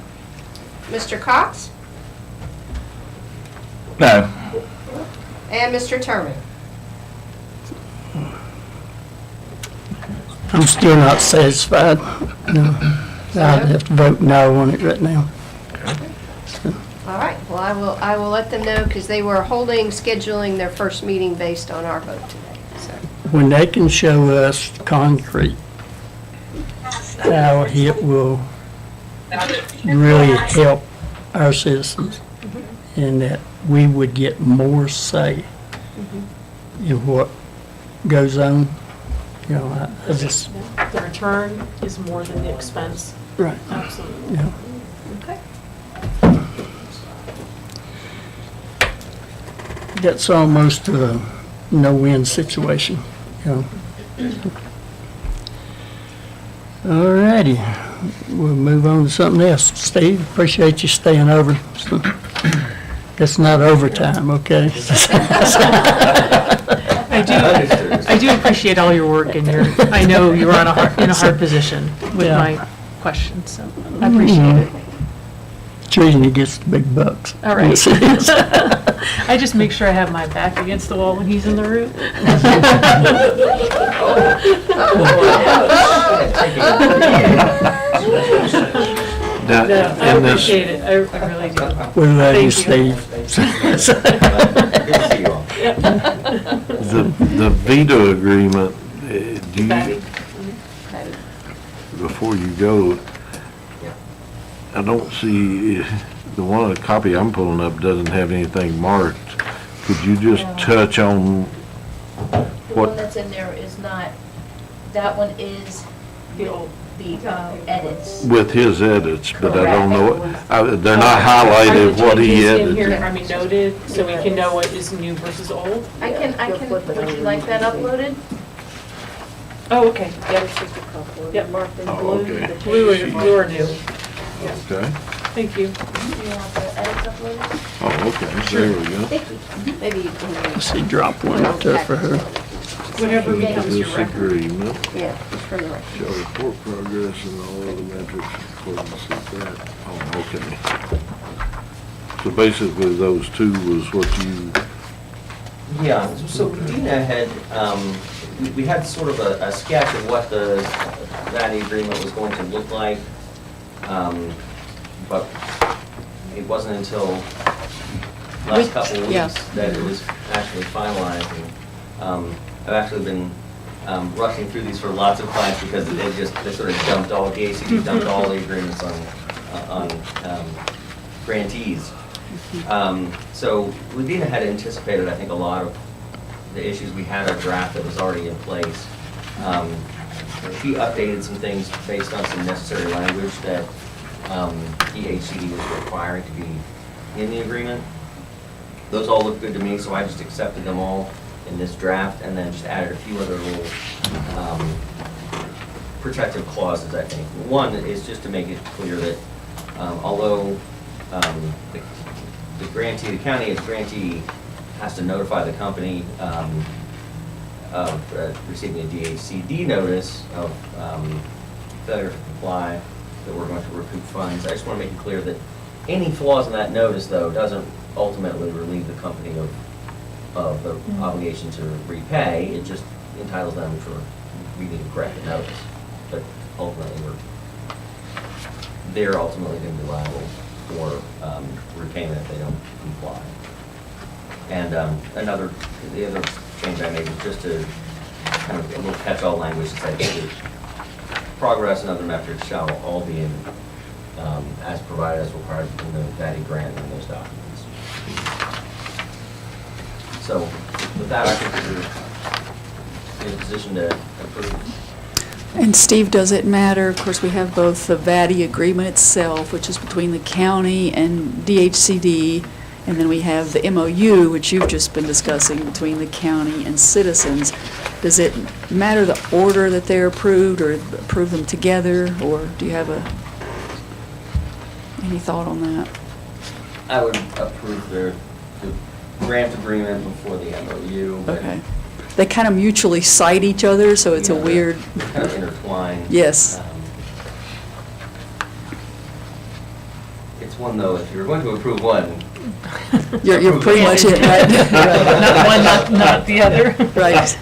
Mr. Cox? No. And Mr. Terman? I'm still not satisfied. No. I'd have to vote no on it right now. All right, well, I will let them know because they were scheduling their first meeting based on our vote today, so. When they can show us concrete how it will really help our citizens and that we would get more say in what goes on, you know, I just. The return is more than the expense. Right. Absolutely. Yeah. Okay. That's almost a no-win situation, you know. All righty, we'll move on to something else. Steve, appreciate you staying over. That's not overtime, okay? I do appreciate all your work and I know you're in a hard position with Yeah. my questions, so I appreciate it. Trini gets the big bucks. All right. I just make sure I have my back against the wall when he's in the room. Now, I in this, appreciate it, I really do. We love you, Thank Steve. the veto agreement, do you, Patty? before you go, I don't see, the copy I'm pulling up doesn't have anything marked. Could you just touch on The one what, that's in there is not, that one is the edits. with his edits, but I don't know, they're not highlighted what he Are the changes in edited. here, I mean, noted, so we can know what is new versus old? I can, would you like that uploaded? Oh, okay, yep. Yep. Oh, okay. Blue or new. Okay. Thank you. You want the edits uploaded? Oh, okay, there we go. Thank you. Maybe you can. Let's see, drop one up there for her. Whatever becomes your This record. agreement Yeah, just for the record. shall report progress and all other metrics according to that. Oh, okay. So basically, those two was what you, Yeah, so Dina had, we had sort of a sketch of what the value agreement was going to look like. But it wasn't until last couple of yeah. weeks that it was actually finalized. And I've actually been rushing through these for lots of clients because they sort of dumped all, the ACD dumped all the agreements on grantees. So Ladina had anticipated, I think, a lot of the issues we had a draft that was already in place. She updated some things based on some necessary language that DHCD was requiring to be in the agreement. Those all look good to me, so I just accepted them all in this draft and then just added a few other little protective clauses, I think. One is just to make it clear that although the grantee, the county as grantee has to notify the company of receiving a DHCD notice of failure to comply, that we're going to recoup funds. I just want to make it clear that any flaws in that notice, though, doesn't ultimately relieve the company of the obligation to repay. It just entitles them for, we need to correct the notice. But ultimately, they're ultimately going to be liable for repayment if they don't comply. And the other change I made was just to kind of a little catch-all language that said progress and other metrics shall all be in as provided as required in the VATI grant and those documents. So with that, I think we're in a position to approve. And Steve, does it matter? Of course, we have both the VATI agreement itself, which is between the county and DHCD, and then we have the MOU, which you've just been discussing, between the county and Citizens. Does it matter the order that they're approved, or approve them together, or do you have any thought on that? I would approve the grant agreement before the MOU. but Okay. They kind of mutually cite each other, so it's a Yeah, weird. they're kind of intertwined. Yes. It's one, though, if you're going to approve one. You're pretty much it, right? Not one, not the other. Right.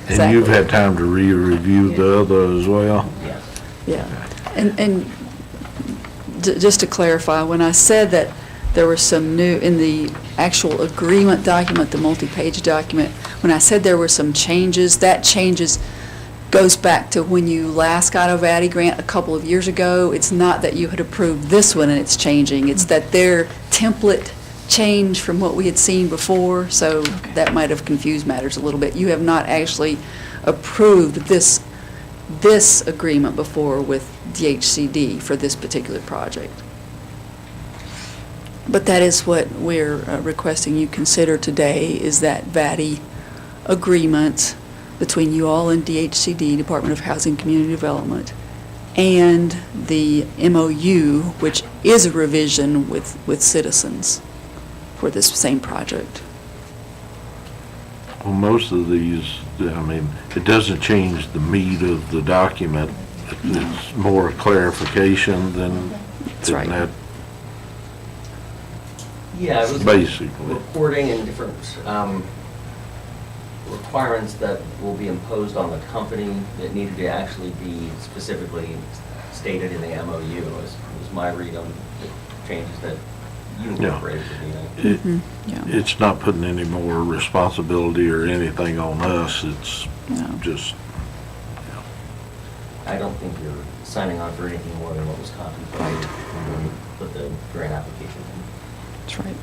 And you've had time to re-review the other as well? Yes. Yeah. And just to clarify, when I said that there were some new, in the actual agreement document, the multi-page document, when I said there were some changes, that changes goes back to when you last got a VATI grant a couple of years ago. It's not that you had approved this one and it's changing, it's that their template changed from what we had seen before, so that might have confused matters a little bit. You have not actually approved this agreement before with DHCD for this particular project. But that is what we're requesting you consider today, is that VATI agreement between you all and DHCD, Department of Housing and Community Development, and the MOU, which is a revision with Citizens for this same project. Well, most of these, I mean, it doesn't change the meat of the document. It's more clarification than right. that, Yeah, it was basically. reporting and different requirements that will be imposed on the company that needed to actually be specifically stated in the MOU was my read on the changes that you incorporated. It's not putting any more responsibility or anything on us, it's just. I don't think you're signing on for anything more than what was contemplated when you put the grant application in. That's right.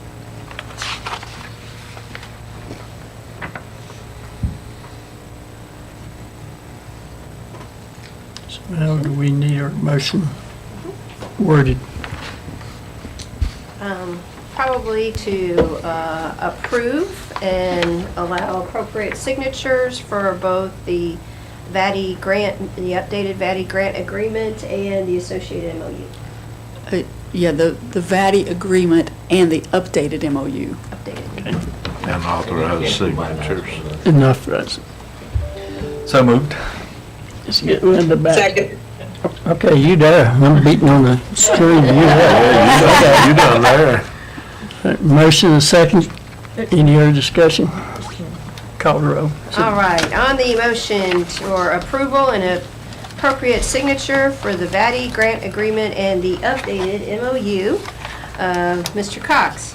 So now do we need our motion worded? Probably to approve and allow appropriate signatures for both the VATI grant, the updated VATI grant agreement and the associated MOU. Yeah, the VATI agreement and the updated MOU. Updated. And authorized signatures. Enough, right? So moved. Let's get Linda back. Second. Okay, you there. I'm beating on the string. You there. You done there. Motion and second. Any other discussion? Call the roll. All right, on the motion for approval and appropriate signature for the VATI grant agreement and the updated MOU, Mr. Cox,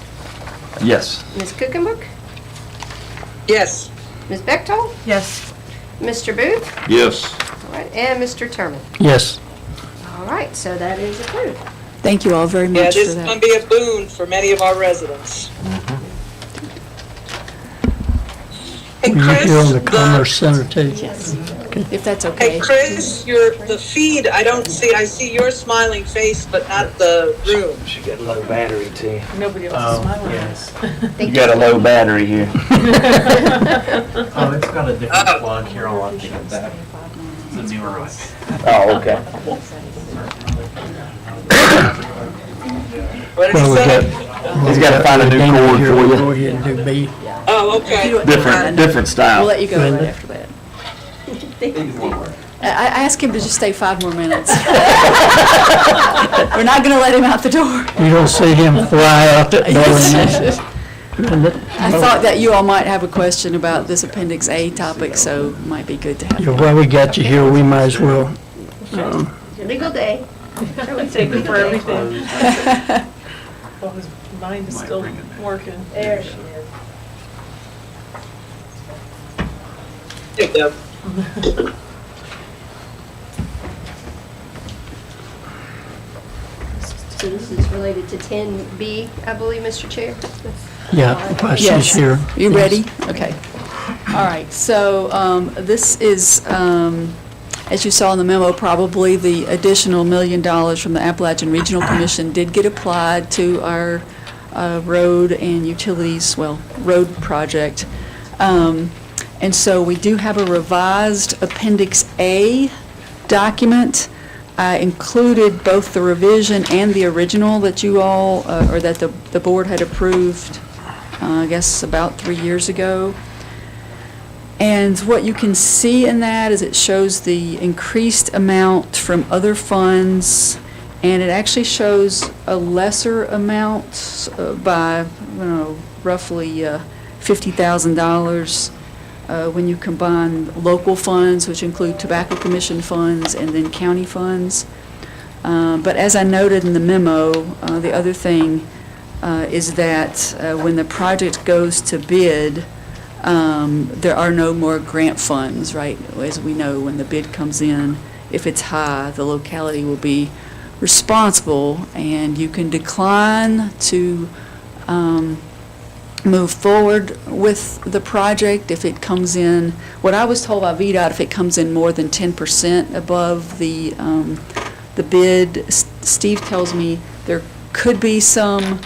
Yes. Ms. Kuchenbook, Yes. Ms. Bechtold, Yes. Mr. Booth, Yes. all right, and Mr. Terman. Yes. All right, so that is approved. Thank you all very Yeah, much this for is that. going to be a boon for many of our residents. And Will you Chris, be on the Commerce Center too? Yes. Okay. if that's okay. Hey, Chris, the feed, I see your smiling face, but not the room. She got low battery too. Nobody else is smiling. Yes. You got a low battery here. Oh, it's got a different plug here. I'll have to get that. It's a newer one. Oh, okay. What did Well, you we say? got. He's gotta find a new Dana cord here, for we'll you. Go ahead and do B. Oh, okay. Different style. We'll let you go right Linda? after that. I asked him to just stay 5 more minutes. We're not going to let him out the door. You don't see him fly out that door. I thought that you all might have a question about this Appendix A topic, so it might be good to have. Yeah, while we got you here, we might as well. Legal day. I would take it for everything. Oh, his mind is still working. There she is. There you go. So this is related to 10B, I believe, Mr. Chair? Yeah, while she's Yes. here. You Yes. ready? Okay. All right, so this is, as you saw in the memo, probably the additional $1 million from the Appalachian Regional Commission did get applied to our road and utilities, well, road project. And so we do have a revised Appendix A document. I included both the revision and the original that you all, or that the board had approved, I guess about 3 years ago. And what you can see in that is it shows the increased amount from other funds, and it actually shows a lesser amount by, roughly $50,000 when you combine local funds, which include tobacco commission funds, and then county funds. But as I noted in the memo, the other thing is that when the project goes to bid, there are no more grant funds, right? As we know, when the bid comes in, if it's high, the locality will be responsible, and you can decline to move forward with the project if it comes in, what I was told by VDOT, if it comes in more than 10% above the bid. Steve tells me there could be some,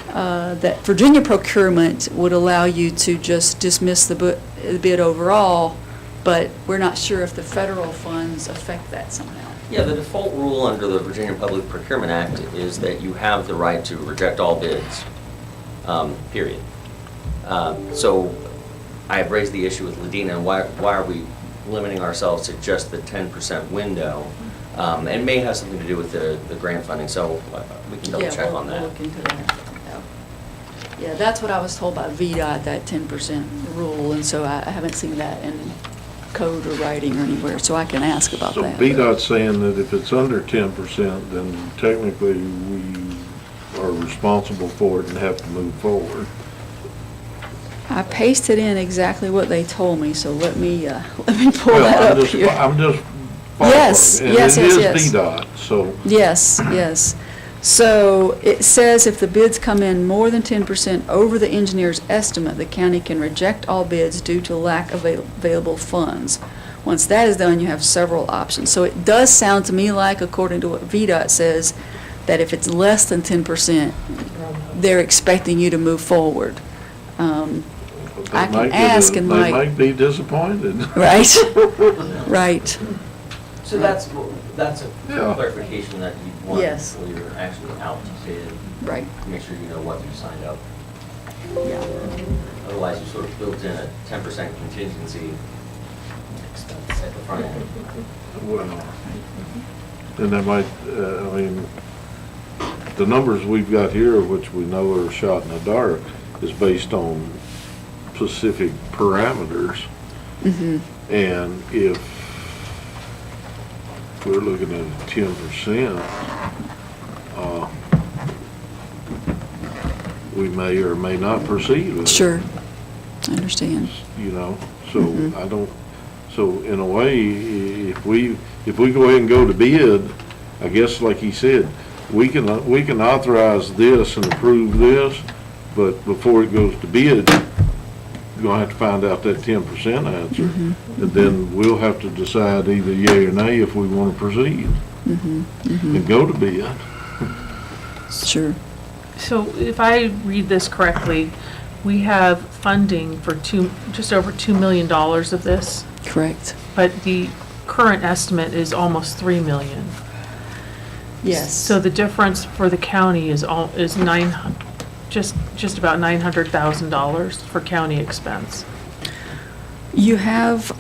that Virginia procurement would allow you to just dismiss the bid overall, but we're not sure if the federal funds affect that somehow. Yeah, the default rule under the Virginia Public Procurement Act is that you have the right to reject all bids, period. So I have raised the issue with Ladina, why are we limiting ourselves to just the 10% window? And may have something to do with the grant funding, so we can double check on that. We'll look into that. Yeah, that's what I was told by VDOT, that 10% rule, and so I haven't seen that in code or writing or anywhere, so I can ask about So that. VDOT's saying that if it's under 10%, then technically we are responsible for it and have to move forward. I pasted in exactly what they told me, so let me pull that up here. I'm just Yes, following. yes, yes, And it yes. is VDOT, so. Yes, yes. So it says if the bids come in more than 10% over the engineer's estimate, the county can reject all bids due to lack of available funds. Once that is done, you have several options. So it does sound to me like, according to what VDOT says, that if it's less than 10%, they're expecting you to move forward. I can ask and They like, might be disappointed. right, right. So that's a Yeah. clarification that you want Yes. before you're actually out to bid. Right. Make sure you know what you signed up. Yeah. Otherwise, you sort of built in a 10% contingency expense at the front end. Well, and that might, I mean, the numbers we've got here, which we know are shot in the dark, is based on specific parameters. Mm-hmm. And if we're looking at 10%, we may or may not proceed with it. Sure, I understand. You know, so Mhm. I don't, so in a way, if we go ahead and go to bid, I guess like he said, we can authorize this and approve this, but before it goes to bid, gonna have to find out that 10% answer. Mm-hmm. And then we'll have to decide either yea or nay if we wanna proceed and go to bid. Sure. So if I read this correctly, we have funding for just over $2 million of this, Correct. but the current estimate is almost 3 million. Yes. So the difference for the county is just about $900,000 for county expense. You have,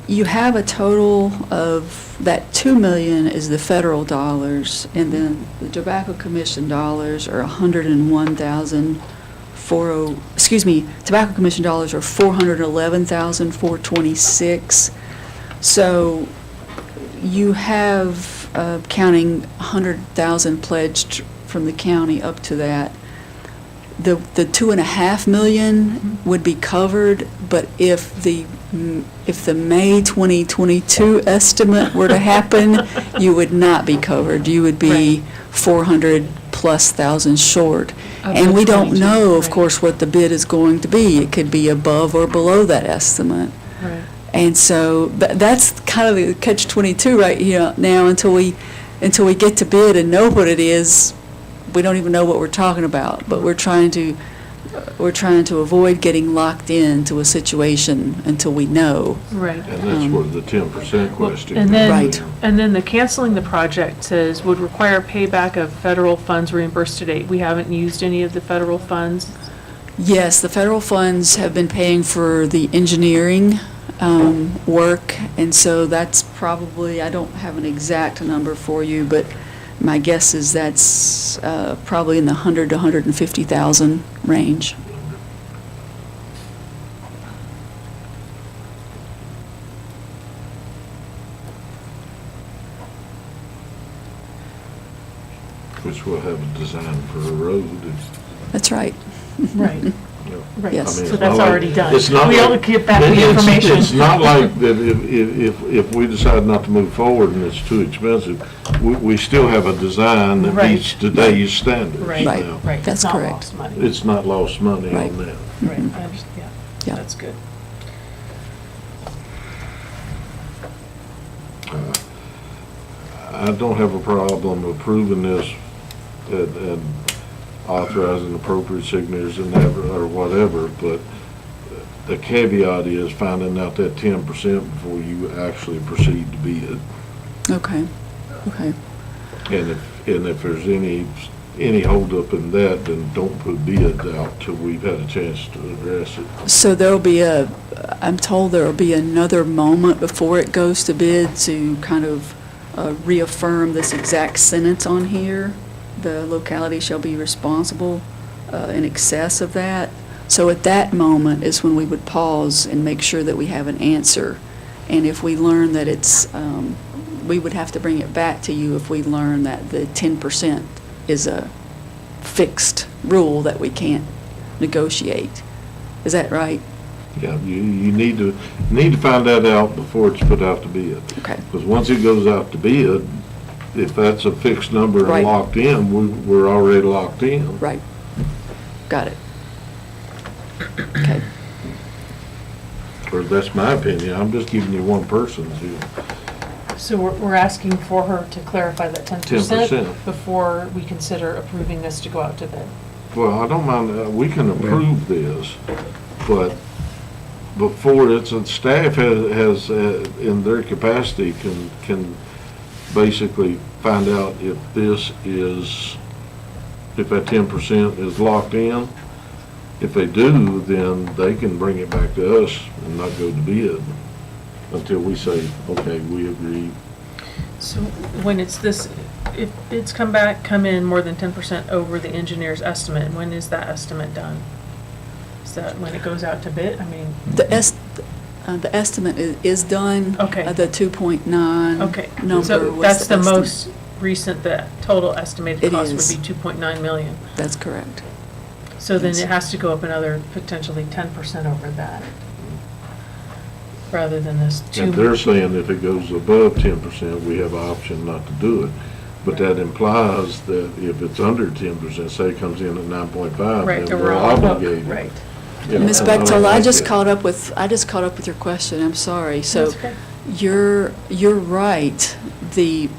you have a total of, that 2 million is the federal dollars, and then the Tobacco Commission dollars are 101,400, excuse me, Tobacco Commission dollars are 411,426. So you have, counting 100,000 pledged from the county up to that. The 2.5 million would be covered, but if the May 2022 estimate were to happen, you would not be covered. You would be 400,000+ short. And we don't know, of course, what the bid is going to be. It could be above or below that estimate. Right. And so that's kind of the catch-22 right here now until we get to bid and know what it is. We don't even know what we're talking about, but we're trying to avoid getting locked into a situation until we know. Right. And that's where the 10% question. And then, Right. and then the canceling the project says would require payback of federal funds reimbursed to date. We haven't used any of the federal funds. Yes, the federal funds have been paying for the engineering work, and so that's probably, I don't have an exact number for you, but my guess is that's probably in the 100 to 150,000 range. Which will have a design for a road. That's right. Right. Right. Yes. I mean, So it's that's not like- already done. it's not We like- only get back the it's- information. It's not like that if we decide not to move forward and it's too expensive, we still have a design that Right. meets today's standards Right, Right. now. right. That's It's not correct. lost money. It's not lost money Right. on that. Right, I understand, yeah. Yeah. That's good. I don't have a problem approving this and authorizing appropriate signatures and that, or whatever, but the caveat is finding out that 10% before you actually proceed to bid. Okay. Okay. And if there's any holdup in that, then don't put bids out till we've had a chance to address it. So I'm told there'll be another moment before it goes to bid to kind of reaffirm this exact sentence on here. The locality shall be responsible in excess of that. So at that moment is when we would pause and make sure that we have an answer. And if we learn that it's, we would have to bring it back to you if we learn that the 10% is a fixed rule that we can't negotiate. Is that right? Yeah, you need to find that out before it's put out to bid. Okay. Because once it goes out to bid, if that's a fixed number and Right. locked in, we're already locked in. Right. Got it. Okay. Or that's my opinion. I'm just giving you one person's view. So we're asking for her to clarify that 10% 10%. before we consider approving this to go out to bid. Well, I don't mind, we can approve this, but before staff has in their capacity can basically find out if that 10% is locked in. If they do, then they can bring it back to us and not go to bid until we say, okay, we agree. So when it's this, if bids come in more than 10% over the engineer's estimate, when is that estimate done? Is that when it goes out to bid? I mean. The estimate is done. Okay. The 2.9 Okay. number So was that's the estimate. most recent, the total estimated It cost is. would be 2.9 million. That's correct. So then Yes. it has to go up another potentially 10% over that, rather than this 2. And they're saying if it goes above 10%, we have an option not to do it. But that implies that if it's under 10%, say it comes in at 9.5, Right, then we're we're all- obligated. Right. You know, Ms. and I don't Bechtold, I like just that. caught up with your question, I'm sorry. So That's okay. you're right. The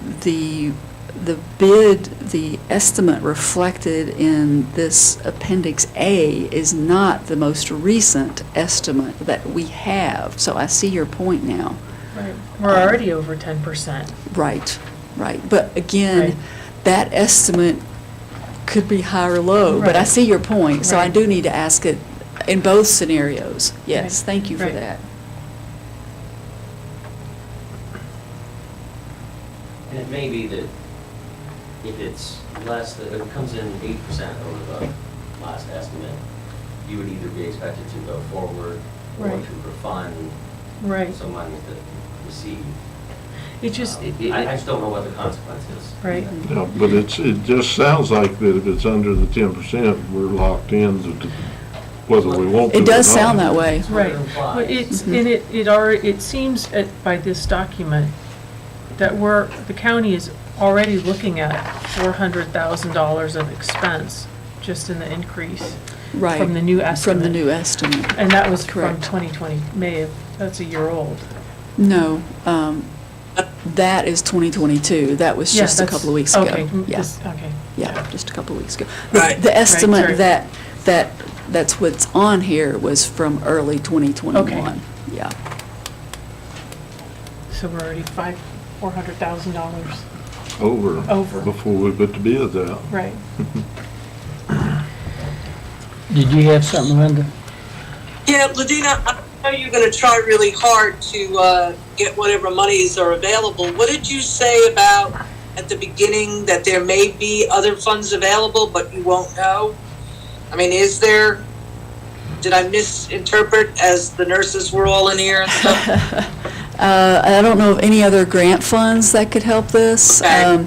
bid, the estimate reflected in this Appendix A is not the most recent estimate that we have. So I see your point now. Right. We're already over 10%. Right, right. But again, Right. that estimate could be high or low, but I Right. see your point. So I Right. do need to ask it in both scenarios. Yes, Right. thank you for Right. that. And it may be that if it's less, that if it comes in 8% over the last estimate, you would either be expected to go forward or Right. to refund Right. some money that received. It just, I just don't know what the consequence is. right. No, but it just sounds like that if it's under the 10%, we're locked in to whether we want to or It does not. sound that way. Right. Well, it's, and it seems by this document that the county is already looking at $400,000 of expense just in the increase. Right. From the new estimate. From the new estimate. And that was from Correct. 2020, that's a year old. No, that is 2022. That was Yeah, just a that's- couple of weeks ago. Okay, Yeah, okay. yeah, just a couple of weeks ago. Right. The estimate sorry. that's what's on here was from early 2021. Yeah. So we're already $400,000. Over. Before we put the bids out. Right. Did you have something, Linda? Yeah, Ladina, I know you're going to try really hard to get whatever monies are available. What did you say about at the beginning that there may be other funds available, but you won't know? I mean, did I misinterpret as the nurses were all in here and stuff? I don't know of any other grant funds that could help this. Okay.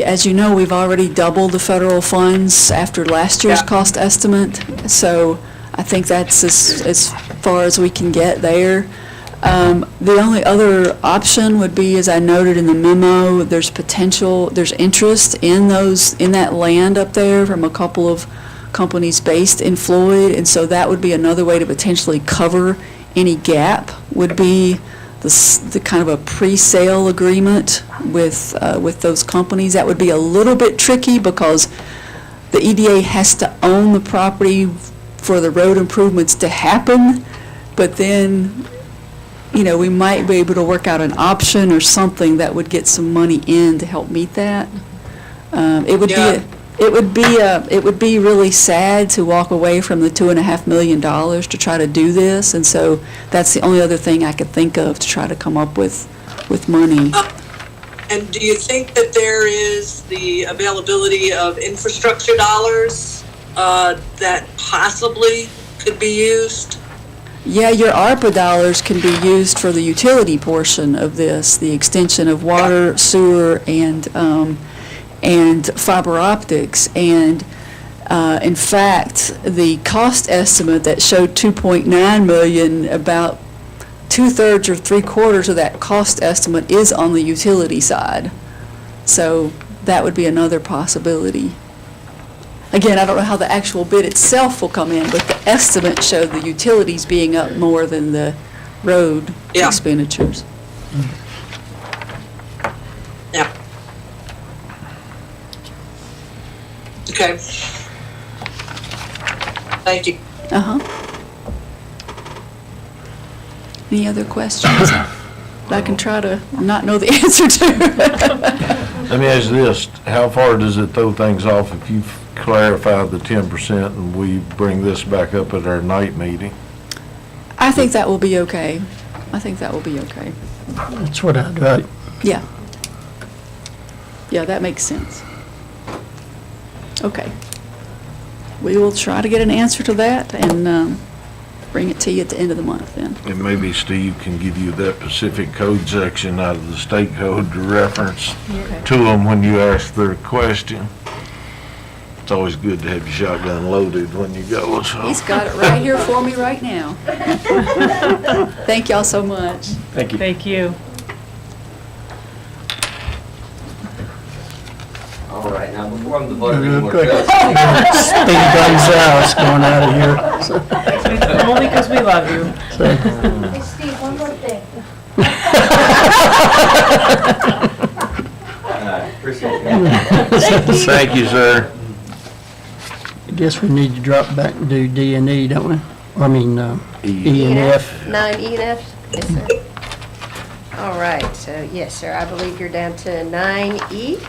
As you know, we've already doubled the federal funds after last year's Yeah. cost estimate, so I think that's as far as we can get there. The only other option would be, as I noted in the memo, there's interest in that land up there from a couple of companies based in Floyd, and so that would be another way to potentially cover any gap, would be the kind of a pre-sale agreement with those companies. That would be a little bit tricky because the EDA has to own the property for the road improvements to happen, but then, we might be able to work out an option or something that would get some money in to help meet that. It would be really sad to walk away from the $2.5 million to try to do this, and so that's the only other thing I could think of to try to come up with money. And do you think that there is the availability of infrastructure dollars that possibly could be used? Yeah, your ARPA dollars can be used for the utility portion of this, the extension of water, sewer, and fiber optics. And in fact, the cost estimate that showed $2.9 million, about 2/3 or 3/4 of that cost estimate is on the utility side. So that would be another possibility. Again, I don't know how the actual bid itself will come in, but the estimate showed the utilities being up more than the road expenditures. Yeah. Okay. Thank you. Uh-huh. Any other questions that I can try to not know the answer to? Let me ask you this, how far does it throw things off if you clarify the 10% and we bring this back up at our night meeting? I think that will be okay. I think that will be okay. That's what I'd write. Yeah. Yeah, that makes sense. Okay. We will try to get an answer to that and bring it to you at the end of the month then. And maybe Steve can give you that Pacific Code section out of the state code to reference to them when you ask their question. It's always good to have your shotgun loaded when you go, so. He's got it right here for me right now. Thank y'all so much. Thank you. Thank you. Perform the vote anymore. Speedy Gonzalez going out of here. Only because we love you. Hey, Steve, one more thing. Appreciate it. Thank you, sir. I guess we need to drop back and do D and E, don't we? I mean, E and F. 9E and F? Yes, sir. All right, so yes, sir, I believe you're down to 9E.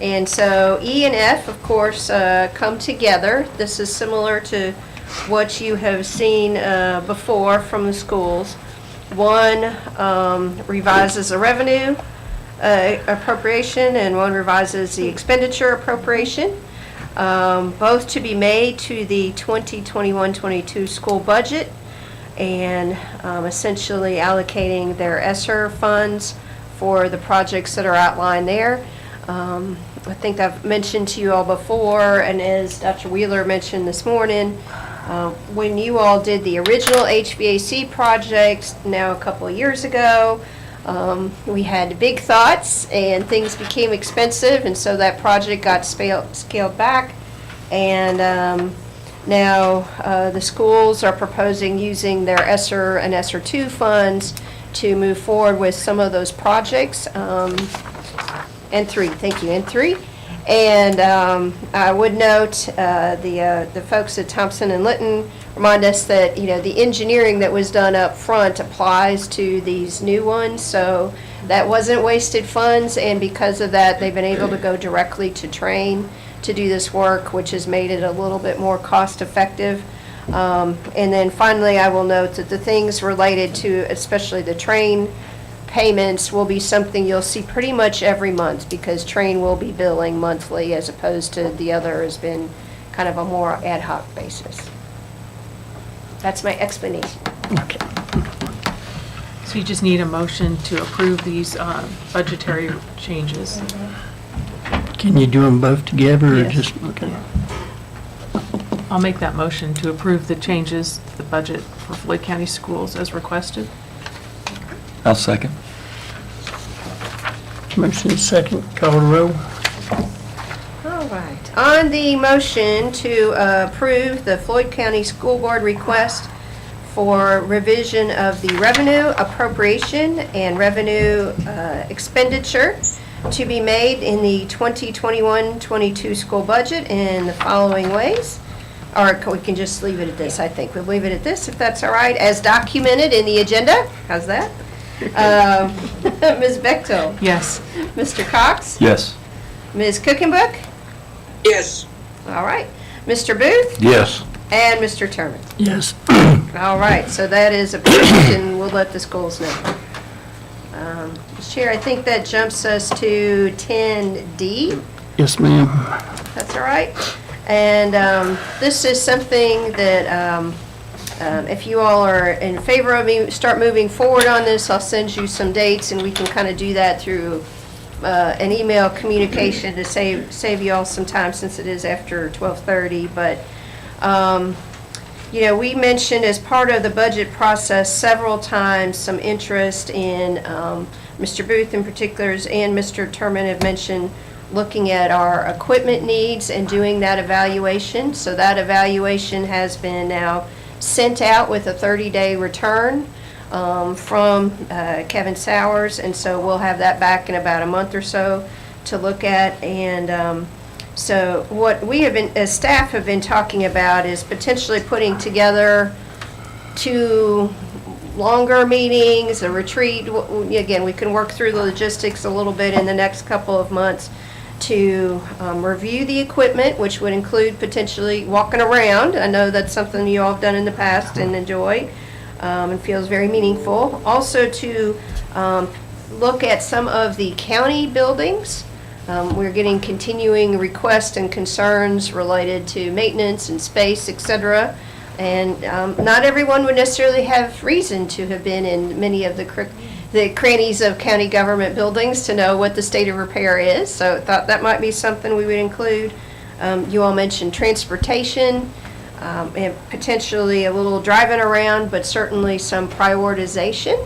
And so E and F, of course, come together. This is similar to what you have seen before from the schools. One revises the revenue appropriation, and one revises the expenditure appropriation, both to be made to the 2021-22 school budget, and essentially allocating their ESSER funds for the projects that are outlined there. I think I've mentioned to you all before, and as Dr. Wheeler mentioned this morning, when you all did the original HVAC projects now a couple of years ago, we had big thoughts and things became expensive, and so that project got scaled back. And now the schools are proposing using their ESSER and ESSER 2 funds to move forward with some of those projects. N3, thank you, N3. And I would note the folks at Thompson and Litton remind us that, you know, the engineering that was done up front applies to these new ones, so that wasn't wasted funds, and because of that, they've been able to go directly to Train to do this work, which has made it a little bit more cost effective. And then finally, I will note that the things related to, especially the Train payments, will be something you'll see pretty much every month, because Train will be billing monthly as opposed to the other has been kind of a more ad hoc basis. That's my explanation. Okay. So you just need a motion to approve these budgetary changes. Can you do them both together or Yes. just, okay? I'll make that motion to approve the changes, to the budget for Floyd County Schools as requested. I'll second. Motion is second, call the roll. All right. On the motion to approve the Floyd County School Board request for revision of the revenue appropriation and revenue expenditure to be made in the 2021-22 school budget in the following ways. Or we can just leave it at this, I think. We'll leave it at this, if that's all right, as documented in the agenda. How's that? Ms. Bechtel? Yes. Mr. Cox? Yes. Ms. Cookenbook? Yes. All right. Mr. Booth? Yes. And Mr. Terman? Yes. All right, so that is approved, and we'll let the schools know. Mr. Chair, I think that jumps us to 10D. Yes, ma'am. That's all right. And this is something that if you all are in favor of me, start moving forward on this, I'll send you some dates, and we can kind of do that through an email communication to save you all some time, since it is after 12:30. But you know, we mentioned as part of the budget process several times some interest in, Mr. Booth in particular and Mr. Terman have mentioned looking at our equipment needs and doing that evaluation. So that evaluation has been now sent out with a 30-day return from Kevin Sowers, and so we'll have that back in about a month or so to look at. And so what we have been, as staff have been talking about, is potentially putting together 2 longer meetings, a retreat. Again, we can work through the logistics a little bit in the next couple of months to review the equipment, which would include potentially walking around. I know that's something you all have done in the past and enjoy, and feels very meaningful. Also to look at some of the county buildings. We're getting continuing requests and concerns related to maintenance and space, etc. And not everyone would necessarily have reason to have been in many of the crannies of county government buildings to know what the state of repair is. So I thought that might be something we would include. You all mentioned transportation, and potentially a little driving around, but certainly some prioritization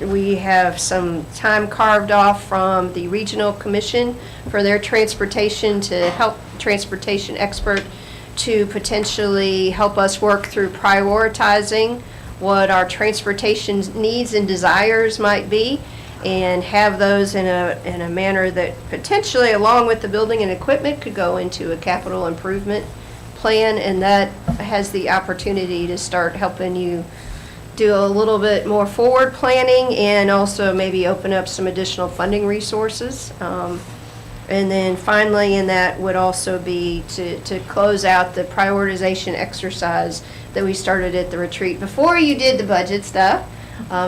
We have some time carved off from the Regional Commission for their transportation to help transportation expert to potentially help us work through prioritizing what our transportation needs and desires might be, and have those in a manner that potentially, along with the building and equipment, could go into a capital improvement plan, and that has the opportunity to start helping you do a little bit more forward planning and also maybe open up some additional funding resources. And then finally, in that would also be to close out the prioritization exercise that we started at the retreat before you did the budget stuff.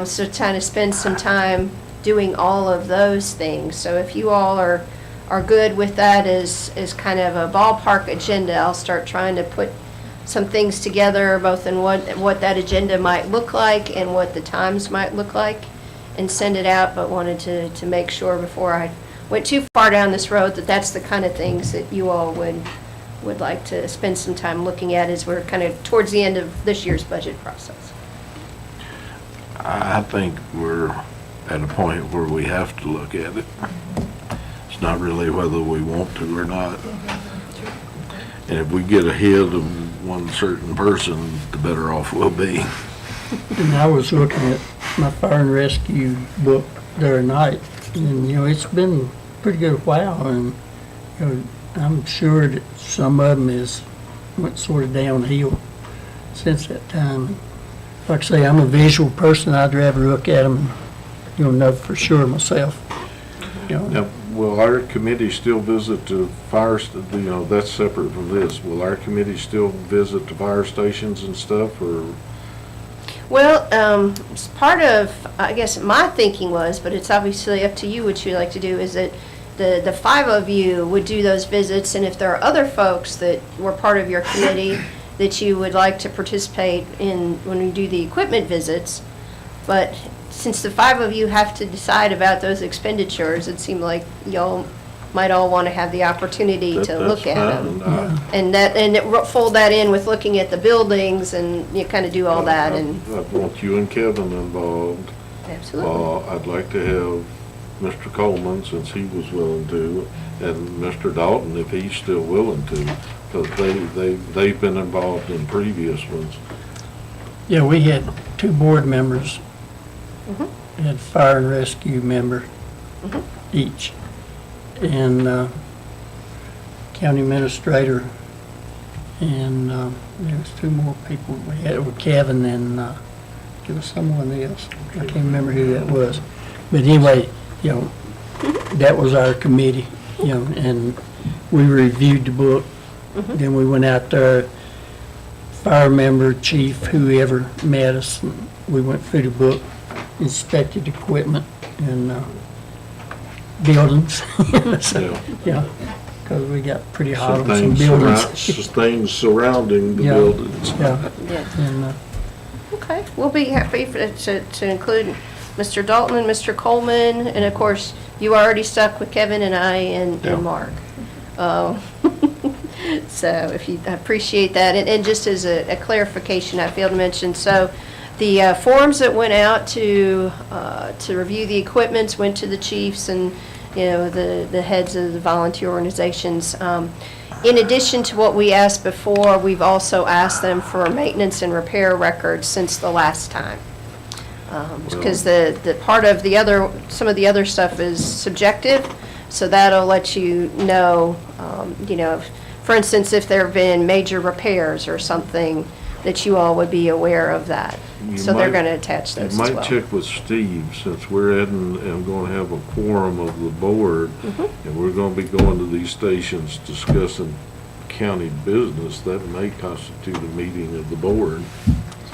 So trying to spend some time doing all of those things. So if you all are good with that as kind of a ballpark agenda, I'll start trying to put some things together, both in what that agenda might look like and what the times might look like, and send it out, but wanted to make sure before I went too far down this road that that's the kind of things that you all would like to spend some time looking at as we're kind of towards the end of this year's budget process. I think we're at a point where we have to look at it. It's not really whether we want to or not. And if we get ahead of one certain person, the better off we'll be. And I was looking at my fire and rescue book the other night, and, it's been a pretty good while, and, I'm sure that some of them went sort of downhill since that time. Like I say, I'm a visual person. I'd rather look at them and, know for sure myself. Now, will our committee still visit the fire, that's separate from this. Will our committee still visit the fire stations and stuff, or? Well, part of, I guess, my thinking was, but it's obviously up to you what you like to do, is that the five of you would do those visits, and if there are other folks that were part of your committee that you would like to participate in when we do the equipment visits, but since the five of you have to decide about those expenditures, it seemed like y'all might all want to have the opportunity to look at them. And fold that in with looking at the buildings, and you kind of do all that. And I want you and Kevin involved. Absolutely. I'd like to have Mr. Coleman, since he was willing to, and Mr. Dalton, if he's still willing to, because they've been involved in previous ones. Yeah, we had 2 board members. We had fire and rescue member each. And county administrator, and there was 2 more people. We had with Kevin, and there was someone else. I can't remember who that was. But anyway, that was our committee, and we reviewed the book. Then we went out there, fire member, chief, whoever met us, and we went through the book, inspected equipment and buildings. So, because we got pretty hot on some buildings. Things surrounding the buildings. Yeah. Yeah. Okay, we'll be happy to include Mr. Dalton and Mr. Coleman, and of course, you already stuck with Kevin and I and Mark. So if you appreciate that, and just as a clarification, I failed to mention, so the forms that went out to review the equipments went to the chiefs and the heads of the volunteer organizations. In addition to what we asked before, we've also asked them for maintenance and repair records since the last time. Because the part of some of the other stuff is subjective, so that'll let you know, for instance, if there have been major repairs or something, that you all would be aware of that. So they're going to attach those as well. You might check with Steve, since we're adding, and going to have a quorum of the board, and we're going to be going to these stations discussing county business. That may constitute a meeting of the board.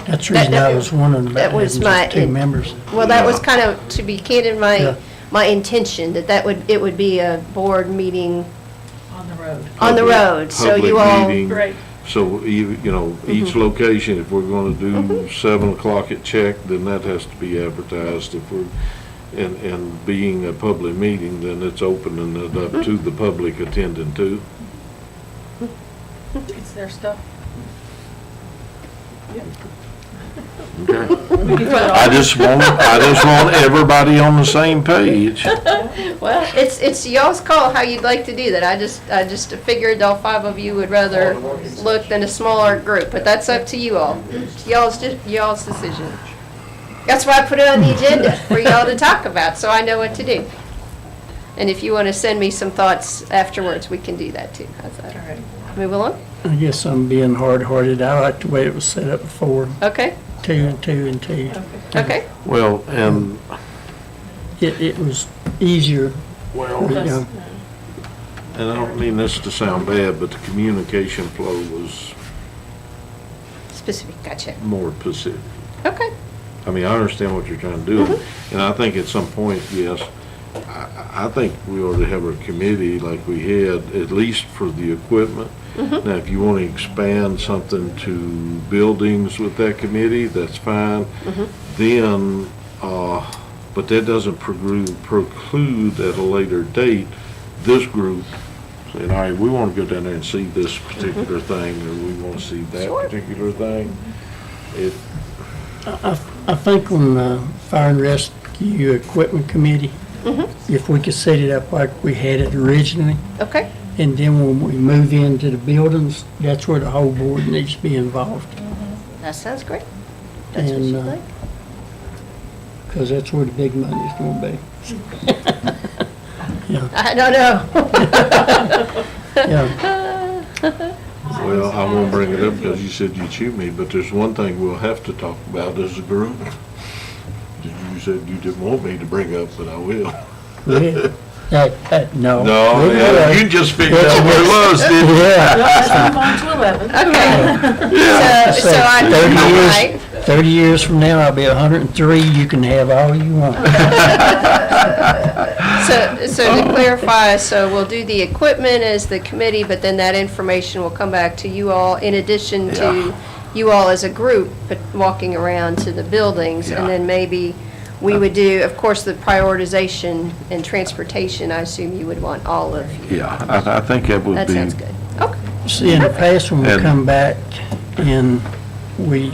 That's the reason I was wondering about that was having just 2 members. Well, that was kind of, to be candid, my intention, it would be a board meeting On the road. on the road, so you all. Right. So, each location, if we're going to do 7 o'clock at check, then that has to be advertised. If we're, and being a public meeting, then it's opening it up to the public attending too. It's their stuff. Okay. I just want everybody on the same page. Well, it's y'all's call how you'd like to do that. I just figured all 5 of you would rather look than a smaller group, but that's up to you all. It's y'all's decision. That's why I put it on the agenda, for y'all to talk about, so I know what to do. And if you want to send me some thoughts afterwards, we can do that too. How's that? All right. Move along? I guess I'm being hard-hearted. I like the way it was set up before. Okay, 2 and 2 and 2. okay. Well, and, It was easier, well, you know. and I don't mean this to sound bad, but the communication flow was Specific, gotcha. more specific. Okay. I mean, I understand what you're trying to do, and I think at some point, yes, I think we ought to have a committee like we had, at least for the equipment. Now, if you want to expand something to buildings with that committee, that's fine. Then, but that doesn't preclude at a later date, this group saying, all right, we want to go down there and see this particular thing, or we want to see that particular thing. I think on the Fire and Rescue Equipment Committee, if we could set it up like we had it originally, Okay. and then when we move into the buildings, that's where the whole board needs to be involved. That sounds great. That's what you like. Because that's where the big money's going to be. Yeah, I don't know. yeah. Well, I won't bring it up because you said you'd shoot me, but there's one thing we'll have to talk about as a group. You said you didn't want me to bring up, but I will. Yeah. No. No, yeah, you just picked up where it was, didn't you? Yeah. Let's move on to 11. Okay. So I, 30 years from now, I'll be 103, you can have all you want. So to clarify, so we'll do the equipment as the committee, but then that information will come back to you all in addition to you all as a group, but walking around to the buildings. And then maybe we would do, of course, the prioritization and transportation. I assume you would want all of you. Yeah, I think that would be. That sounds good. Okay. See, in the past, when we And- come back and we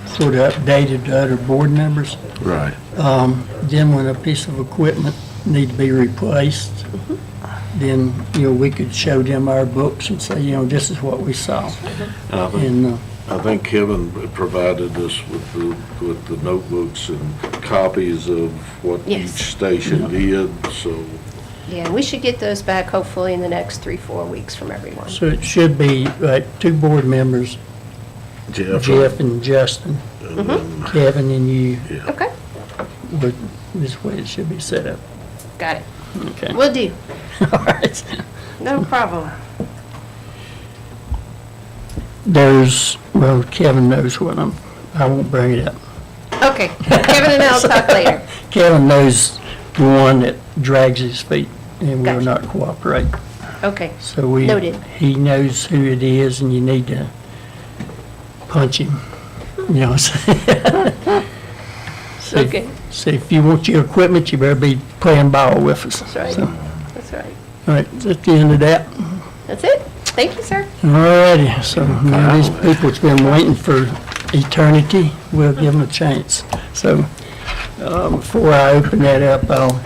sort of updated the other board members, Right. then when a piece of equipment need to be replaced, then, we could show them our books and say, this is what we saw. And, I think Kevin provided us with the notebooks and copies of what Yes. each station did, so. Yeah, we should get those back hopefully in the next 3-4 weeks from everyone. so it should be like 2 board members, Jeff and Justin, Kevin and you, Okay, but this way it should be set up. got it. Okay. Will do. All right. No problem. Well, Kevin knows what I won't bring it up. Okay, Kevin and I'll talk later. Kevin knows the one that drags his feet and will Gotcha. not cooperate. Okay, So Noted. he knows who it is and you need to punch him, you know what I'm saying? Okay. So if you want your equipment, you better be playing ball with us. That's right. So, That's right. all right, that's the end of that. That's it. Thank you, sir. All righty, so now these people that's been waiting for eternity, we'll give them a chance. So, before I open that up, I'll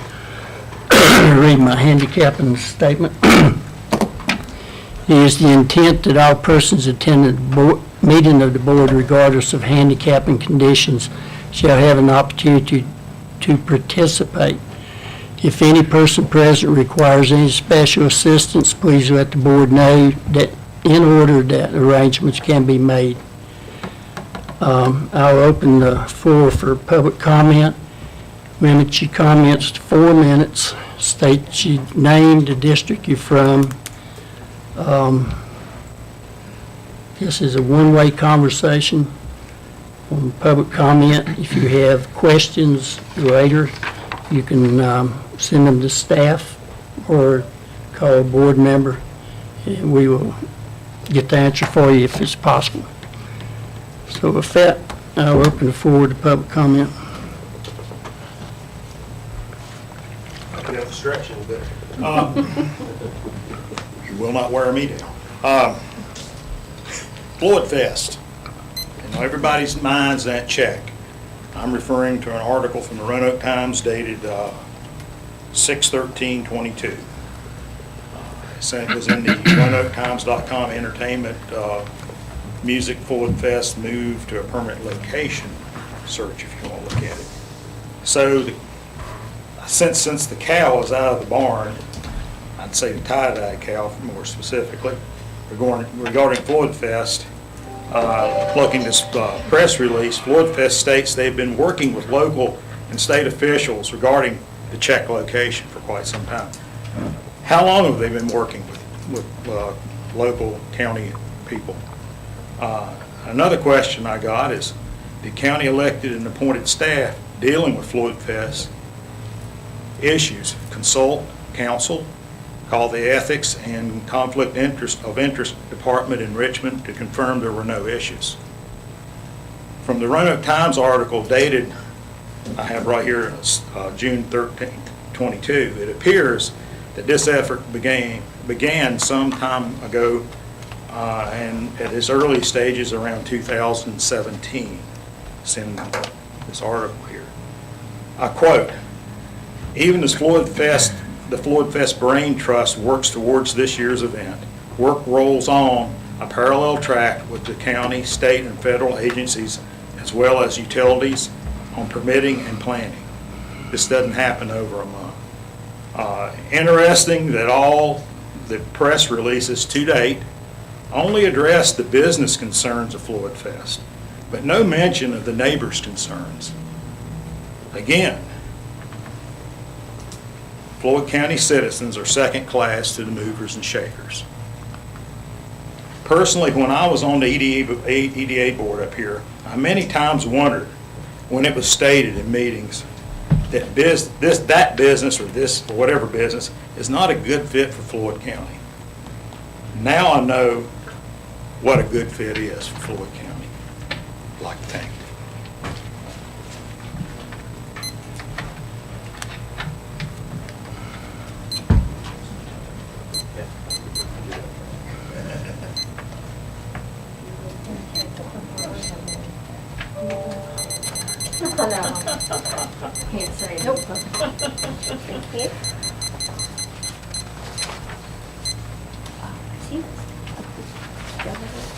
read my handicapping statement. It is the intent that all persons attending the meeting of the board, regardless of handicapping conditions, shall have an opportunity to participate. If any person present requires any special assistance, please let the board know that in order that arrangements can be made. I'll open the floor for public comment. Limit your comments to 4 minutes. State your name, the district you're from. This is a one-way conversation on public comment. If you have questions later, you can send them to staff or call a board member, and we will get the answer for you if it's possible. So with that, I'll open the floor to public comment. I could have to stretch a little bit. You will not wear me down. Floyd Fest. And Now, everybody's mind's that check. I'm referring to an article from the Roanoke Times dated 6/13/22. It was in the RoanokeTimes.com entertainment music Floyd Fest move to a permanent location search, if you want to look at it. So since the cow is out of the barn, I'd say the tie-dye cow more specifically, regarding Floyd Fest, looking at this press release, Floyd Fest states they've been working with local and state officials regarding the check location for quite some time. How long have they been working with local county people? Another question I got is, the county elected and appointed staff dealing with Floyd Fest issues consult counsel, call the Ethics and Conflict of Interest Department in Richmond to confirm there were no issues? From the Roanoke Times article dated, I have right here, June 13th, 22, it appears that this effort began some time ago and at its early stages around 2017. It's in this article here. I quote, even as the Floyd Fest Brain Trust works towards this year's event, work rolls on a parallel track with the county, state, and federal agencies, as well as utilities on permitting and planning. This doesn't happen over a month. Interesting that all the press releases to date only address the business concerns of Floyd Fest, but no mention of the neighbors' concerns. Again, Floyd County citizens are second class to the movers and shakers. Personally, when I was on the EDA board up here, I many times wondered when it was stated in meetings that that business or this or whatever business is not a good fit for Floyd County. Now I know what a good fit is for Floyd County. I'd like to thank you. Can't say nope. Thank you.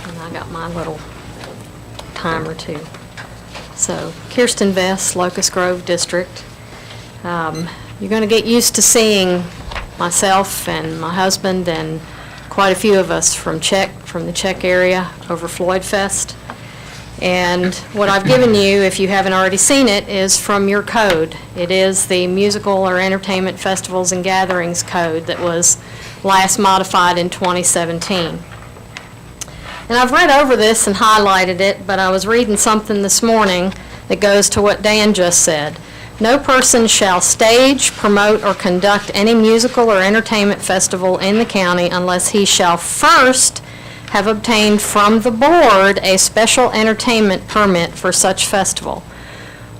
And I got my little timer too. So Kirsten Vest, Locust Grove District. You're going to get used to seeing myself and my husband and quite a few of us from the Czech area over Floyd Fest. And what I've given you, if you haven't already seen it, is from your code. It is the Musical or Entertainment Festivals and Gatherings Code that was last modified in 2017. And I've read over this and highlighted it, but I was reading something this morning that goes to what Dan just said. No person shall stage, promote, or conduct any musical or entertainment festival in the county unless he shall first have obtained from the board a special entertainment permit for such festival.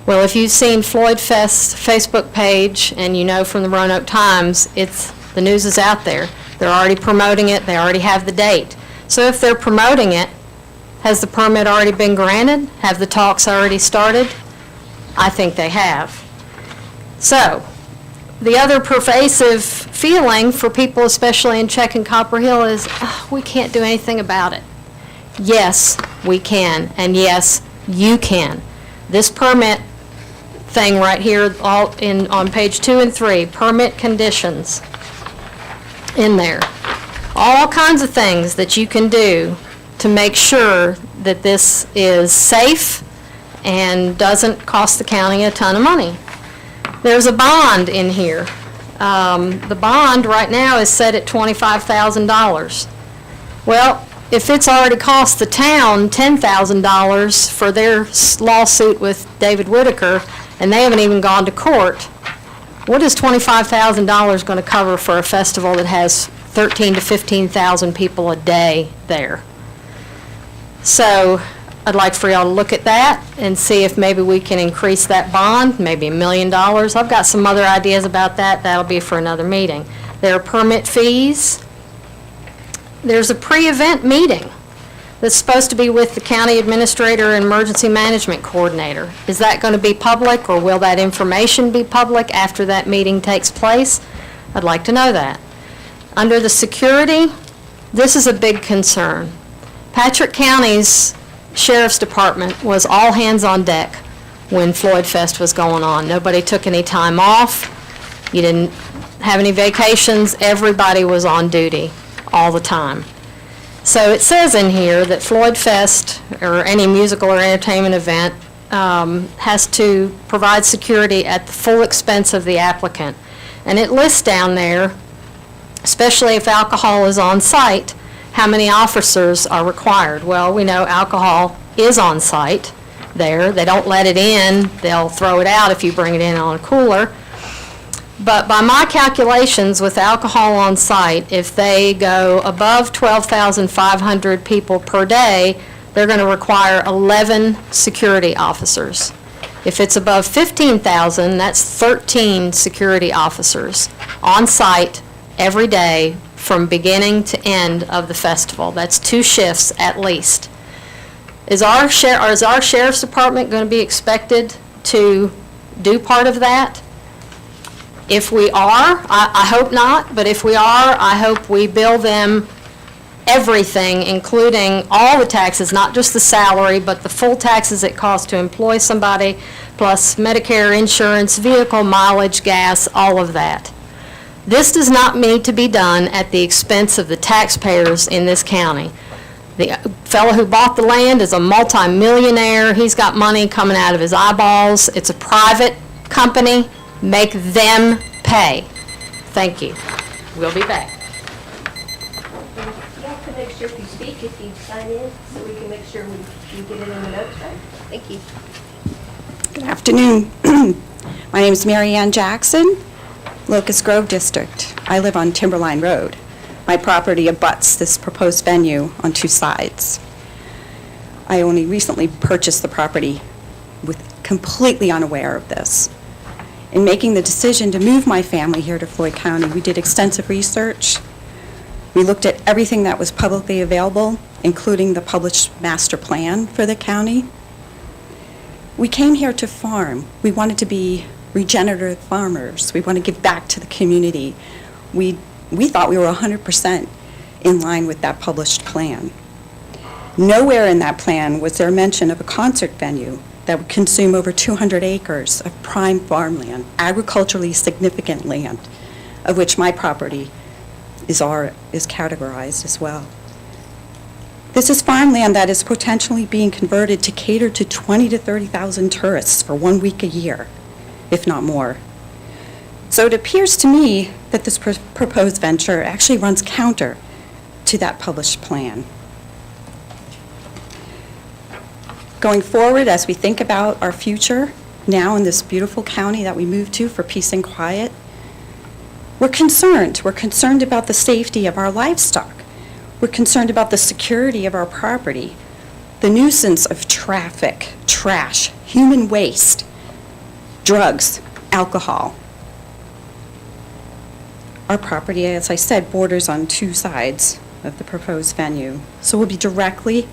Well, if you've seen Floyd Fest's Facebook page and you know from the Roanoke Times, the news is out there. They're already promoting it. They already have the date. So if they're promoting it, has the permit already been granted? Have the talks already started? I think they have. So, the other pervasive feeling for people, especially in Czech and Copper Hill, is we can't do anything about it. Yes, we can, and yes, you can. This permit thing right here, on page 2 and 3, permit conditions in there. All kinds of things that you can do to make sure that this is safe and doesn't cost the county a ton of money. There's a bond in here. The bond right now is set at $25,000. Well, if it's already cost the town $10,000 for their lawsuit with David Whitaker, and they haven't even gone to court, what is $25,000 going to cover for a festival that has 13,000 to 15,000 people a day there? So I'd like for y'all to look at that and see if maybe we can increase that bond, maybe $1 million. I've got some other ideas about that. That'll be for another meeting. There are permit fees. There's a pre-event meeting. that's supposed to be with the county administrator and emergency management coordinator. Is that going to be public, or will that information be public after that meeting takes place? I'd like to know that. Under the security, this is a big concern. Patrick County's Sheriff's Department was all hands on deck when Floyd Fest was going on. Nobody took any time off. You didn't have any vacations. Everybody was on duty all the time. So it says in here that Floyd Fest, or any musical or entertainment event, has to provide security at the full expense of the applicant. And it lists down there, especially if alcohol is on site, how many officers are required. Well, we know alcohol is on site there. They don't let it in. They'll throw it out if you bring it in on a cooler. But by my calculations, with alcohol on site, if they go above 12,500 people per day, they're going to require 11 security officers. If it's above 15,000, that's 13 security officers on site every day from beginning to end of the festival. That's 2 shifts at least. Is our Sheriff's Department going to be expected to do part of that? If we are, I hope not, but if we are, I hope we bill them everything, including all the taxes, not just the salary, but the full taxes it costs to employ somebody, plus Medicare, insurance, vehicle mileage, gas, all of that. This does not need to be done at the expense of the taxpayers in this county. The fellow who bought the land is a multi-millionaire. He's got money coming out of his eyeballs. It's a private company. Make them pay. Thank you. We'll be back. You have to make sure if you speak, if you sign in, so we can make sure we get it in the notes, right? Thank you. Good afternoon. My name is Mary Ann Jackson, Locust Grove District. I live on Timberline Road. My property abuts this proposed venue on 2 sides. I only recently purchased the property completely unaware of this. In making the decision to move my family here to Floyd County, we did extensive research. We looked at everything that was publicly available, including the published master plan for the county. We came here to farm. We wanted to be regenerative farmers. We want to give back to the community. We thought we were 100% in line with that published plan. Nowhere in that plan was there mention of a concert venue that would consume over 200 acres of prime farmland, agriculturally significant land, of which my property is categorized as well. This is farmland that is potentially being converted to cater to 20,000 to 30,000 tourists for 1 week a year, if not more. So it appears to me that this proposed venture actually runs counter to that published plan. Going forward, as we think about our future now in this beautiful county that we moved to for peace and quiet, we're concerned. We're concerned about the safety of our livestock. We're concerned about the security of our property, the nuisance of traffic, trash, human waste, drugs, alcohol. Our property, as I said, borders on 2 sides of the proposed venue, so we'll be directly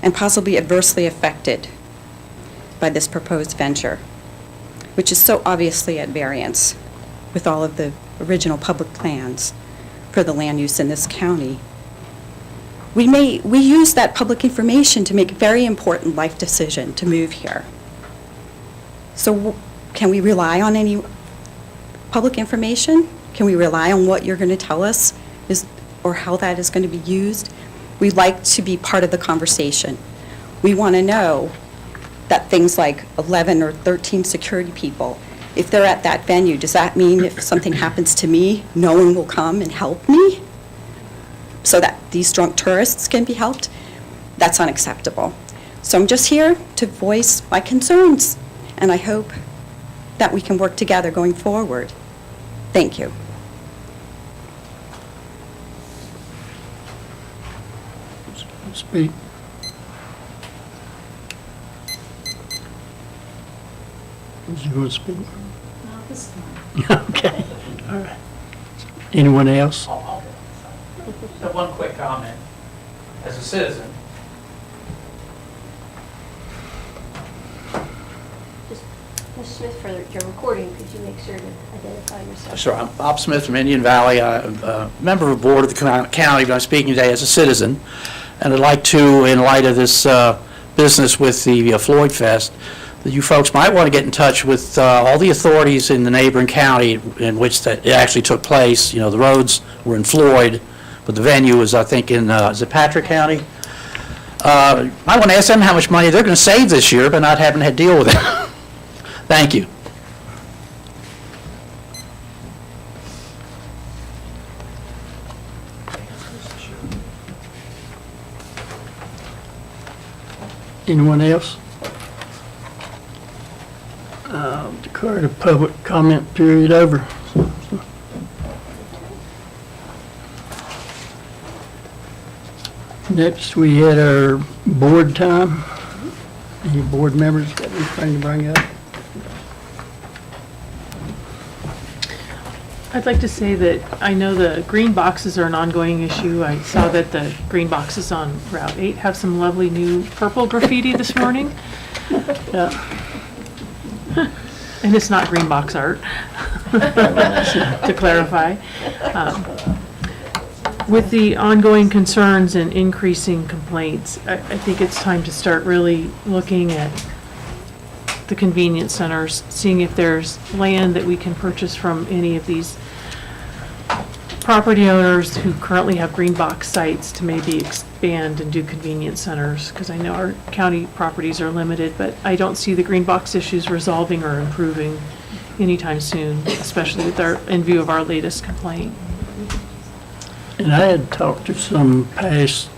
and possibly adversely affected by this proposed venture, which is so obviously at variance with all of the original public plans for the land use in this county. We use that public information to make a very important life decision to move here. So can we rely on any public information? Can we rely on what you're going to tell us or how that is going to be used? We'd like to be part of the conversation. We want to know that things like 11 or 13 security people, if they're at that venue, does that mean if something happens to me, no one will come and help me so that these drunk tourists can be helped? That's unacceptable. So I'm just here to voice my concerns, and I hope that we can work together going forward. Thank you. Speak. Is you going to speak? No, this is fine. Okay, all right. Anyone else? One quick comment. As a citizen, Just, Ms. Smith, for your recording, could you make sure to identify yourself? Sure. I'm Bob Smith from Indian Valley. I'm a member of the board of the county, but I'm speaking today as a citizen. And I'd like to, in light of this business with the Floyd Fest, that you folks might want to get in touch with all the authorities in the neighboring county in which that it actually took place. You know, the roads were in Floyd, but the venue was, I think, in, is it Patrick County? I want to ask them how much money they're going to save this year by not having to deal with it. Thank you. Anyone else? Declare the public comment period over. Next, we had our board time. Any board members got anything to bring up? I'd like to say that I know the green boxes are an ongoing issue. I saw that the green boxes on Route 8 have some lovely new purple graffiti this morning. And it's not green box art, to clarify. With the ongoing concerns and increasing complaints, I think it's time to start really looking at the convenience centers, seeing if there's land that we can purchase from any of these property owners who currently have green box sites to maybe expand and do convenience centers, because I know our county properties are limited, but I don't see the green box issues resolving or improving anytime soon, especially with in view of our latest complaint. And I had talked to some past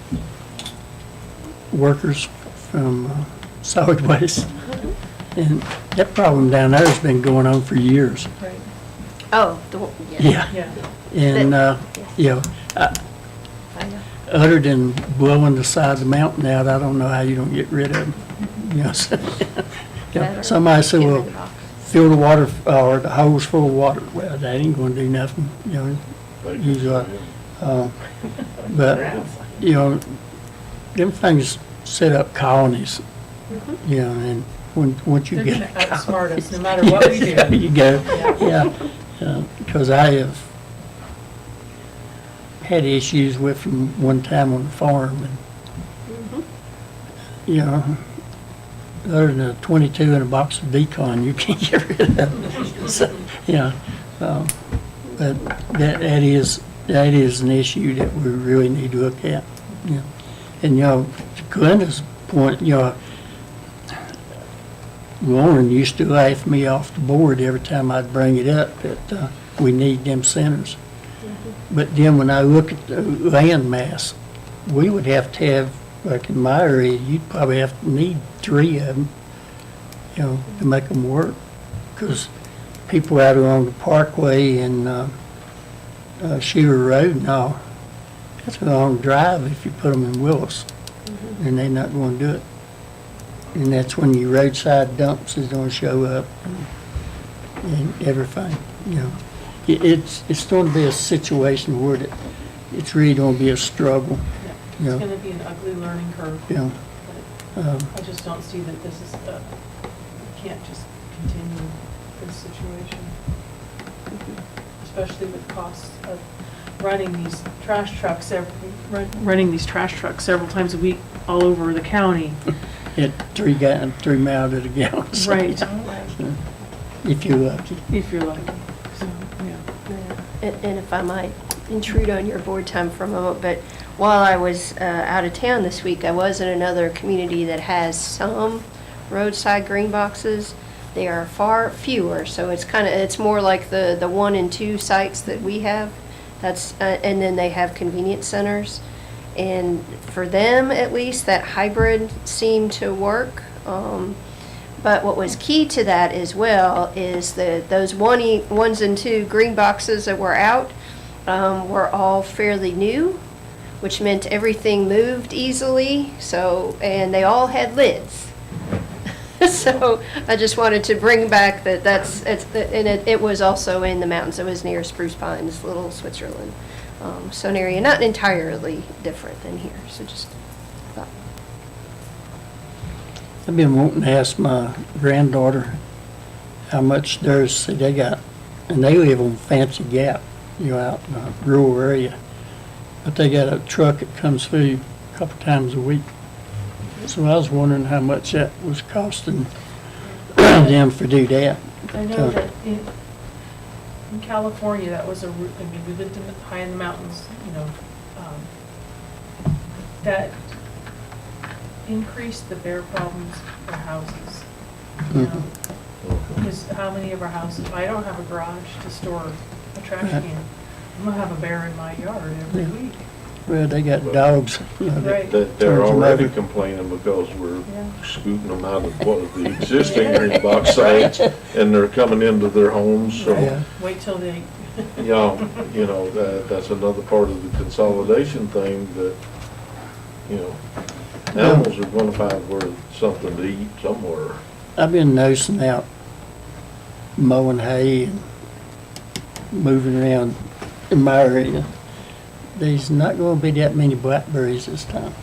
workers from solid waste, and that problem down there has been going on for years. Right. Oh, Yeah. And, other than blowing the side of the mountain out, I don't know how you don't get rid of them. You know, somebody said, well, fill the water, or the hose full of water. Well, that ain't gonna do nothing, you know, usually. But, you know, them things set up colonies, you know, and once you They're get. gonna outsmart us no matter what we do. There you go, yeah. Because I have had issues with them one time on the farm, and, you know, other than a 22 and a box of decon, you can't get rid of them. So, you know, but that is an issue that we really need to look at, you know. And, you know, to Glenda's point, you know, Lauren used to laugh me off the board every time I'd bring it up that we need them centers. But then when I look at the land mass, we would have to have, like in my area, you'd probably have to need 3 of them, you know, to make them work. Because people out along the Parkway and Shearer Road and all, that's a long drive if you put them in Willis, and they're not going to do it. And that's when your roadside dumps is going to show up and everything, you know. It's going to be a situation where it's really going to be a struggle, you know. It's going to be an ugly learning curve. You know, But I just don't see that this is, can't just continue this situation. Especially with costs of running these trash trucks several times a week all over the county. at 3 miles at a gallon. Right. So, if you're lucky. If you're lucky. So, yeah. And if I might intrude on your board time for a moment, but while I was out of town this week, I was in another community that has some roadside green boxes. They are far fewer, so it's more like the 1 and 2 sites that we have. That's and then they have convenience centers, and for them at least that hybrid seemed to work. But what was key to that as well is those 1s and 2 green boxes that were out were all fairly new, which meant everything moved easily. So, and they all had lids. So I just wanted to bring back it was also in the mountains. It was near Spruce Pines, Little Switzerland. So an area not entirely different than here. So just thought. I've been wanting to ask my granddaughter how much theirs, see, they got, and they live on Fancy Gap, out in a rural area. But they got a truck that comes through a couple times a week. So I was wondering how much that was costing them for do that. I know that in California, that was a route, I mean, we lived high in the mountains, that increased the bear problems for houses. Because how many of our houses, I don't have a garage to store a trash can. I'm gonna have a bear in my yard every week. Well, they got dogs. Right. They're turns them already over. complaining because we're Yeah. scooting them out of one of the existing green box sites, and they're coming into their homes, so. Yeah. Wait till they, Yeah, that's another part of the consolidation thing that, animals are gonna find something to eat somewhere. I've been noticing out mowing hay and moving around in my area. There's not gonna be that many blackberries this time.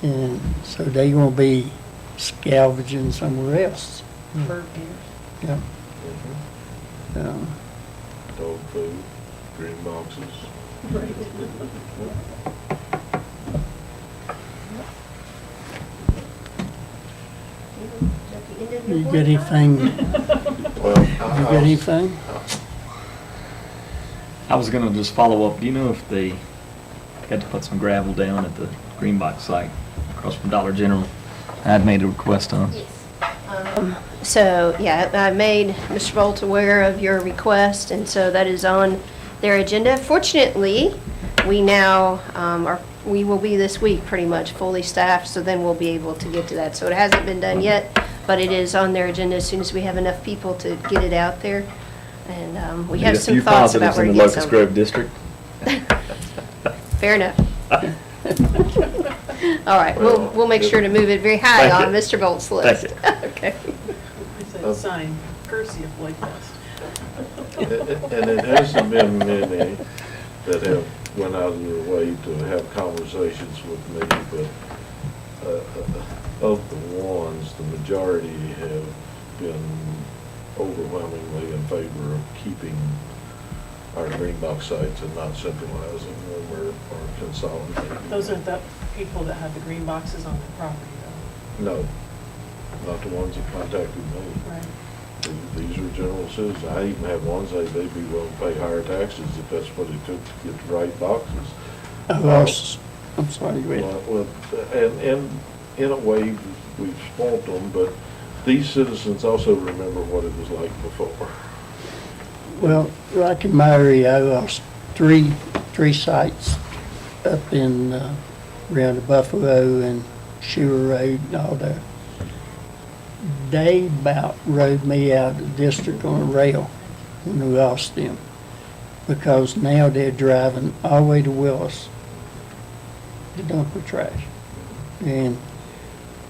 And so they gonna be scavenging somewhere else. bird feeders. Yeah. Dog food, green boxes. You got anything, you Well, got anything? I was gonna just follow up, do you know if they had to put some gravel down at the Greenbox site across from Dollar General? I'd made a request on. So, yeah, I made Mr. Bolt aware of your request, and so that is on their agenda. Fortunately, we now we will be this week pretty much fully staffed, so then we'll be able to get to that. So it hasn't been done yet, but it is on their agenda as soon as we have enough people to get it out there. And we have some thoughts about where to get some. Locust Grove district? Fair enough. All right, we'll make sure to move it very high Thank on you. Mr. Bolt's list. Okay. It's a sign, courtesy of Floyd Fest. And it hasn't been many that have went out of their way to have conversations with me, but of the ones, the majority have been overwhelmingly in favor of keeping our green box sites and not centralizing them or consolidating. Those are the people that have the green boxes on their property, though. No, not the ones that contacted me. Right. These are general citizens. I even had ones say they'd be willing to pay higher taxes if that's what it took to get the right boxes. I'm sorry, go ahead. Well, and in a way, we've spoiled them, but these citizens also remember what it was like before. Well, like in my area, I lost three sites up in, around the Buffalo and Shearer Road and all that. They about rode me out of the district on a rail when we lost them. Because now they're driving all the way to Willis to dump their trash. And,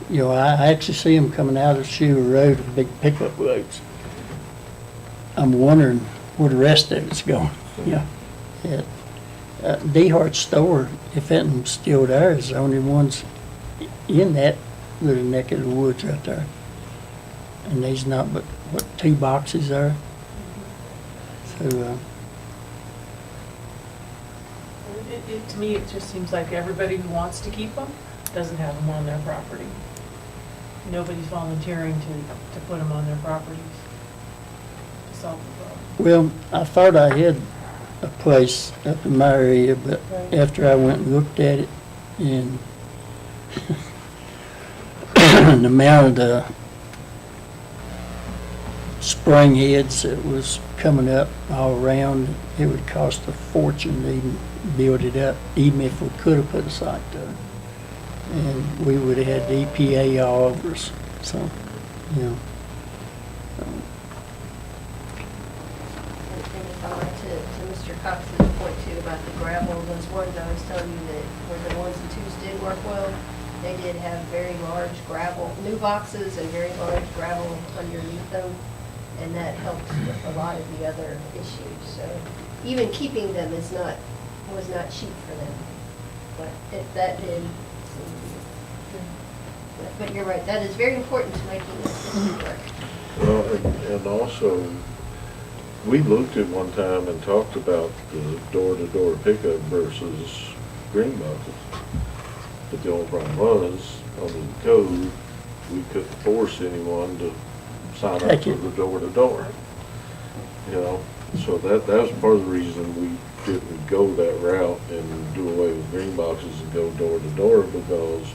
I actually see them coming out of Shearer Road with big pickup loads. I'm wondering where the rest of it's going. DeHart's store, if that's still there, is the only ones in that little neck of the woods right there. And there's not but, 2 boxes there. So, To me, it just seems like everybody who wants to keep them doesn't have them on their property. Nobody's volunteering to put them on their properties to solve the problem. well, I thought I had a place up in my area, but Right. after I went and looked at it and the amount of the spring heads that was coming up all around, it would cost a fortune to even build it up, even if we could have put a site there. And we would have had the EPA all over us, so, And if I went to Mr. Cox's point too about the gravel, those ones I was telling you that were the ones the twos did work well, they did have very large gravel, new boxes and very large gravel underneath them, and that helped with a lot of the other issues. So even keeping them was not cheap for them, but that did seem to be. But you're right, that is very important to making this work. Well, and also, we looked at one time and talked about the door-to-door pickup versus green buckets. But the only problem was, under the code, we couldn't force anyone to sign up for the door-to-door. You know, so that was part of the reason we didn't go that route and do away with green boxes and go door-to-door, because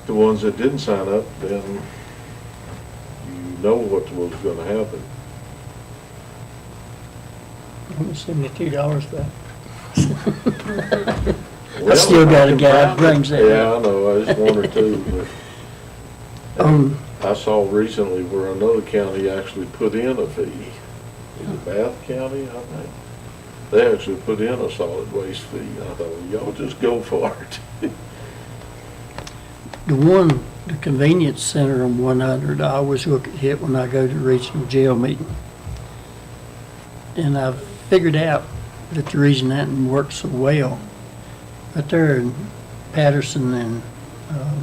the ones that didn't sign up, then you know what was gonna happen. $72 back. I still got a guy that brings that Yeah, up. I know, I just one or two, but I saw recently where another county actually put in a fee. In Bath County, I think. They actually put in a solid waste fee. I thought, well, y'all just go for it. The convenience center on 100, I always look at it when I go to the regional jail meeting. And I've figured out that the reason that didn't work so well, right there in Patterson and, I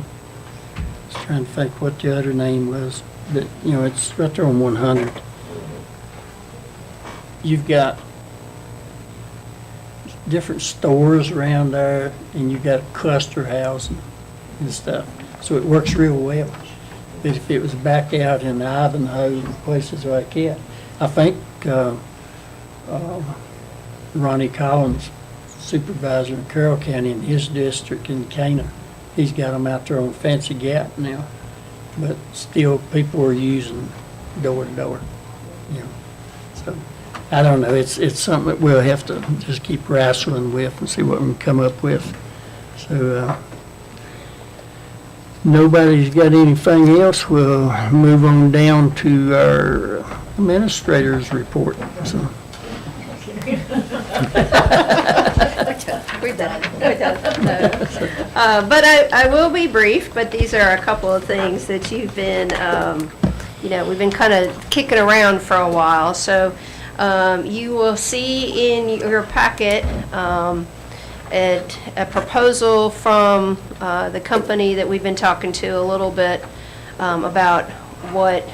was trying to think what the other name was, but, you know, it's right there on 100. You've got different stores around there, and you've got cluster housing and stuff. So it works real well. But if it was back out in Ivanhoe and places like that, I think Ronnie Collins, supervisor in Carroll County in his district in Cana, he's got them out there on Fancy Gap now. But still, people are using door-to-door, you know. So, I don't know, it's something that we'll have to just keep wrestling with and see what we can come up with. So, nobody's got anything else, we'll move on down to our administrator's report, so. We're done. But I will be brief, but these are a couple of things that you've been, we've been kind of kicking around for a while. So you will see in your packet a proposal from the company that we've been talking to a little bit about what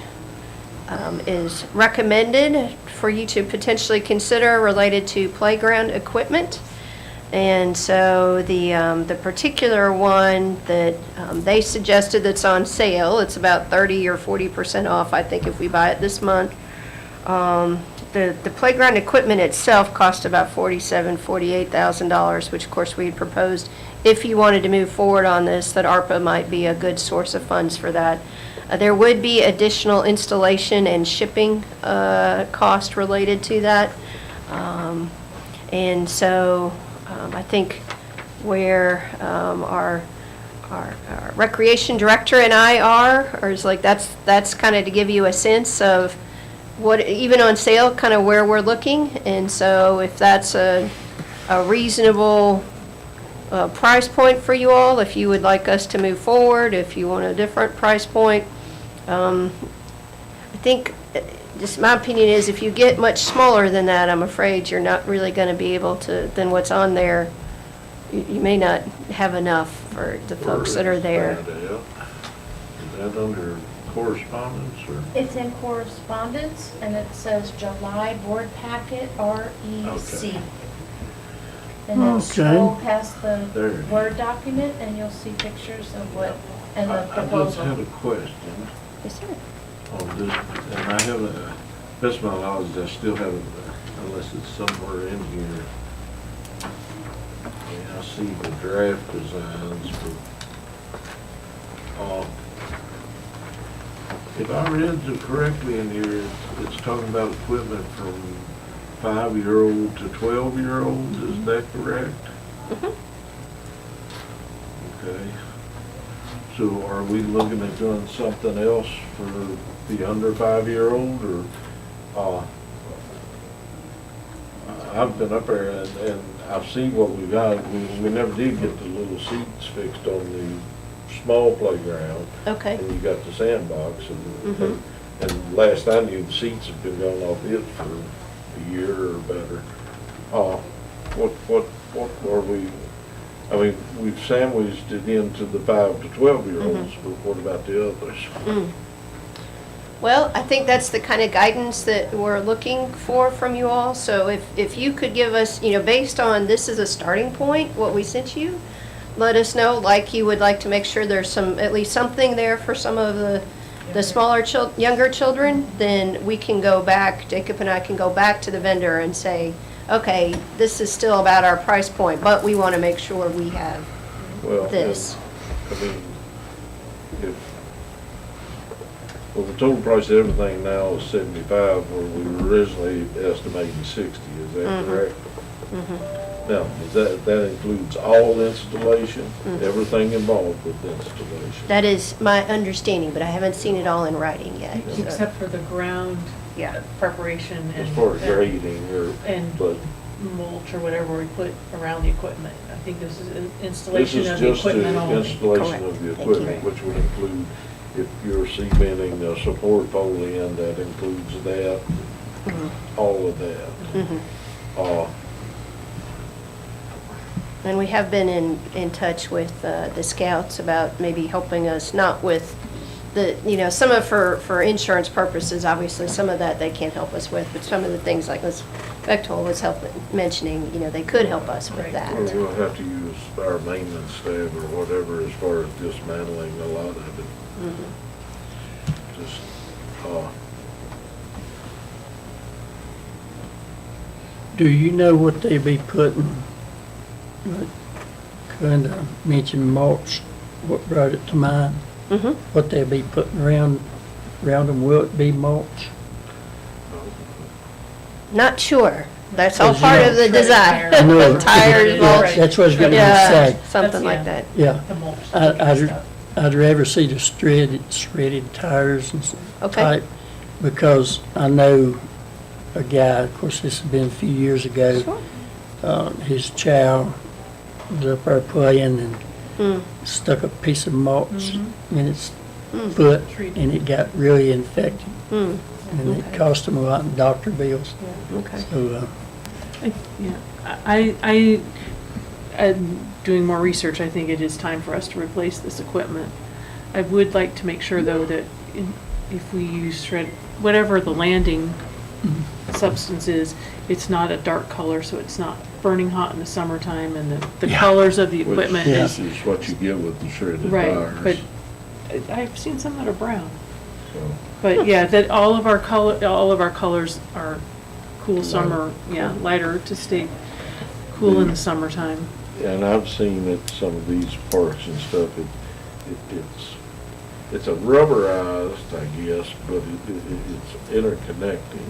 is recommended for you to potentially consider related to playground equipment. And so the particular one that they suggested that's on sale, it's about 30 or 40% off, I think, if we buy it this month. The playground equipment itself cost about $48,000, which of course we had proposed, if you wanted to move forward on this, that ARPA might be a good source of funds for that. There would be additional installation and shipping cost related to that. And so I think where our recreation director and I are is like, that's kind of to give you a sense of what, even on sale, kind of where we're looking. And so if that's a reasonable price point for you all, if you would like us to move forward, if you want a different price point, I think, just my opinion is, if you get much smaller than that, I'm afraid you're not really going to be able to, then what's on there, you may not have enough for the folks that are there. Is that under correspondence, or? It's in correspondence, and it says July board packet, REC. And then scroll past the Word document, and you'll see pictures of what, and the I just proposal. had a question. Yes, sir. On this, and I haven't, best of my knowledge, I still haven't, unless it's somewhere in here. And I see the draft designs for, if I read it correctly in here, it's talking about equipment from 5-year-old to 12-year-old, is that correct? Okay. So are we looking at doing something else for the under 5-year-old, or, I've been up there and I've seen what we got. We never did get the little seats fixed on the small playground. Okay. And you got the sandbox, and last I knew, the seats have been going off it for a year or better. What are we, I mean, we've sandwiched it into the 5 to 12-year-olds, but what about the others? Well, I think that's the kind of guidance that we're looking for from you all. So if you could give us, you know, based on this is a starting point, what we sent you, let us know, like you would like to make sure there's some, at least something there for some of the smaller younger children, then we can go back, Jacob and I can go back to the vendor and say, okay, this is still about our price point, but we want to make sure we have Well, this. I mean, well, the total price of everything now is 75, where we were originally estimating 60, is that correct? Now, that includes all installation, everything involved with installation? That is my understanding, but I haven't seen it all in writing yet. so- Except for the ground preparation and. As far as grading or, And but mulch or whatever we put around the equipment. I think this is this installation is of the just equipment the only. installation of the equipment, which would include, if you're cementing a support pole in, that includes that, all of that. And we have been in touch with the scouts about maybe helping us, not with the, you know, some of for insurance purposes, obviously, some of that they can't help us with, but some of the things like Ms. Bechtold was mentioning, you know, they could help us with that. Or we'll have to use our maintenance staff or whatever as far as dismantling a lot of it. Just, Do you know what they be putting? Kind of mentioned mulch, what brought it to mind? What they be putting around them, will it be mulch? Not sure. That's all Because, you part know, of the design. I know, Tires, mulch. that's what I was gonna Yeah, say. something like that. Yeah. The mulch. I'd rather see the shredded tires and Okay. type, because I know a guy, of course, this has been a few years ago. His child was up there playing and stuck a piece of mulch in its foot, and it got really infected. And it cost him a lot in doctor bills. Okay. So, I'm doing more research. I think it is time for us to replace this equipment. I would like to make sure, though, that if we use whatever the landing substance is, it's not a dark color, so it's not burning hot in the summertime, and the colors of the equipment Which is what you get with the shredded right. tires. But I've seen some that are brown. So, But yeah, that all of our colors are cool summer, lighter to stay cool in the summertime. and I've seen at some of these parks and stuff, it's a rubberized, I guess, but it's interconnecting,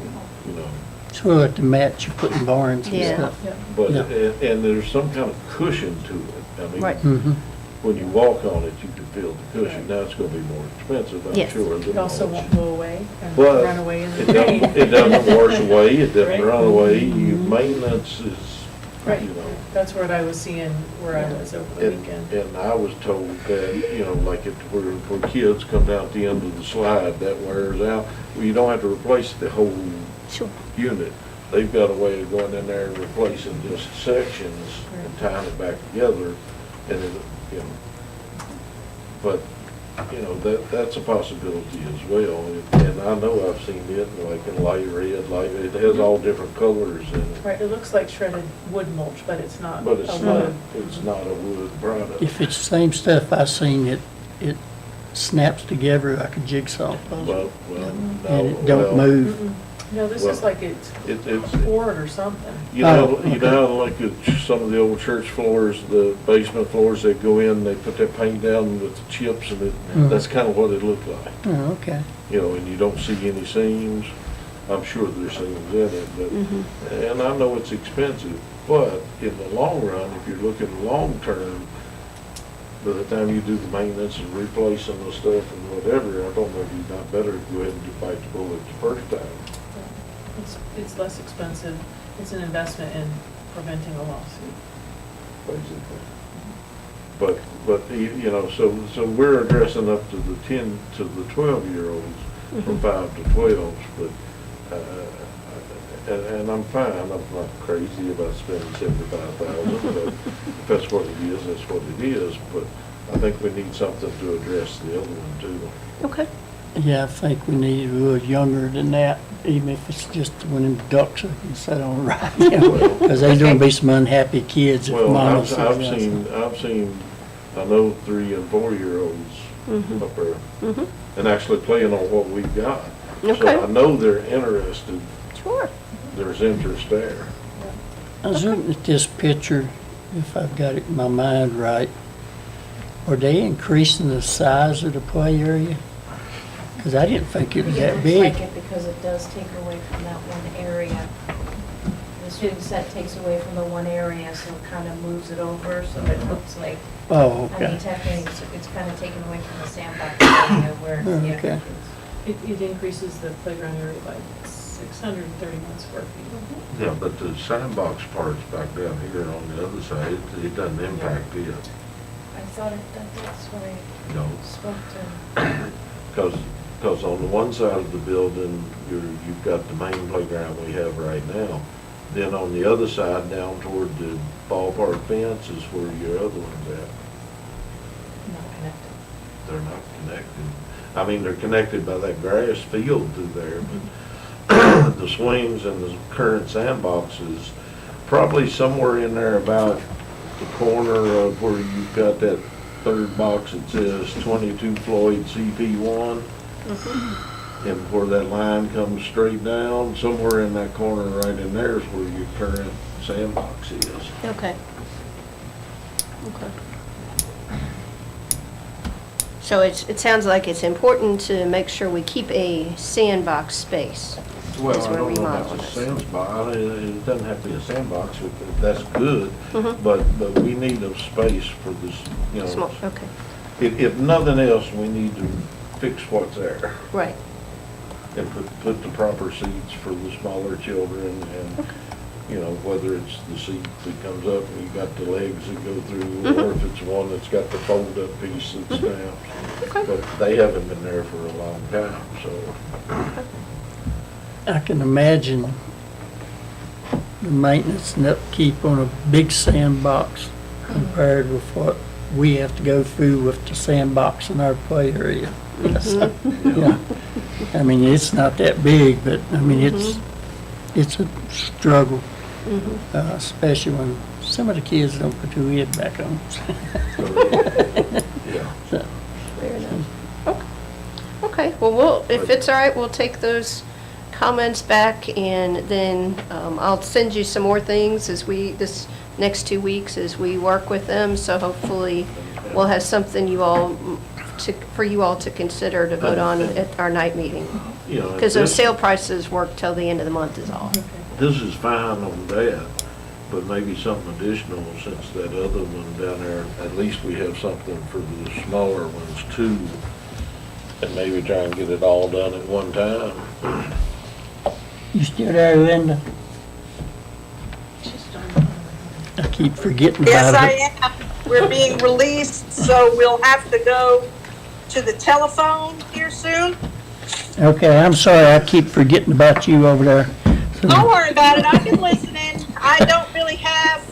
you know. sort of like the mats you put in barns and Yeah. stuff. But, Yeah. and there's some kind of cushion to it. I mean, Right. when you walk on it, you can feel the cushion. Now it's gonna be more expensive, I'm Yes. sure. than It also mulch. won't go away and But run away in it the rain. doesn't, it doesn't wash away, it doesn't Right. run away. Maintenance is, Right. you know. That's what I was seeing where I was over the weekend. And I was told that, you know, like where kids come down at the end of the slide, that wears out. Well, you don't have to replace the whole unit. They've got a way of going in there and replacing just sections and tying it back together, and it, you know. But, you know, that's a possibility as well. And I know I've seen it, like in light red, it has all different colors in it. Right, it looks like shredded wood mulch, but it's not But a it's wood. not a wood product. If it's the same stuff I seen, it snaps together like a jigsaw puzzle. And it don't move. No, this is like it's poured or something. You know, how like at some of the old church floors, the basement floors, they go in, they put that paint down with the chips, and that's kind of what it looked like. Oh, okay. You know, and you don't see any seams. I'm sure there's seams in it, but, and I know it's expensive, but in the long run, if you're looking long term, by the time you do the maintenance and replacing the stuff and whatever, I don't know if you're not better to go ahead and bite the bullet the first time. It's less expensive. It's an investment in preventing a lawsuit. Basically. But, you know, so we're addressing up to the 10 to the 12-year-olds from 5 to 12s, but, and I'm fine, I'm not crazy about spending 75,000, but if that's what it is, that's what it is, but I think we need something to address the other one too. Okay. Yeah, I think we need a little younger than that, even if it's just one of them ducks that can sit on right, because there's gonna be some unhappy kids if Well, mama I've says that. seen, I know 3 and 4-year-olds up there, and actually playing on what we've got. Okay. So I know they're interested, Sure. there's interest there. I was looking at this picture, if I've got it in my mind right. Are they increasing the size of the play area? Because I didn't think it was that big. Because it does take away from that one area. The student set takes away from the one area, so it kind of moves it over, so that it looks like, Oh, I mean, okay. technically, it's kind of taken away from the sandbox area where, yeah. Okay. It increases the playground area by 631 square feet. Yeah, but the sandbox part's back down here on the other side, it doesn't impact it. I thought that's what I No. spoke to. Because on the one side of the building, you've got the main playground we have right now. Then on the other side, down toward the ballpark fence is where your other one's at. Not connected. They're not connected. I mean, they're connected by that grass field through there, but the swings and the current sandboxes, probably somewhere in there about the corner of where you've got that third box that says 22 Floyd CP1, and where that line comes straight down, somewhere in that corner right in there is where your current sandbox is. Okay. Okay. So it sounds like it's important to make sure we keep a sandbox space Well, as I we're don't know remodeling if it's a this. sandbox, it doesn't have to be a sandbox, that's good, Mhm. but we need a space for this, you Small, know. okay, If nothing else, we need to fix what's there right. and put the proper seats for the smaller children and, you know, whether it's the seat that comes up and you got the legs that go through, or if it's one that's got the fold-up piece that's down. But they haven't been there for a long time, so. I can imagine the maintenance and upkeep on a big sandbox compared with what we have to go through with the sandbox in our play area. So, yeah. I mean, it's not that big, but I mean, it's a struggle, especially when some of the kids don't put their head back on. Yeah. So, Fair enough. Okay, well, if it's all right, we'll take those comments back, and then I'll send you some more things this next 2 weeks as we work with them, so hopefully we'll have something for you all to consider to vote on at our night meeting. You know, Because those this- sale prices work till the end of the month is all. This is fine on that, but maybe something additional since that other one down there, at least we have something for the smaller ones too. And maybe try and get it all done at one time. you still there, Linda? I keep forgetting Yes, about I it. am. We're being released, so we'll have to go to the telephone here soon. Okay, I'm sorry, I keep forgetting about you over there. So- Don't worry about it. I've been listening. I don't really have,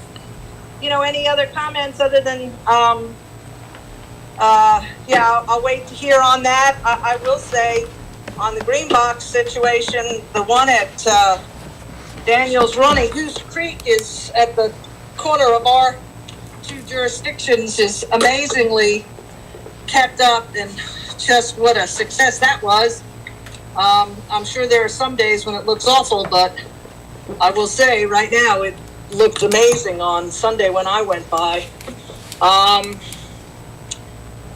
any other comments other than, I'll wait to hear on that. I will say, on the green box situation, the one at Daniels Running, Goose Creek is at the corner of our two jurisdictions, is amazingly kept up, and just what a success that was. I'm sure there are some days when it looks awful, but I will say right now it looked amazing on Sunday when I went by.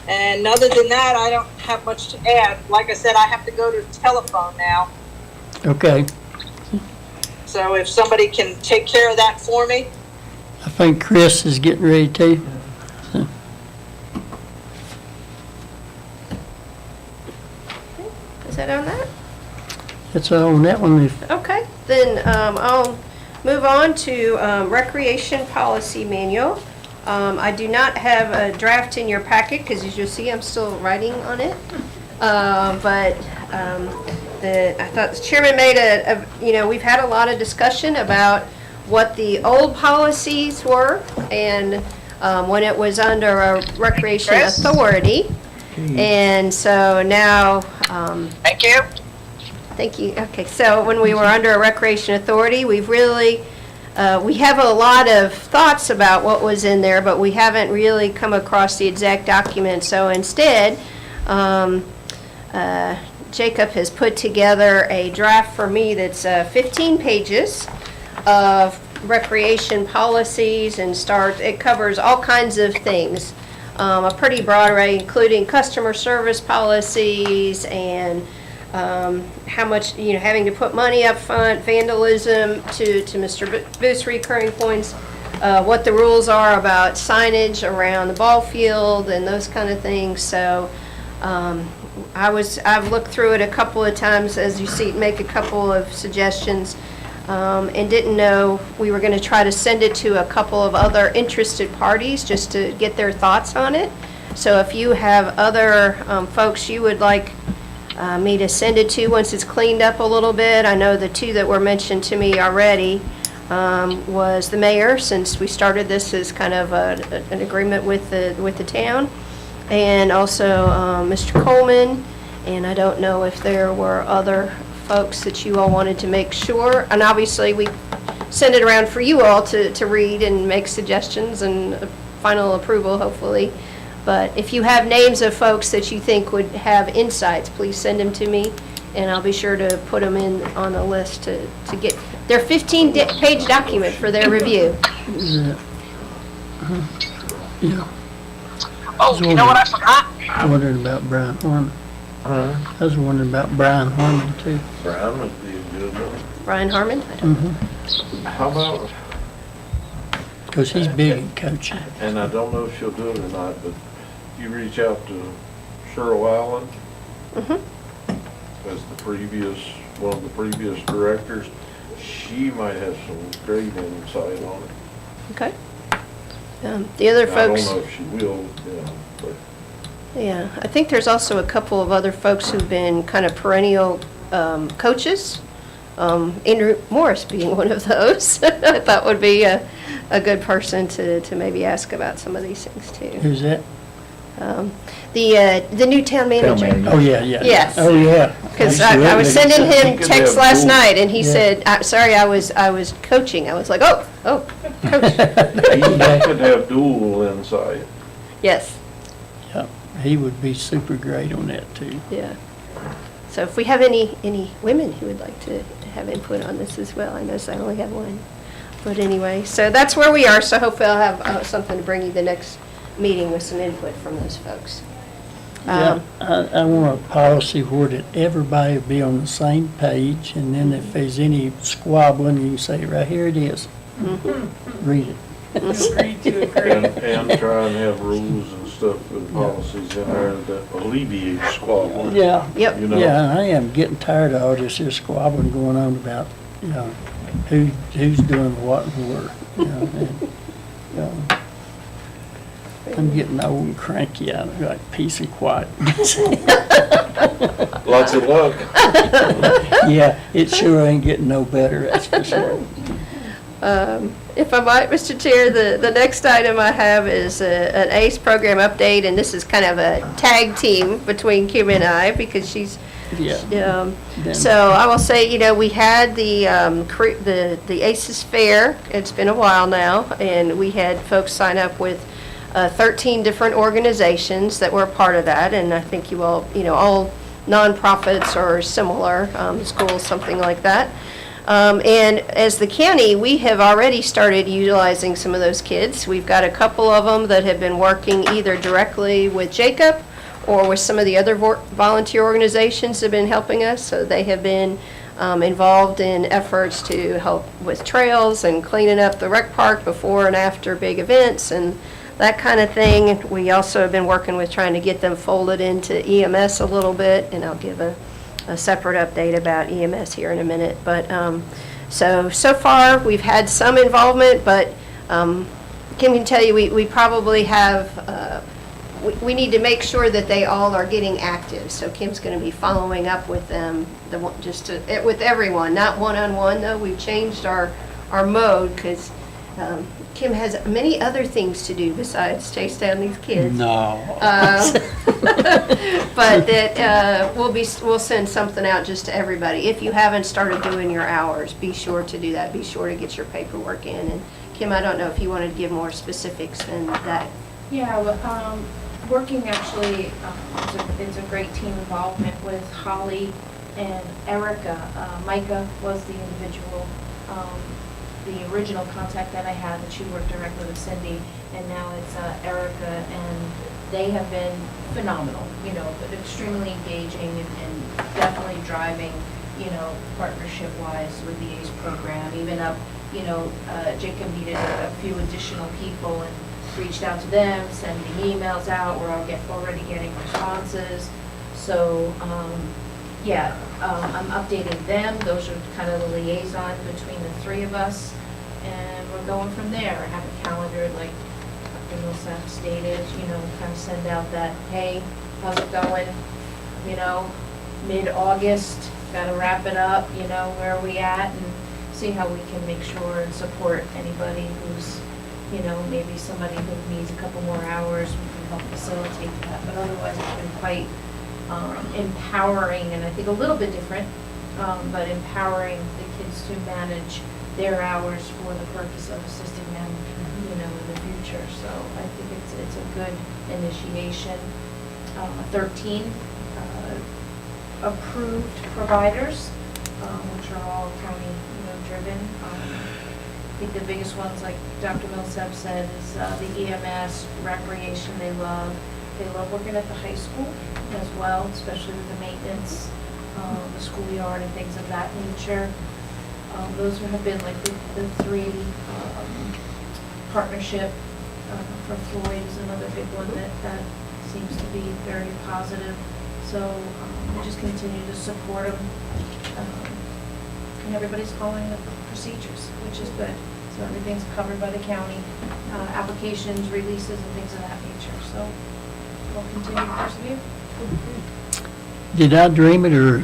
And other than that, I don't have much to add. Like I said, I have to go to the telephone now. Okay, So if somebody can take care of that for me. I think Chris is getting ready to. So, Is that on that? that's on that one. Okay, then I'll move on to Recreation Policy Manual. I do not have a draft in your packet, because as you'll see, I'm still writing on it. But I thought the chairman made we've had a lot of discussion about what the old policies were, and when it was under a recreation authority. And so now. Thank you. Thank you. Okay, so when we were under a recreation authority, we've really, we have a lot of thoughts about what was in there, but we haven't really come across the exact document. So instead, Jacob has put together a draft for me that's 15 pages of recreation policies and it covers all kinds of things. A pretty broad array, including customer service policies and how much, having to put money up front, vandalism to Mr. Booth's recurring points, what the rules are about signage around the ball field and those kind of things. So I've looked through it a couple of times, as you see, make a couple of suggestions, and didn't know we were going to try to send it to a couple of other interested parties just to get their thoughts on it. So if you have other folks you would like me to send it to once it's cleaned up a little bit, I know the two that were mentioned to me already was the mayor, since we started this as kind of an agreement with the town, and also Mr. Coleman, and I don't know if there were other folks that you all wanted to make sure, and obviously we send it around for you all to read and make suggestions and final approval, hopefully. But if you have names of folks that you think would have insights, please send them to me, and I'll be sure to put them in on the list to get their 15-page document for their review. Yeah. Oh, you know what I forgot? I wondered about Brian Harmon. I was wondering about Brian Harmon, too. Brian would be a good one. Brian Harmon? How about, Because he's big in coaching. and I don't know if she'll do it or not, but you reach out to Cheryl Allen as one of the previous directors. She might have some great insight on it. Okay. The other folks. I don't know if she will, but. Yeah, I think there's also a couple of other folks who've been kind of perennial coaches. Andrew Morris being one of those. I thought would be a good person to maybe ask about some of these things too. Who's that? The new town manager. Oh, yeah. Yes. Oh, yeah. Because I was sending him could text have last dual- night, and he Yeah. said, "Sorry, I was coaching." I was like, "Oh, coach." He could have dual insight. Yes. Yeah, he would be super great on that, too. Yeah. So if we have any women who would like to have input on this as well, I notice I only have one. But anyway, so that's where we are, so hopefully I'll have something to bring you the next meeting with some input from those folks. Yeah, I want a policy where that everybody will be on the same page, and then if there's any squabbling, you can say, right here it is. Read it. Agree to agree. And try and have rules and stuff and policies in there that alleviate squabbling. Yeah. Yep. You know? Yeah, I am getting tired of all this here squabbling going on about, who's doing what and where, I'm getting old and cranky. I like peace and quiet. Lots of luck. Yeah, it sure ain't getting no better, that's for sure. If I might, Mr. Chair, the next item I have is an ACE program update, and this is kind of a tag team between Kim and I, because she's, so I will say, we had the ACES Fair. It's been a while now, and we had folks sign up with 13 different organizations that were a part of that, and I think you all, all nonprofits or similar, schools, something like that. And as the county, we have already started utilizing some of those kids. We've got a couple of them that have been working either directly with Jacob or with some of the other volunteer organizations that have been helping us. So they have been involved in efforts to help with trails and cleaning up the rec park before and after big events and that kind of thing. We also have been working with trying to get them folded into EMS a little bit, and I'll give a separate update about EMS here in a minute. But so far we've had some involvement, but Kim can tell you we probably have we need to make sure that they all are getting active. So Kim's going to be following up with them, with everyone, not one-on-one, though. We've changed our mode because Kim has many other things to do besides chase down these kids. No. But that we'll send something out just to everybody. If you haven't started doing your hours, be sure to do that. Be sure to get your paperwork in. And Kim, I don't know if you wanted to give more specifics than that. Yeah, well, working actually, it's a great team involvement with Holly and Erica. Micah was the individual, the original contact that I had, that she worked directly with Cindy, and now it's Erica, and they have been phenomenal, but extremely engaging and definitely driving, partnership-wise with the ACE program, even up, Jacob needed a few additional people and reached out to them, sending emails out, we're already getting responses. So, I'm updating them. Those are kind of the liaison between the three of us, and we're going from there. I have a calendar, like Dr. Millsap stated, kind of send out that, hey, how's it going? Mid-August, got to wrap it up, where are we at, and see how we can make sure and support anybody who's, maybe somebody who needs a couple more hours, we can help facilitate that. But otherwise, it's been quite empowering, and I think a little bit different, but empowering the kids to manage their hours for the purpose of assisting them, in the future. So I think it's a good initiation. 13 approved providers, which are all county, driven. I think the biggest ones, like Dr. Millsap said, is the EMS, recreation they love. They love working at the high school as well, especially with the maintenance, the schoolyard and things of that nature. Those have been like the three partnership for Floyd is another big one that seems to be very positive. So we just continue to support them. And everybody's following the procedures, which is good. So everything's covered by the county, applications, releases, and things of that nature. So we'll continue to persevere. Did I dream it, or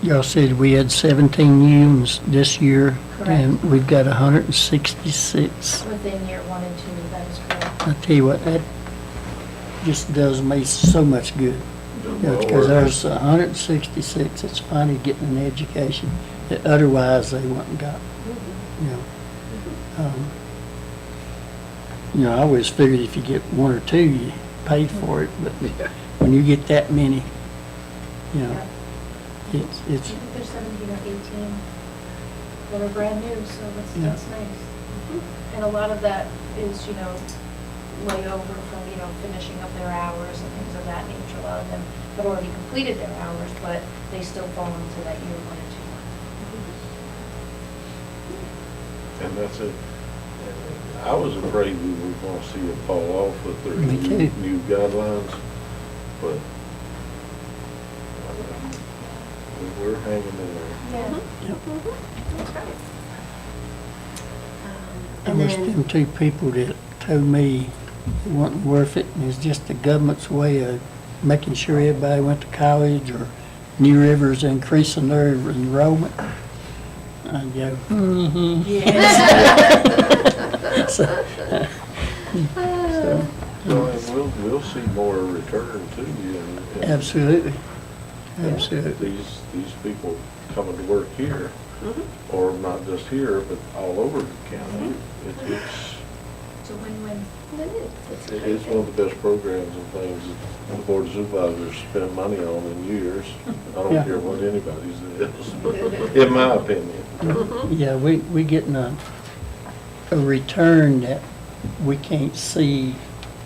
y'all said we had 17 unions this year? Correct. And we've got 166. Within year 1 and 2, that is correct. I tell you what, that just does me so much good. Because there's 166 that's finally getting an education that otherwise they wouldn't got. I always figured if you get one or two, you paid for it. But when you get that many, it's. I think there's 17 or 18 that are brand new, so that's nice. And a lot of that is, layover from, finishing up their hours and things of that nature. A lot of them have already completed their hours, but they still fall into that year 1 and 2. And that's it. I was afraid we were going to see it fall off with their Me too. new guidelines, but we're hanging in there. Yeah. That's right. I wish them two people that told me it wasn't worth it, and it's just the government's way of making sure everybody went to college, or New River's increasing their enrollment. I go, So, Well, and we'll see more return too. And absolutely. Absolutely. These people coming to work here, or not just here, but all over the county. It's a win-win. It is one of the best programs and things that the Board of Supervisors spend money on in years. I don't care what anybody's is, in my opinion. Yeah, we getting a return that we can't see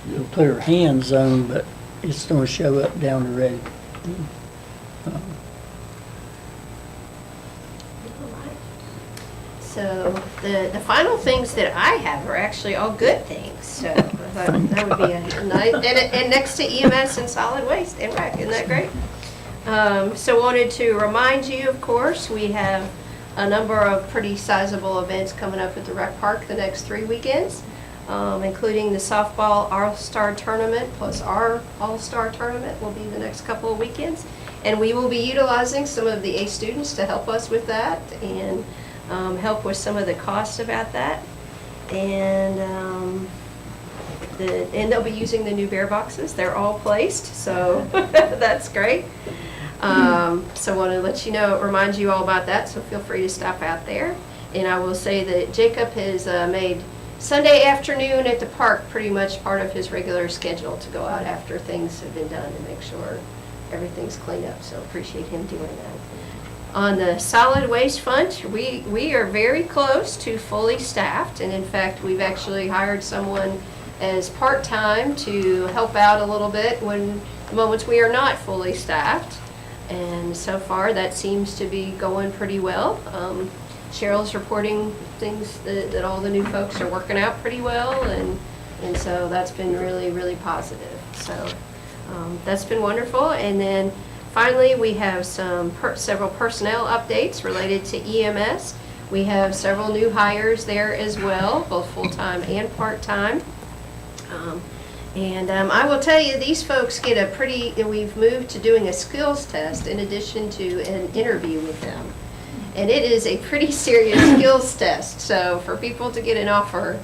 and put our hands on, but it's gonna show up down the road. So the final things that I have are actually all good things. So I thought that would be a nice, and next to EMS and solid waste and rec, isn't that great? So wanted to remind you, of course, we have a number of pretty sizable events coming up at the rec park the next 3 weekends. including the softball All-Star Tournament, plus our All-Star Tournament will be the next couple of weekends. And we will be utilizing some of the A students to help us with that and help with some of the costs about that. And and they'll be using the new bear boxes. They're all placed, so that's great. So I want to let you know, remind you all about that, so feel free to stop out there. And I will say that Jacob has made Sunday afternoon at the park pretty much part of his regular schedule to go out after things have been done to make sure everything's cleaned up, so appreciate him doing that. On the solid waste front, we are very close to fully staffed, and in fact, we've actually hired someone as part-time to help out a little bit when the moments we are not fully staffed. And so far, that seems to be going pretty well. Cheryl's reporting things that all the new folks are working out pretty well, and so that's been really, really positive. So that's been wonderful. And then finally, we have several personnel updates related to EMS. We have several new hires there as well, both full-time and part-time. I will tell you, these folks get we've moved to doing a skills test in addition to an interview with them. And it is a pretty serious skills test. So for people to get an offer,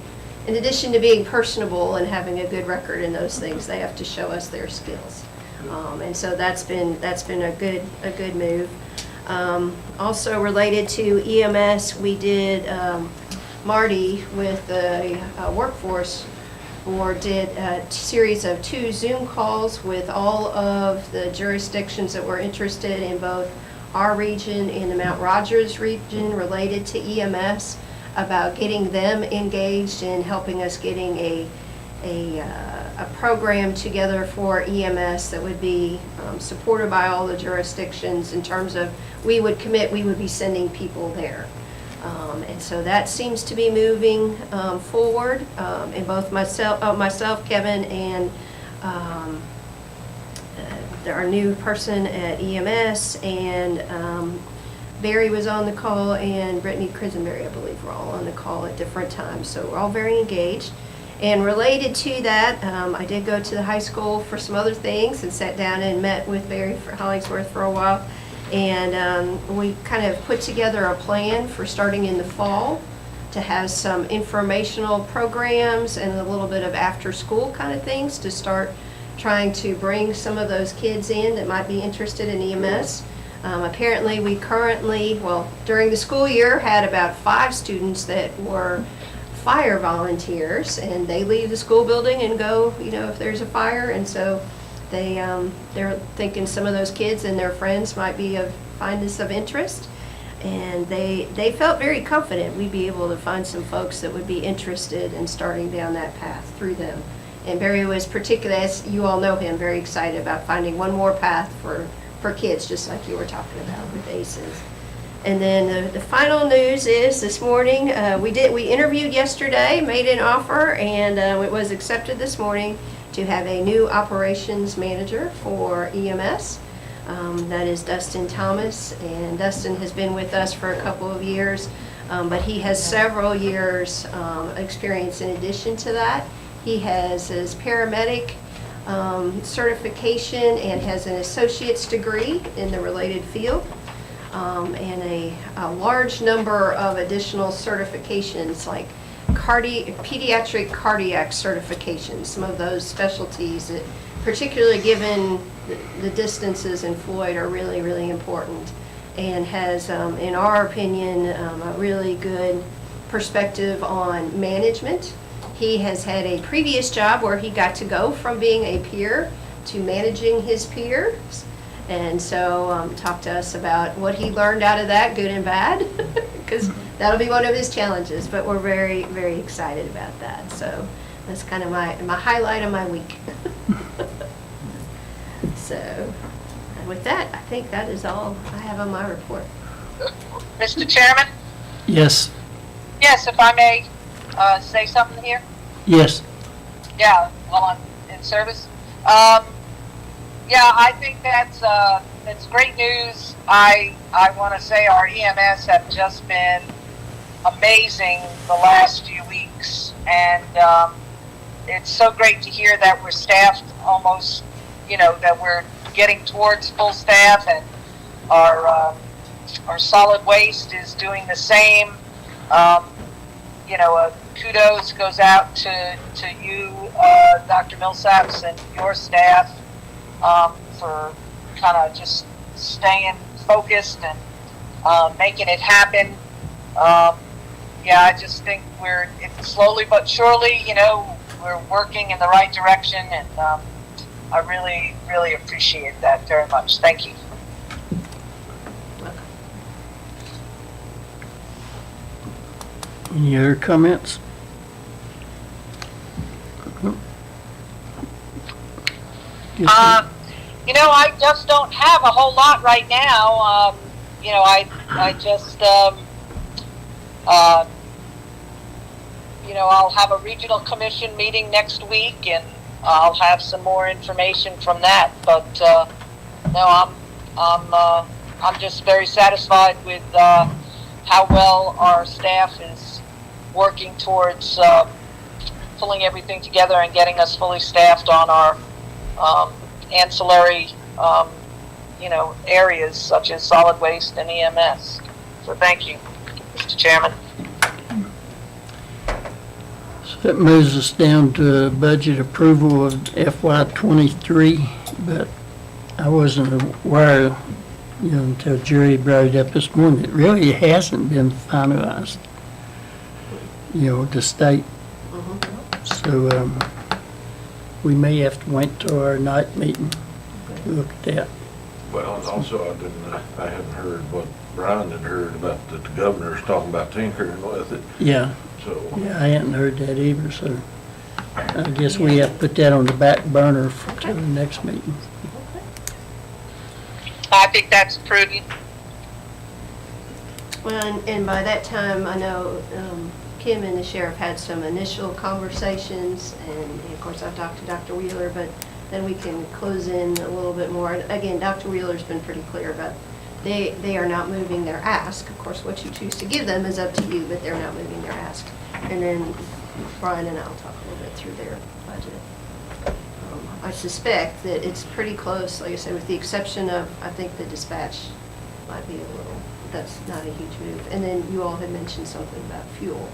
in addition to being personable and having a good record in those things, they have to show us their skills. And so that's been a good move. Also related to EMS, we did Marty with the workforce board did a series of 2 Zoom calls with all of the jurisdictions that were interested in both our region and the Mount Rogers region related to EMS, about getting them engaged in helping us getting a program together for EMS that would be supported by all the jurisdictions in terms of we would be sending people there. And so that seems to be moving forward. And both myself, Kevin, and our new person at EMS, and Barry was on the call, and Brittany Crisenberry, I believe, were all on the call at different times. So we're all very engaged. And related to that, I did go to the high school for some other things and sat down and met with Barry Hollingsworth for a while. And we kind of put together a plan for starting in the fall to have some informational programs and a little bit of after-school kind of things to start trying to bring some of those kids in that might be interested in EMS. Apparently, we currently, during the school year, had about 5 students that were fire volunteers, and they leave the school building and go, if there's a fire, and so they're thinking some of those kids and their friends might find this of interest, and they felt very confident we'd be able to find some folks that would be interested in starting down that path through them. And Barry was particularly, as you all know him, very excited about finding one more path for kids, just like you were talking about with ACEs. And then the final news is this morning, we interviewed yesterday, made an offer, and it was accepted this morning to have a new operations manager for EMS. That is Dustin Thomas, and Dustin has been with us for a couple of years, but he has several years experience in addition to that. He has his paramedic certification and has an associate's degree in the related field, and a large number of additional certifications like pediatric cardiac certifications, some of those specialties that, particularly given the distances in Floyd, are really, really important, and has, in our opinion, a really good perspective on management. He has had a previous job where he got to go from being a peer to managing his peers, and so talked to us about what he learned out of that, good and bad, because that'll be one of his challenges, but we're very, very excited about that. So that's kind of my highlight of my week. So with that, I think that is all I have on my report. Mr. Chairman? Yes. Yes, if I may say something here? Yes. Yeah, while I'm in service. Yeah, I think that's great news. I want to say our EMS have just been amazing the last few weeks. And it's so great to hear that we're staffed almost, that we're getting towards full staff, and our solid waste is doing the same. Kudos goes out to you, Dr. Millsaps, and your staff for kind of just staying focused and making it happen. I just think it's slowly but surely, we're working in the right direction, and I really, really appreciate that very much. Thank you. Any other comments? I just don't have a whole lot right now. I just, I'll have a regional commission meeting next week, and I'll have some more information from that. But no, I'm just very satisfied with how well our staff is working towards pulling everything together and getting us fully staffed on our ancillary, areas such as solid waste and EMS. So thank you, Mr. Chairman. So that moves us down to budget approval of FY23, but I wasn't aware, until Jerry brought it up this morning, it really hasn't been finalized, the state. So we may have to wait till our night meeting to look at that. Well, and also I hadn't heard what Brian had heard about that the governor's talking about tinkering with it. Yeah. So. Yeah, I hadn't heard that either, so I guess we have to put that on the back burner till the next meeting. I think that's prudent. Well, and by that time, I know Kim and the sheriff had some initial conversations, and of course I've talked to Dr. Wheeler, but then we can close in a little bit more. And again, Dr. Wheeler's been pretty clear about they are not moving their ask. Of course, what you choose to give them is up to you, but they're not moving their ask. And then Brian and I'll talk a little bit through their budget. I suspect that it's pretty close, like I said, with the exception of, I think the dispatch might be a little, that's not a huge move. And then you all had mentioned something about fuel.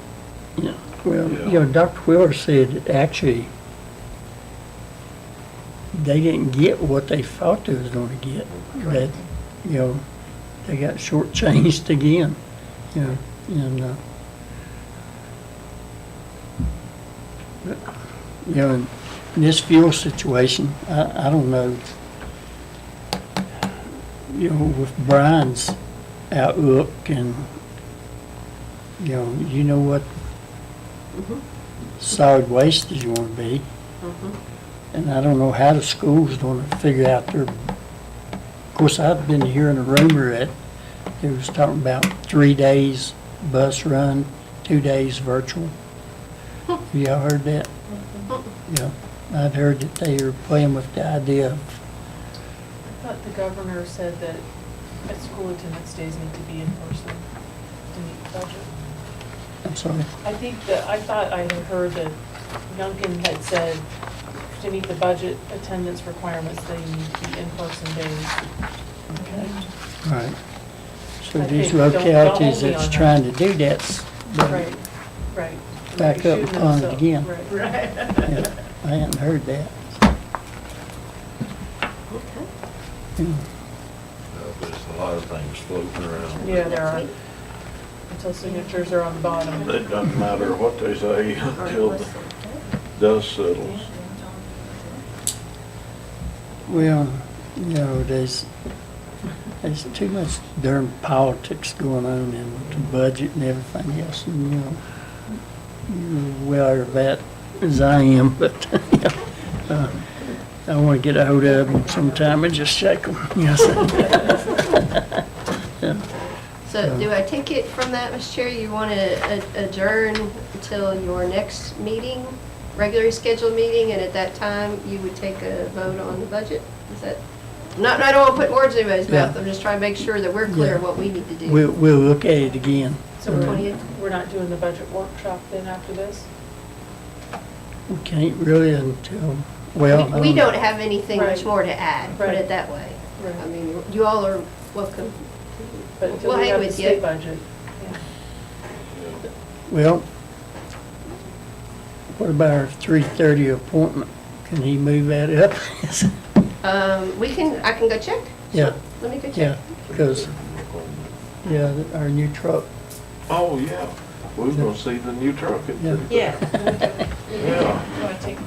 Yeah, well, Dr. Wheeler said actually they didn't get what they thought they was going to get. That, they got shortchanged again, and in this fuel situation, I don't know, with Brian's outlook and, what solid waste is going to be. And I don't know how the school's going to figure out their, of course, I've been hearing a rumor that they was talking about 3 days bus run, 2 days virtual. Have y'all heard that? Yeah, I'd heard that they were playing with the idea of. I thought the governor said that school attendance days need to be in person to meet the budget. I'm sorry? I thought I had heard that Youngkin had said to meet the budget attendance requirements, they need to be in-person days. Okay. Right. So I these think, don't localities hold me that's on trying to do that's Right. back up upon it again. Right. Yeah, I hadn't heard that. Yeah. There's a lot of things floating around. Yeah, there are. Until signatures are on the bottom. It doesn't matter what they say until the dust settles. Well, there's too much darn politics going on and with the budget and everything else, and you're well aware of that as I am, but I want to get a hold of them sometime and just shake them. Yeah. So do I take it from that, Mr. Chair, you want to adjourn until your next meeting, regularly scheduled meeting, and at that time you would take a vote on the budget? Is that, I don't want to put words in anybody's mouth, I'm just trying to make sure that we're clear what we need to do. We'll look at it again. So we're not doing the budget workshop then after this? We can't really until, well. We don't have anything much Right. more to add, put Right. it that way. Right. I mean, you all are welcome. But until We'll we hang have the with state you. budget. Well, what about our 3:30 appointment? Can he move that up? I can go check. Yeah, Let me go check. yeah, because, yeah, our new truck, Oh, yeah. We was gonna see the new truck. yeah. Yeah.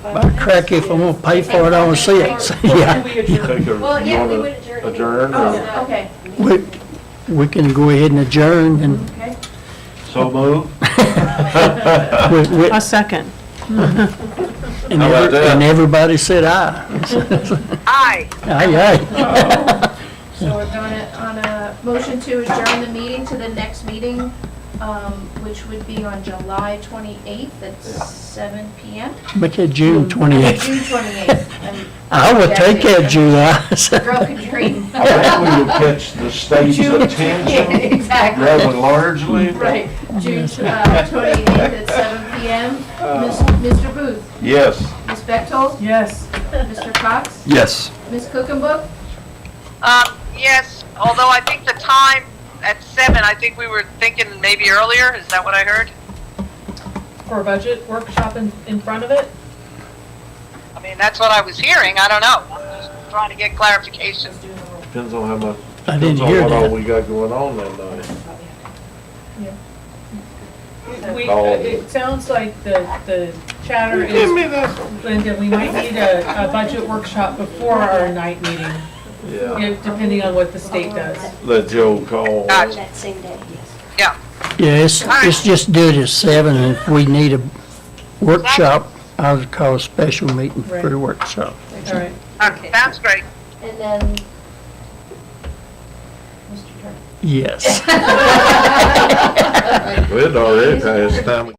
By crack, if I'm gonna pay for it, I wanna see it. So, yeah. Take a, Well, you yeah, we wanna would adjourn. adjourn? Oh, okay. We can go ahead and adjourn and, Okay. So move. A second. and How about that? and everybody said aye. Aye. Aye, aye. So we're gonna, on a motion to adjourn the meeting to the next meeting, which would be on July 28th at 7 PM. Make it June 28th. June 28th. I would take that, July. Drunken dream. I think we would catch the state's June- attention Exactly. rather largely. Right, June 28th at 7 PM. Mr. Booth, Yes. Ms. Bechtold, Yes. Mr. Cox, Yes. Ms. Cookenbook, Yes, although I think the time at 7, I think we were thinking maybe earlier. Is that what I heard? For a budget workshop in front of it? I mean, that's what I was hearing. I don't know. I'm just trying to get clarification. Depends on how much, I didn't depends on hear what all that. we got going on that night. It sounds like the chatter Give me is, that. Linda, we might need a budget workshop before our night meeting, Yeah. depending on what the state does. Let Joe call. Gotcha. That same day, yes. Yeah. Yeah, it's just do it at 7, and if we need a workshop, I'll call a special meeting for the workshop. All right. Okay, sounds great. and then Mr. Turner. Yes. We'd already passed time.